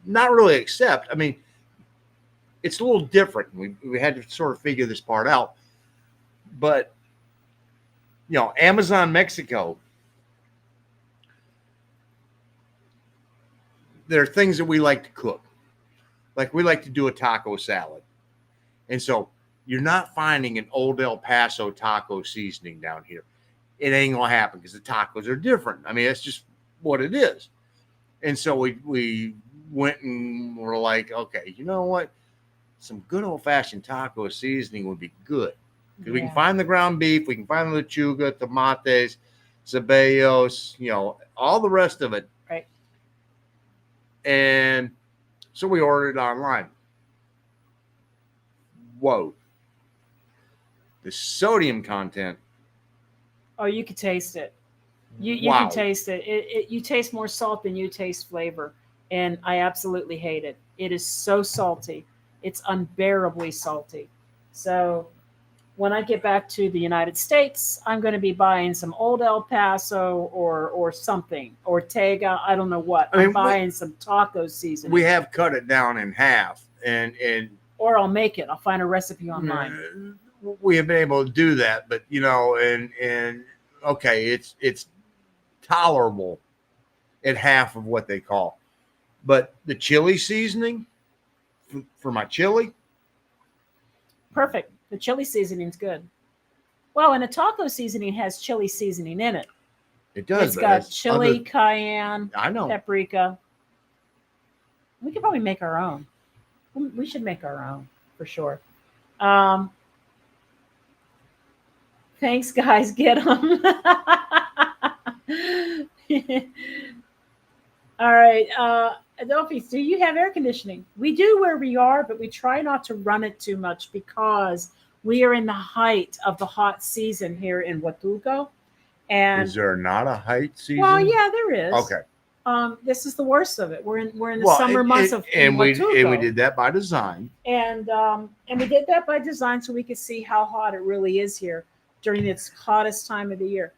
Speaker 2: not really except. I mean, it's a little different. We had to sort of figure this part out. But, Amazon Mexico, there are things that we like to cook. Like we like to do a taco salad. And so you're not finding an old El Paso taco seasoning down here. It ain't going to happen because the tacos are different. I mean, that's just what it is. And so we went and were like, okay, you know what? Some good old-fashioned taco seasoning would be good. Because we can find the ground beef, we can find the lechuga, tomates, cebollos, all the rest of it.
Speaker 1: Right.
Speaker 2: And so we ordered it online. Whoa. The sodium content.
Speaker 1: Oh, you could taste it. You can taste it. You taste more salt than you taste flavor. And I absolutely hate it. It is so salty. It's unbearably salty. So when I get back to the United States, I'm going to be buying some old El Paso or something, Ortega. I don't know what. I'm buying some taco seasoning.
Speaker 2: We have cut it down in half, and
Speaker 1: or I'll make it. I'll find a recipe online.
Speaker 2: We have been able to do that, but and okay, it's tolerable at half of what they call. But the chili seasoning for my chili,
Speaker 1: perfect. The chili seasoning is good. Well, and a taco seasoning has chili seasoning in it.
Speaker 2: It does.
Speaker 1: It's got chili, cayenne, paprika. We could probably make our own. We should make our own for sure. Thanks, guys. Get them. All right. Adolphus, do you have air conditioning? We do where we are, but we try not to run it too much because we are in the height of the hot season here in Huatulco. And
Speaker 2: is there not a height season?
Speaker 1: Well, yeah, there is.
Speaker 2: Okay.
Speaker 1: This is the worst of it. We're in the summer months of
Speaker 2: and we
Speaker 1: Huatulco.
Speaker 2: did that by design.
Speaker 1: And we did that by design so we could see how hot it really is here during its hottest time of the year.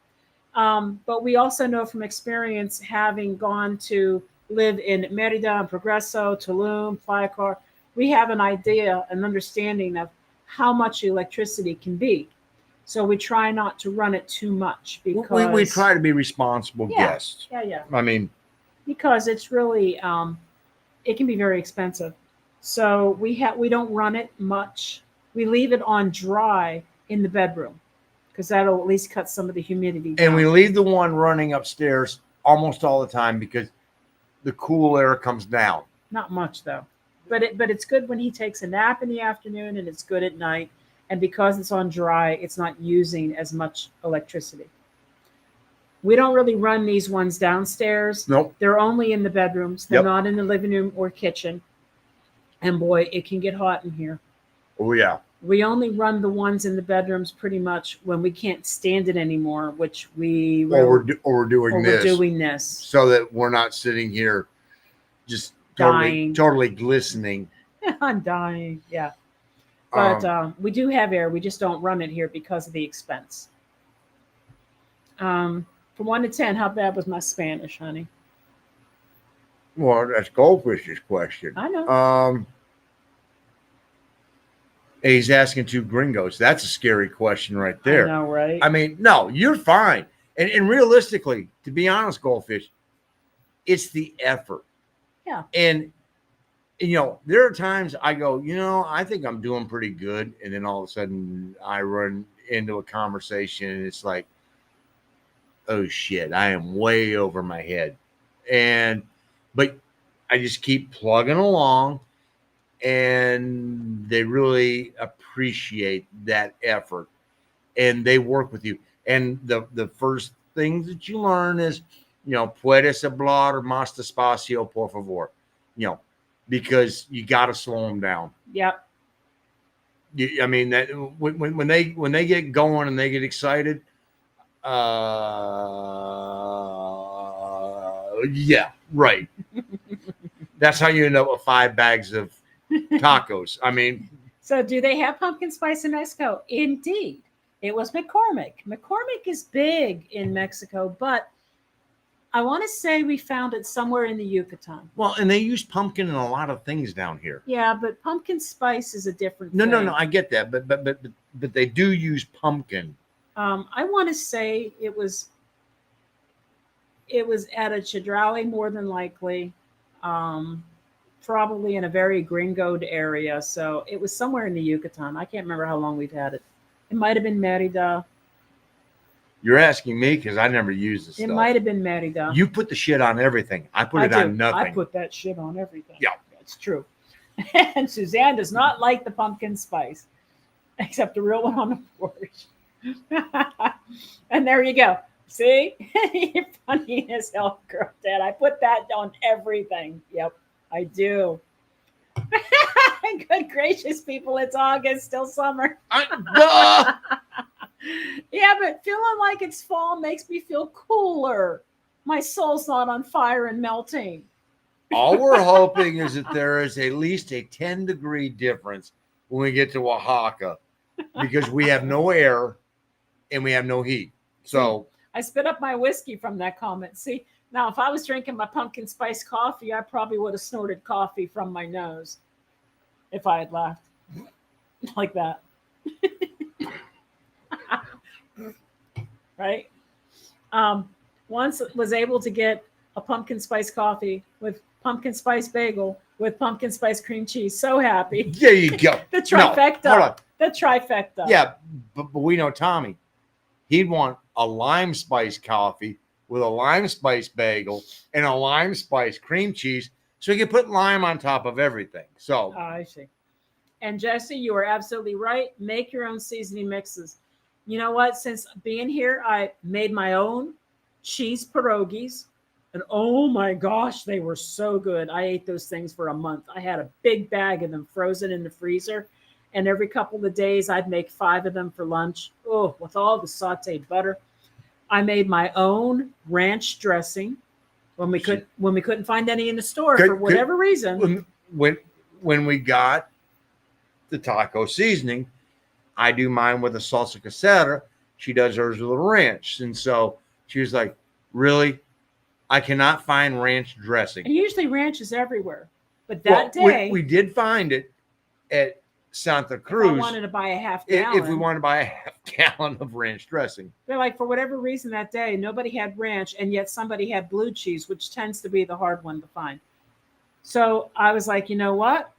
Speaker 1: But we also know from experience, having gone to live in Merida and Progreso, Tulum, Playa Car, we have an idea, an understanding of how much electricity can be. So we try not to run it too much because
Speaker 2: We try to be responsible guests.
Speaker 1: Yeah.
Speaker 2: I mean,
Speaker 1: because it's really it can be very expensive. So we don't run it much. We leave it on dry in the bedroom because that'll at least cut some of the humidity down.
Speaker 2: and we leave the one running upstairs almost all the time because the cool air comes down.
Speaker 1: Not much though, but it's good when he takes a nap in the afternoon, and it's good at night. And because it's on dry, it's not using as much electricity. We don't really run these ones downstairs.
Speaker 2: Nope.
Speaker 1: They're only in the bedrooms. They're
Speaker 2: Yep.
Speaker 1: not in the living room or kitchen. And boy, it can get hot in here.
Speaker 2: Oh yeah.
Speaker 1: We only run the ones in the bedrooms pretty much when we can't stand it anymore, which
Speaker 2: Or we're doing this. So that we're not sitting here just totally glistening.
Speaker 1: I'm dying. Yeah. But we do have air. We just don't run it here because of the expense. From 1 to 10, how bad was my Spanish, honey?
Speaker 2: Well, that's Goldfish's question.
Speaker 1: I know.
Speaker 2: He's asking two gringos. That's a scary question right there.
Speaker 1: I know, right?
Speaker 2: I mean, no, you're fine. And realistically, to be honest, Goldfish, it's the effort.
Speaker 1: Yeah.
Speaker 2: And there are times I go, I think I'm doing pretty good. And then all of a sudden I run into a conversation and it's like, oh shit, I am way over my head. But I just keep plugging along, and they really appreciate that effort, and they work with you. And the first things that you learn is, puedes hablar más despacio, por favor, because you got to slow them down.
Speaker 1: Yep.
Speaker 2: I mean, that when they get going and they get excited, yeah, right. That's how you end up with 5 bags of tacos. I mean,
Speaker 1: so do they have pumpkin spice in Mexico? Indeed. It was McCormick. McCormick is big in Mexico, but I want to say we found it somewhere in the Yucatan.
Speaker 2: Well, and they use pumpkin in a lot of things down here.
Speaker 1: Yeah, but pumpkin spice is a different
Speaker 2: thing. No, I get that, but they do use pumpkin.
Speaker 1: I want to say it was at a Chedraui, more than likely, probably in a very gringoed area. So it was somewhere in the Yucatan. I can't remember how long we've had it. It might have been Merida.
Speaker 2: You're asking me because I never used this stuff.
Speaker 1: It might have been Merida.
Speaker 2: You put the shit on everything. I put it on nothing.
Speaker 1: I put that shit on everything.
Speaker 2: Yeah.
Speaker 1: That's true. And Suzanne does not like the pumpkin spice, except the real one on the porch. And there you go. See? You're funny as hell, girl, Dad. I put that on everything. Yep, I do. Good gracious, people. It's August, still summer. Yeah, but feeling like it's fall makes me feel cooler. My soul's not on fire and melting.
Speaker 2: All we're hoping is that there is at least a 10-degree difference when we get to Oaxaca, because we have no air and we have no heat. So
Speaker 1: I spit up my whiskey from that comment. See, now if I was drinking my pumpkin spice coffee, I probably would have snorted coffee from my nose if I had laughed like that. Right? Once was able to get a pumpkin spice coffee with pumpkin spice bagel with pumpkin spice cream cheese. So happy.
Speaker 2: There you go.
Speaker 1: The trifecta.
Speaker 2: No, hold on.
Speaker 1: The trifecta.
Speaker 2: Yeah, but we know Tommy. He'd want a lime spice coffee with a lime spice bagel and a lime spice cream cheese, so he could put lime on top of everything. So
Speaker 1: I see. And Jesse, you are absolutely right. Make your own seasoning mixes. You know what? Since being here, I made my own cheese pierogies. And oh my gosh, they were so good. I ate those things for a month. I had a big bag of them frozen in the freezer. And every couple of days, I'd make 5 of them for lunch. Oh, with all the sauteed butter. I made my own ranch dressing. when we couldn't find any in the store for whatever reason.
Speaker 2: When we got the taco seasoning, I do mine with a salsa casera. She does hers with a ranch. And so she was like, really? I cannot find ranch dressing.
Speaker 1: And usually ranch is everywhere. But that day...
Speaker 2: We did find it at Santa Cruz.
Speaker 1: If I wanted to buy a half gallon.
Speaker 2: If we wanted to buy a half gallon of ranch dressing.
Speaker 1: They're like, for whatever reason that day, nobody had ranch, and yet somebody had blue cheese, which tends to be the hard one to find. So I was like, you know what?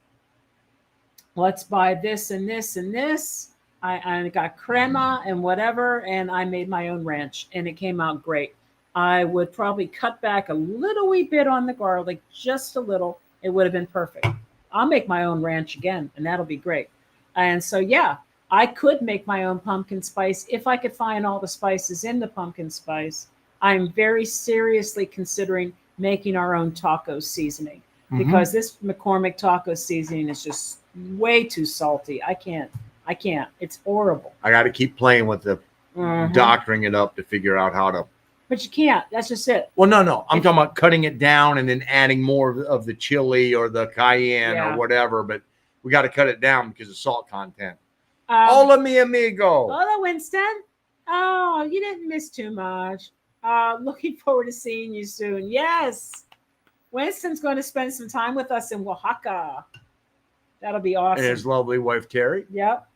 Speaker 1: Let's buy this and this and this. I got crema and whatever, and I made my own ranch, and it came out great. I would probably cut back a little wee bit on the garlic, just a little. It would have been perfect. I'll make my own ranch again, and that'll be great. And so, yeah, I could make my own pumpkin spice if I could find all the spices in the pumpkin spice. I'm very seriously considering making our own taco seasoning because this McCormick taco seasoning is just way too salty. I can't. It's horrible.
Speaker 2: I got to keep playing with the doctoring it up to figure out how to.
Speaker 1: But you can't. That's just it.
Speaker 2: Well, no. I'm talking about cutting it down and then adding more of the chili or the cayenne or whatever. But we got to cut it down because of salt content. Hola, mi amigo.
Speaker 1: Hola, Winston. Oh, you didn't miss too much. Looking forward to seeing you soon. Yes. Winston's going to spend some time with us in Oaxaca. That'll be awesome.
Speaker 2: And his lovely wife, Terry.
Speaker 1: Yep.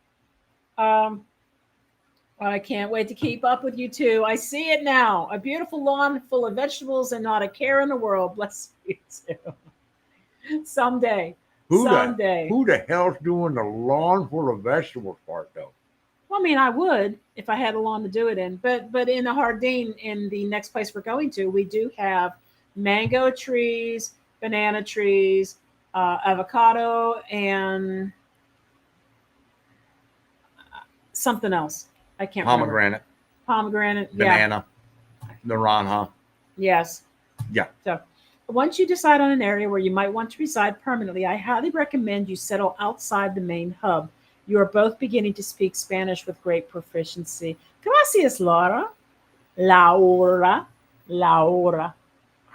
Speaker 1: I can't wait to keep up with you too. I see it now. A beautiful lawn full of vegetables and not a care in the world. Bless you too. Someday.
Speaker 2: Who the hell's doing the lawn full of vegetables part though?
Speaker 1: Well, I mean, I would if I had a lawn to do it in. But in the Jardín, in the next place we're going to, we do have mango trees, banana trees, avocado, and something else. I can't remember. Pomegranate.
Speaker 2: Banana. Naranja.
Speaker 1: Yes.
Speaker 2: Yeah.
Speaker 1: So once you decide on an area where you might want to reside permanently, I highly recommend you settle outside the main hub. You are both beginning to speak Spanish with great proficiency. Gracias, Laura. Laura.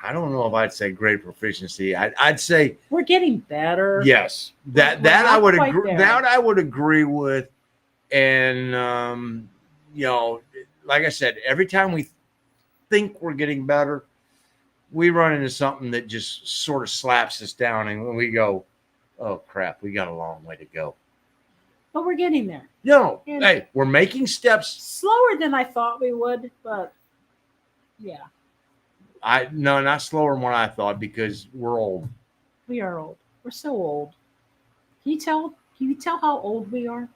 Speaker 2: I don't know if I'd say great proficiency. I'd say
Speaker 1: we're getting better.
Speaker 2: Yes, that I would agree. That I would agree with. And like I said, every time we think we're getting better, we run into something that just sort of slaps us down, and when we go, "Oh crap, we got a long way to go."
Speaker 1: But we're getting there.
Speaker 2: No, hey, we're making steps
Speaker 1: slower than I thought we would, but yeah.
Speaker 2: No, not slower than what I thought because we're old.
Speaker 1: We are old. We're so old. Can you tell how old we are?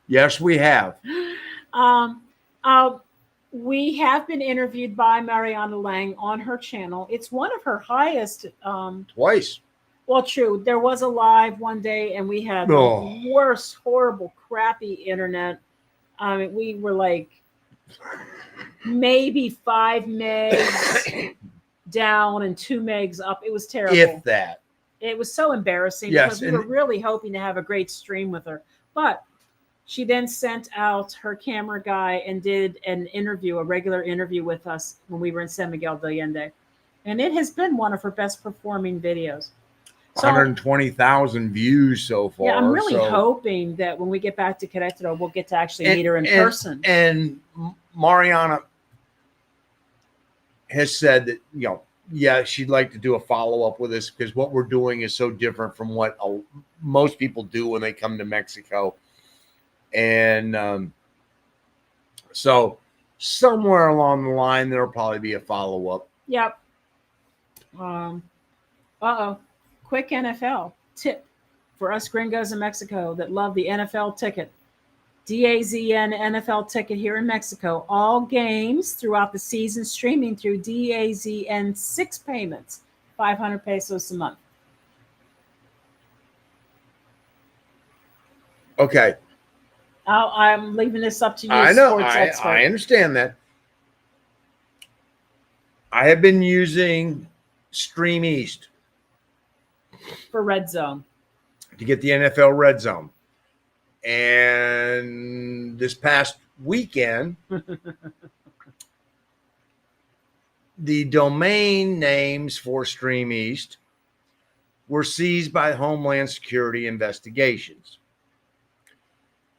Speaker 2: Yes, we have.
Speaker 1: We have been interviewed by Mariana Lang on her channel. It's one of her highest.
Speaker 2: Twice.
Speaker 1: Well, true. There was a live one day, and we had the worst, horrible, crappy internet. We were like maybe 5 megs down and 2 megs up. It was terrible.
Speaker 2: If that.
Speaker 1: It was so embarrassing because we were really hoping to have a great stream with her. But she then sent out her camera guy and did an interview, a regular interview with us when we were in San Miguel de Allende. And it has been one of her best performing videos. So,
Speaker 2: 120,000 views so far.
Speaker 1: Yeah, I'm really hoping that when we get back to Querétaro, we'll get to actually meet her in person.
Speaker 2: And Mariana has said that, she'd like to do a follow-up with us because what we're doing is so different from what most people do when they come to Mexico. And so somewhere along the line, there'll probably be a follow-up.
Speaker 1: Yep. Quick NFL tip for us gringos in Mexico that love the NFL ticket. DAZN NFL ticket here in Mexico. All games throughout the season streaming through DAZN, 6 payments, 500 pesos a month.
Speaker 2: Okay.
Speaker 1: I'm leaving this up to you.
Speaker 2: I know. I understand that. I have been using Stream East
Speaker 1: for Red Zone
Speaker 2: to get the NFL Red Zone. And this past weekend, the domain names for Stream East were seized by Homeland Security investigations.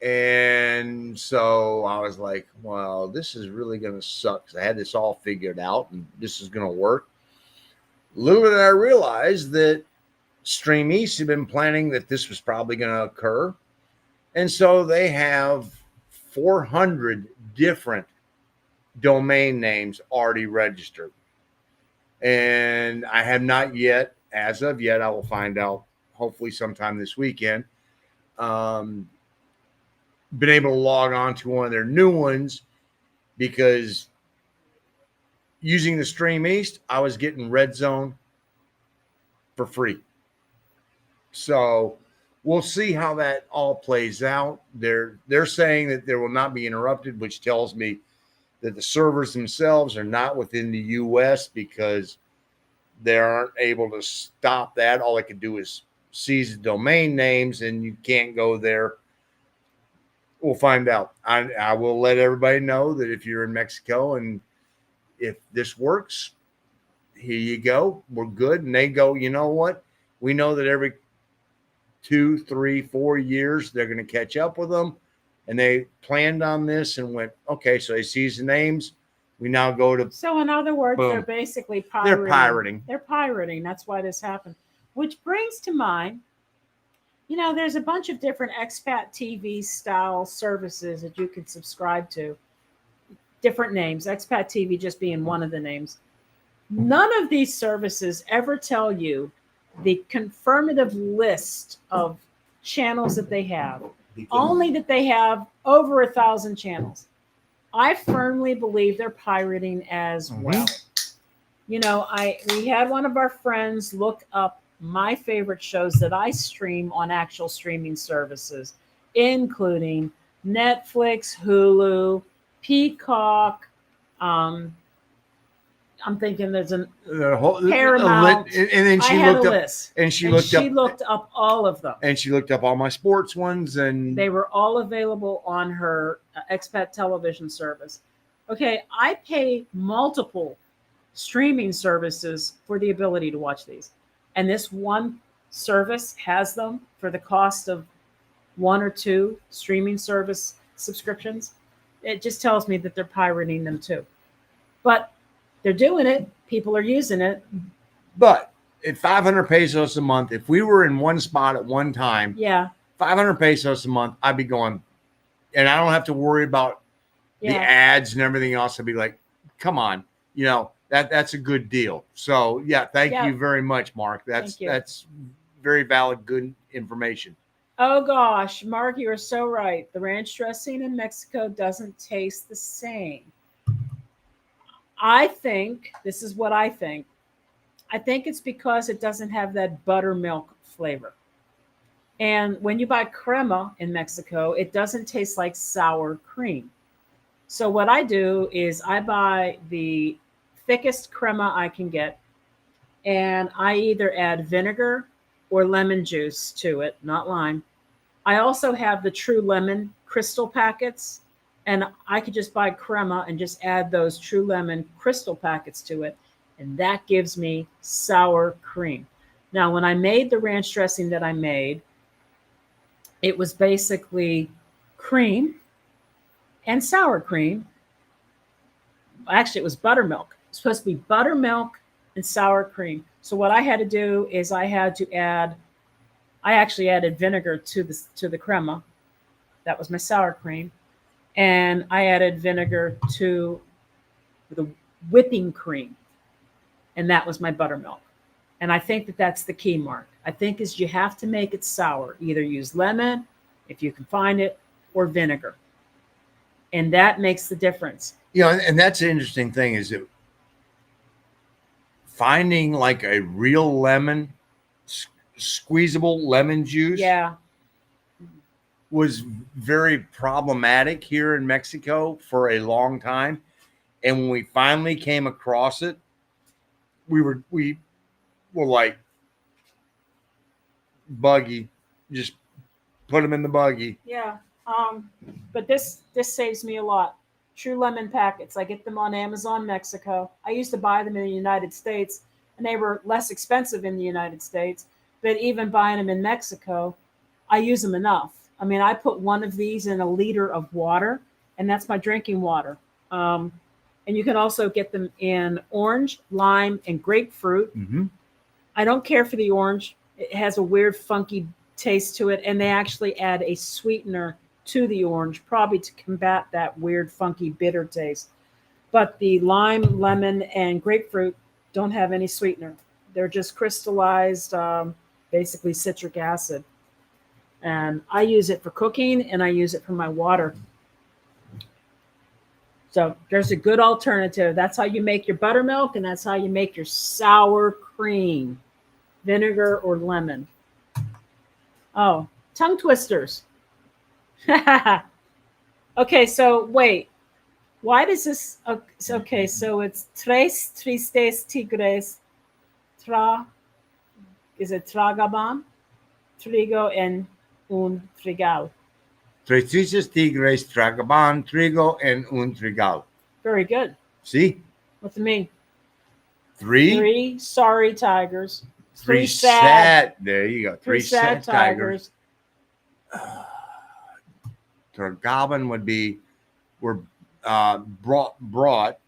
Speaker 2: And so I was like, well, this is really going to suck, because I had this all figured out and this is going to work. Little did I realize that Stream East had been planning that this was probably going to occur. And so they have 400 different domain names already registered. And I have not yet, as of yet, I will find out hopefully sometime this weekend, been able to log on to one of their new ones, because using the Stream East, I was getting Red Zone for free. So we'll see how that all plays out. They're saying that there will not be interrupted, which tells me that the servers themselves are not within the U.S. because they aren't able to stop that. All they can do is seize the domain names, and you can't go there. We'll find out. I will let everybody know that if you're in Mexico and if this works, here you go. We're good. And they go, you know what? We know that every 2, 3, 4 years they're going to catch up with them. And they planned on this and went, okay, so they seized the names. We now go to.
Speaker 1: So in other words,
Speaker 2: boom.
Speaker 1: they're basically pirating.
Speaker 2: They're pirating.
Speaker 1: They're pirating. That's why this happened. Which brings to mind, there's a bunch of different expat TV style services that you can subscribe to. Different names, expat TV just being one of the names. None of these services ever tell you the confirmative list of channels that they have. Only that they have over 1,000 channels. I firmly believe they're pirating as well. We had one of our friends look up my favorite shows that I stream on actual streaming services, including Netflix, Hulu, Peacock. I'm thinking there's a Paramount.
Speaker 2: And then she looked up,
Speaker 1: list,
Speaker 2: and she
Speaker 1: looked up all of them.
Speaker 2: And she looked up all my sports ones, and
Speaker 1: they were all available on her expat television service. Okay, I pay multiple streaming services for the ability to watch these, and this one service has them for the cost of 1 or 2 streaming service subscriptions. It just tells me that they're pirating them too, but they're doing it. People are using it.
Speaker 2: But at 500 pesos a month, if we were in one spot at one time, 500 pesos a month, I'd be going, and I don't have to worry about the ads and everything else. I'd be like, come on, that's a good deal. So thank you very much, Mark. That's very valid, good information.
Speaker 1: Oh gosh, Mark, you are so right. The ranch dressing in Mexico doesn't taste the same. I think, this is what I think. I think it's because it doesn't have that buttermilk flavor. And when you buy crema in Mexico, it doesn't taste like sour cream. So what I do is I buy the thickest crema I can get, and I either add vinegar or lemon juice to it, not lime. I also have the True Lemon crystal packets, and I could just buy crema and just add those True Lemon crystal packets to it, and that gives me sour cream. Now, when I made the ranch dressing that I made, it was basically cream and sour cream. Actually, it was buttermilk. It's supposed to be buttermilk and sour cream. So what I had to do is I actually added vinegar to the crema. That was my sour cream. And I added vinegar to the whipping cream. And that was my buttermilk. And I think that that's the key, Mark. I think is you have to make it sour. Either use lemon, if you can find it, or vinegar. And that makes the difference.
Speaker 2: And that's the interesting thing is that finding like a real lemon, squeezable lemon juice was very problematic here in Mexico for a long time. And when we finally came across it, we were like, buggy, just put them in the buggy.
Speaker 1: But this saves me a lot. True lemon packets. I get them on Amazon, Mexico. I used to buy them in the United States, and they were less expensive in the United States. But even buying them in Mexico, I use them enough. I mean, I put one of these in a liter of water, and that's my drinking water. Um, and you can also get them in orange, lime, and grapefruit.
Speaker 2: Mm-hmm.
Speaker 1: I don't care for the orange. It has a weird, funky taste to it, and they actually add a sweetener to the orange, probably to combat that weird, funky, bitter taste. But the lime, lemon, and grapefruit don't have any sweetener. They're just crystallized, basically citric acid. And I use it for cooking, and I use it for my water. So there's a good alternative. That's how you make your buttermilk, and that's how you make your sour cream, vinegar or lemon. Oh, tongue twisters. Okay, so wait. Why does this? Okay, so it's tres tristes tigres tra. Is it tragaban, trigo, and un trigal?
Speaker 2: Tres tristes tigres tragaban trigo and un trigal.
Speaker 1: Very good.
Speaker 2: See?
Speaker 1: What's it mean?
Speaker 2: Three
Speaker 1: Three sorry tigers.
Speaker 2: Three sad. There you go.
Speaker 1: Three sad tigers.
Speaker 2: Tragaban would be were brought.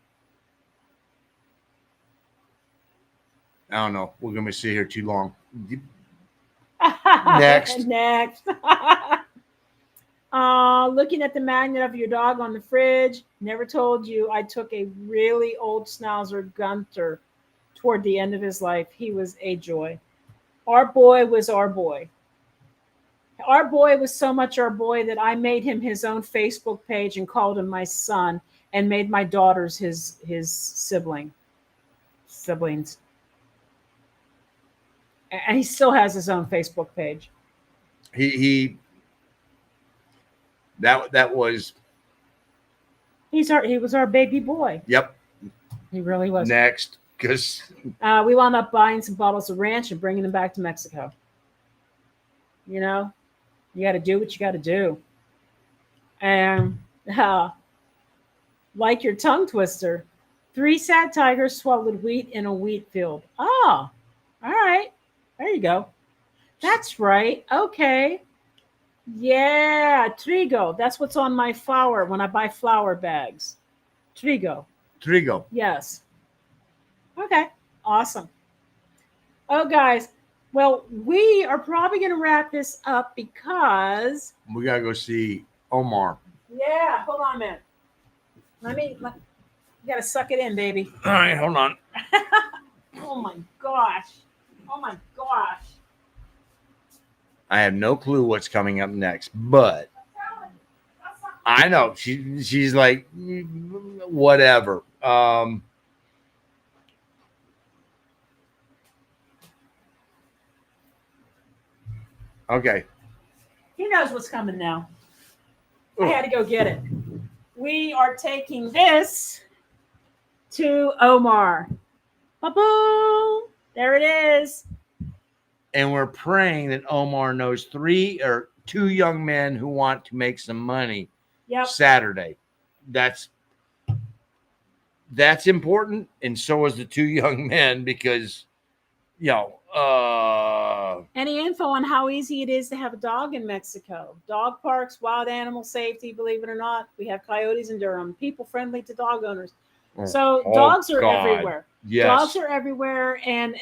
Speaker 2: I don't know. We're gonna sit here too long. Next.
Speaker 1: Next. Looking at the magnet of your dog on the fridge. Never told you I took a really old schnauzer, Gunter, toward the end of his life. He was a joy. Our boy was our boy. Our boy was so much our boy that I made him his own Facebook page and called him my son, and made my daughters his siblings. And he still has his own Facebook page.
Speaker 2: He that was
Speaker 1: he was our baby boy.
Speaker 2: Yep.
Speaker 1: He really was.
Speaker 2: Next, because
Speaker 1: we wound up buying some bottles of ranch and bringing them back to Mexico. You know, you got to do what you got to do. And like your tongue twister, 3 sad tigers swallowed wheat in a wheat field. Oh, all right. There you go. That's right. Okay. Yeah, trigo. That's what's on my flour when I buy flour bags. Trigo. Yes. Okay. Awesome. Oh, guys. Well, we are probably going to wrap this up because
Speaker 2: we got to go see Omar.
Speaker 1: Yeah. Hold on a minute. You got to suck it in, baby.
Speaker 2: All right. Hold on.
Speaker 1: Oh, my gosh. Oh, my gosh.
Speaker 2: I have no clue what's coming up next, but I know she's like whatever. Okay.
Speaker 1: He knows what's coming now. I had to go get it. We are taking this to Omar. Ba-boom! There it is.
Speaker 2: And we're praying that Omar knows 2 young men who want to make some money.
Speaker 1: Yep.
Speaker 2: Saturday. That's important, and so is the 2 young men because,
Speaker 1: any info on how easy it is to have a dog in Mexico? Dog parks, wild animal safety, believe it or not. We have coyotes in Durham. People friendly to dog owners. So dogs are everywhere.
Speaker 2: Yes.
Speaker 1: Dogs are everywhere, and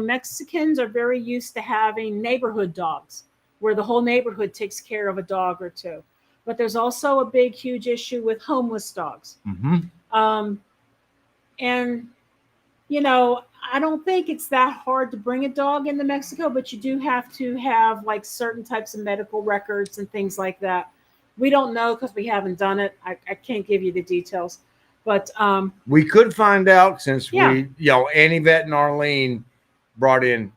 Speaker 1: Mexicans are very used to having neighborhood dogs where the whole neighborhood takes care of a dog or 2. But there's also a big, huge issue with homeless dogs.
Speaker 2: Mm-hmm.
Speaker 1: And I don't think it's that hard to bring a dog into Mexico, but you do have to have like certain types of medical records and things like that. We don't know because we haven't done it. I can't give you the details. But
Speaker 2: we could find out since Annie Vet and Arlene brought in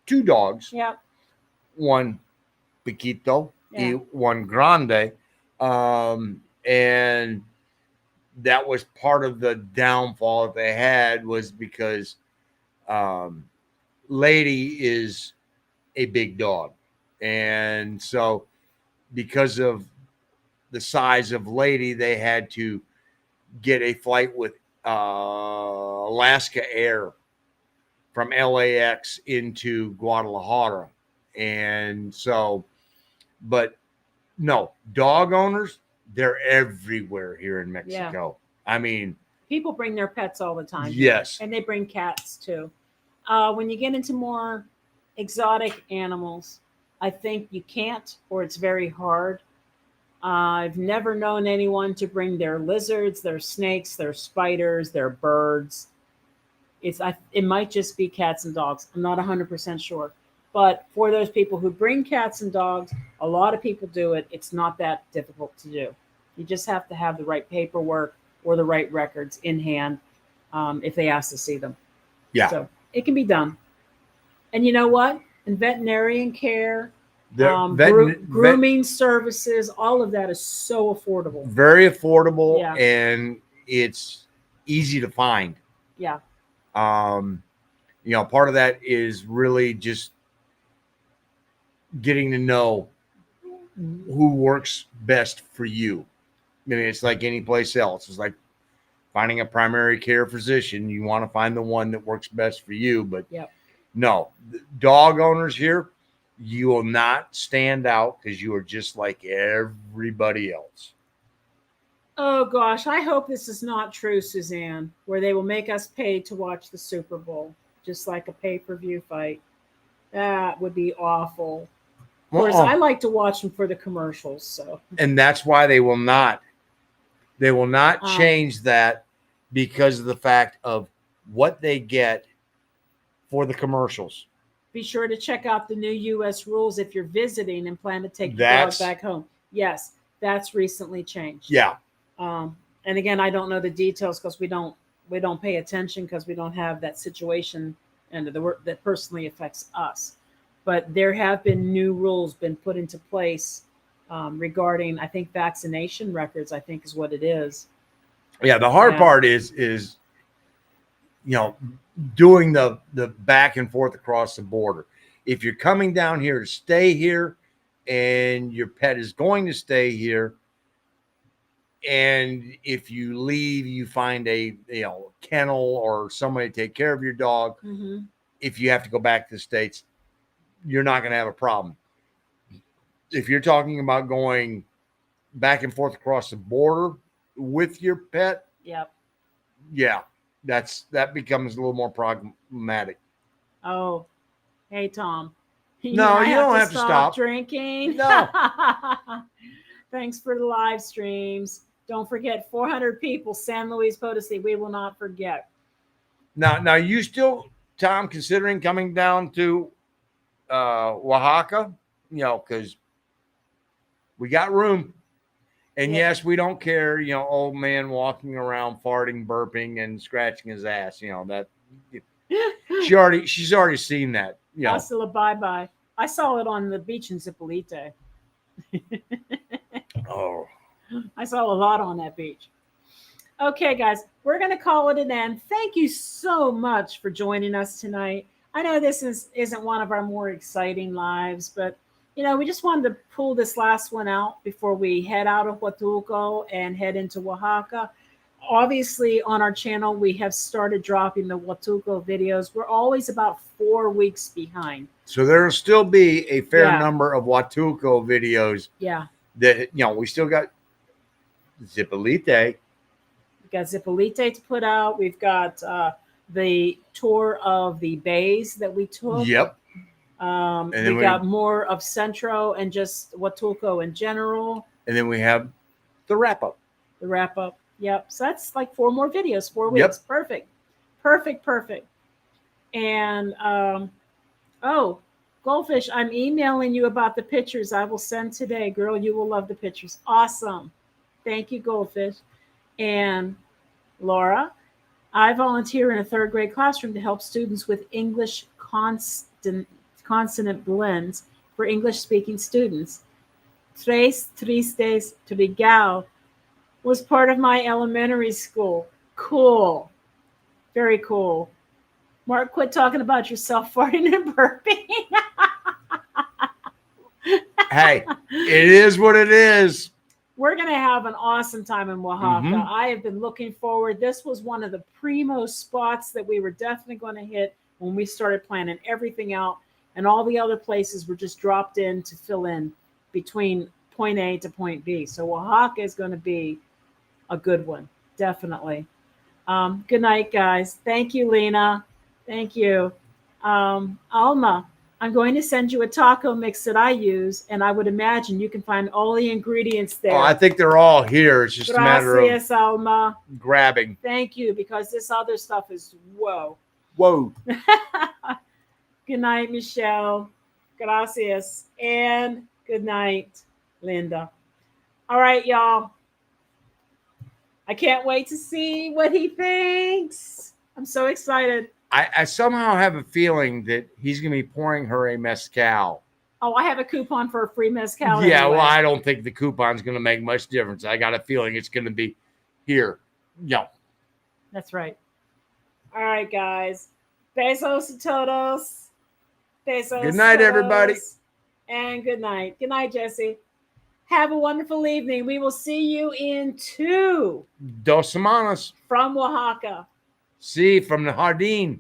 Speaker 2: 2 dogs.
Speaker 1: Yeah.
Speaker 2: One Piquito, one Grande. And that was part of the downfall that they had was because Lady is a big dog. And so because of the size of Lady, they had to get a flight with Alaska Air from LAX into Guadalajara. And so, but no, dog owners, they're everywhere here in Mexico. I mean,
Speaker 1: people bring their pets all the time.
Speaker 2: yes.
Speaker 1: And they bring cats too. When you get into more exotic animals, I think you can't, or it's very hard. I've never known anyone to bring their lizards, their snakes, their spiders, their birds. It might just be cats and dogs. I'm not 100% sure. But for those people who bring cats and dogs, a lot of people do it. It's not that difficult to do. You just have to have the right paperwork or the right records in hand if they ask to see them.
Speaker 2: Yeah.
Speaker 1: So it can be done. And you know what? In veterinarian care, grooming services, all of that is so affordable.
Speaker 2: Very affordable, yeah. And it's easy to find.
Speaker 1: Yeah.
Speaker 2: You know, part of that is really just getting to know who works best for you. I mean, it's like any place else. It's like finding a primary care physician. You want to find the one that works best for you. But no, dog owners here, you will not stand out because you are just like everybody else.
Speaker 1: Oh, gosh. I hope this is not true, Suzanne, where they will make us pay to watch the Super Bowl, just like a pay-per-view fight. That would be awful. Of course, I like to watch them for the commercials. So,
Speaker 2: and that's why they will not. They will not change that because of the fact of what they get for the commercials.
Speaker 1: Be sure to check out the new U.S. rules if you're visiting and plan to take your dog back home. Yes, that's recently changed.
Speaker 2: Yeah.
Speaker 1: And again, I don't know the details because we don't pay attention because we don't have that situation and the work that personally affects us. But there have been new rules been put into place regarding, I think, vaccination records, I think is what it is.
Speaker 2: Yeah, the hard part is you know, doing the back and forth across the border. If you're coming down here to stay here and your pet is going to stay here, and if you leave, you find a kennel or somebody to take care of your dog.
Speaker 1: Mm-hmm.
Speaker 2: If you have to go back to the States, you're not going to have a problem. If you're talking about going back and forth across the border with your pet,
Speaker 1: yeah,
Speaker 2: that becomes a little more problematic.
Speaker 1: Oh, hey, Tom.
Speaker 2: No, you don't have to stop
Speaker 1: drinking.
Speaker 2: No.
Speaker 1: Thanks for the live streams. Don't forget 400 people, San Luis Potosí. We will not forget.
Speaker 2: Now you still, Tom, considering coming down to Oaxaca? You know, because we got room. And yes, we don't care, you know, old man walking around farting, burping, and scratching his ass. You know, that she's already seen that. You know.
Speaker 1: Hasta la bye-bye. I saw it on the beach in Zipolite.
Speaker 2: Oh.
Speaker 1: I saw a lot on that beach. Okay, guys, we're going to call it an end. Thank you so much for joining us tonight. I know this isn't one of our more exciting lives, but you know, we just wanted to pull this last one out before we head out of Huatulco and head into Oaxaca. Obviously, on our channel, we have started dropping the Huatulco videos. We're always about 4 weeks behind.
Speaker 2: So there will still be a fair number of Huatulco videos.
Speaker 1: Yeah.
Speaker 2: That, you know, we still got Zipolite.
Speaker 1: We've got Zipolite to put out. We've got the tour of the bays that we took.
Speaker 2: Yep.
Speaker 1: And then we got more of Centro and just Huatulco in general. And
Speaker 2: then we have the wrap up.
Speaker 1: The wrap up. Yep. So that's like 4 more videos, 4 weeks. Yep. Perfect. And Goldfish, I'm emailing you about the pictures I will send today. Girl, you will love the pictures. Awesome. Thank you, Goldfish. And Laura, I volunteer in a 3rd grade classroom to help students with English consonant blends for English-speaking students. Tres Tristes Trigal was part of my elementary school. Cool. Very cool. Mark, quit talking about yourself farting and burping.
Speaker 2: Hey, it is what it is.
Speaker 1: We're going to have an awesome time in Oaxaca.
Speaker 2: Mhm.
Speaker 1: I have been looking forward. This was one of the primo spots that we were definitely going to hit when we started planning everything out. And all the other places were just dropped in to fill in between point A to point B. So Oaxaca is going to be a good one, definitely. Good night, guys. Thank you, Lena. Thank you. Alma, I'm going to send you a taco mix that I use, and I would imagine you can find all the ingredients there.
Speaker 2: Oh, I think they're all here. It's just a matter of
Speaker 1: Gracias, Alma.
Speaker 2: grabbing.
Speaker 1: Thank you, because this other stuff is whoa.
Speaker 2: Whoa.
Speaker 1: Good night, Michelle. Gracias. And good night, Linda. All right, y'all. I can't wait to see what he thinks. I'm so excited.
Speaker 2: I somehow have a feeling that he's going to be pouring her a mezcal.
Speaker 1: Oh, I have a coupon for a free mezcal.
Speaker 2: Yeah,
Speaker 1: anyway.
Speaker 2: well, I don't think the coupon's going to make much difference. I got a feeling it's going to be here. Yeah.
Speaker 1: That's right. All right, guys. Besos a todos. Besos.
Speaker 2: Good night,
Speaker 1: todos.
Speaker 2: everybody.
Speaker 1: And good night. Good night, Jesse. Have a wonderful evening. We will see you in 2
Speaker 2: Dos semanas.
Speaker 1: from Oaxaca.
Speaker 2: See, from the Jardín.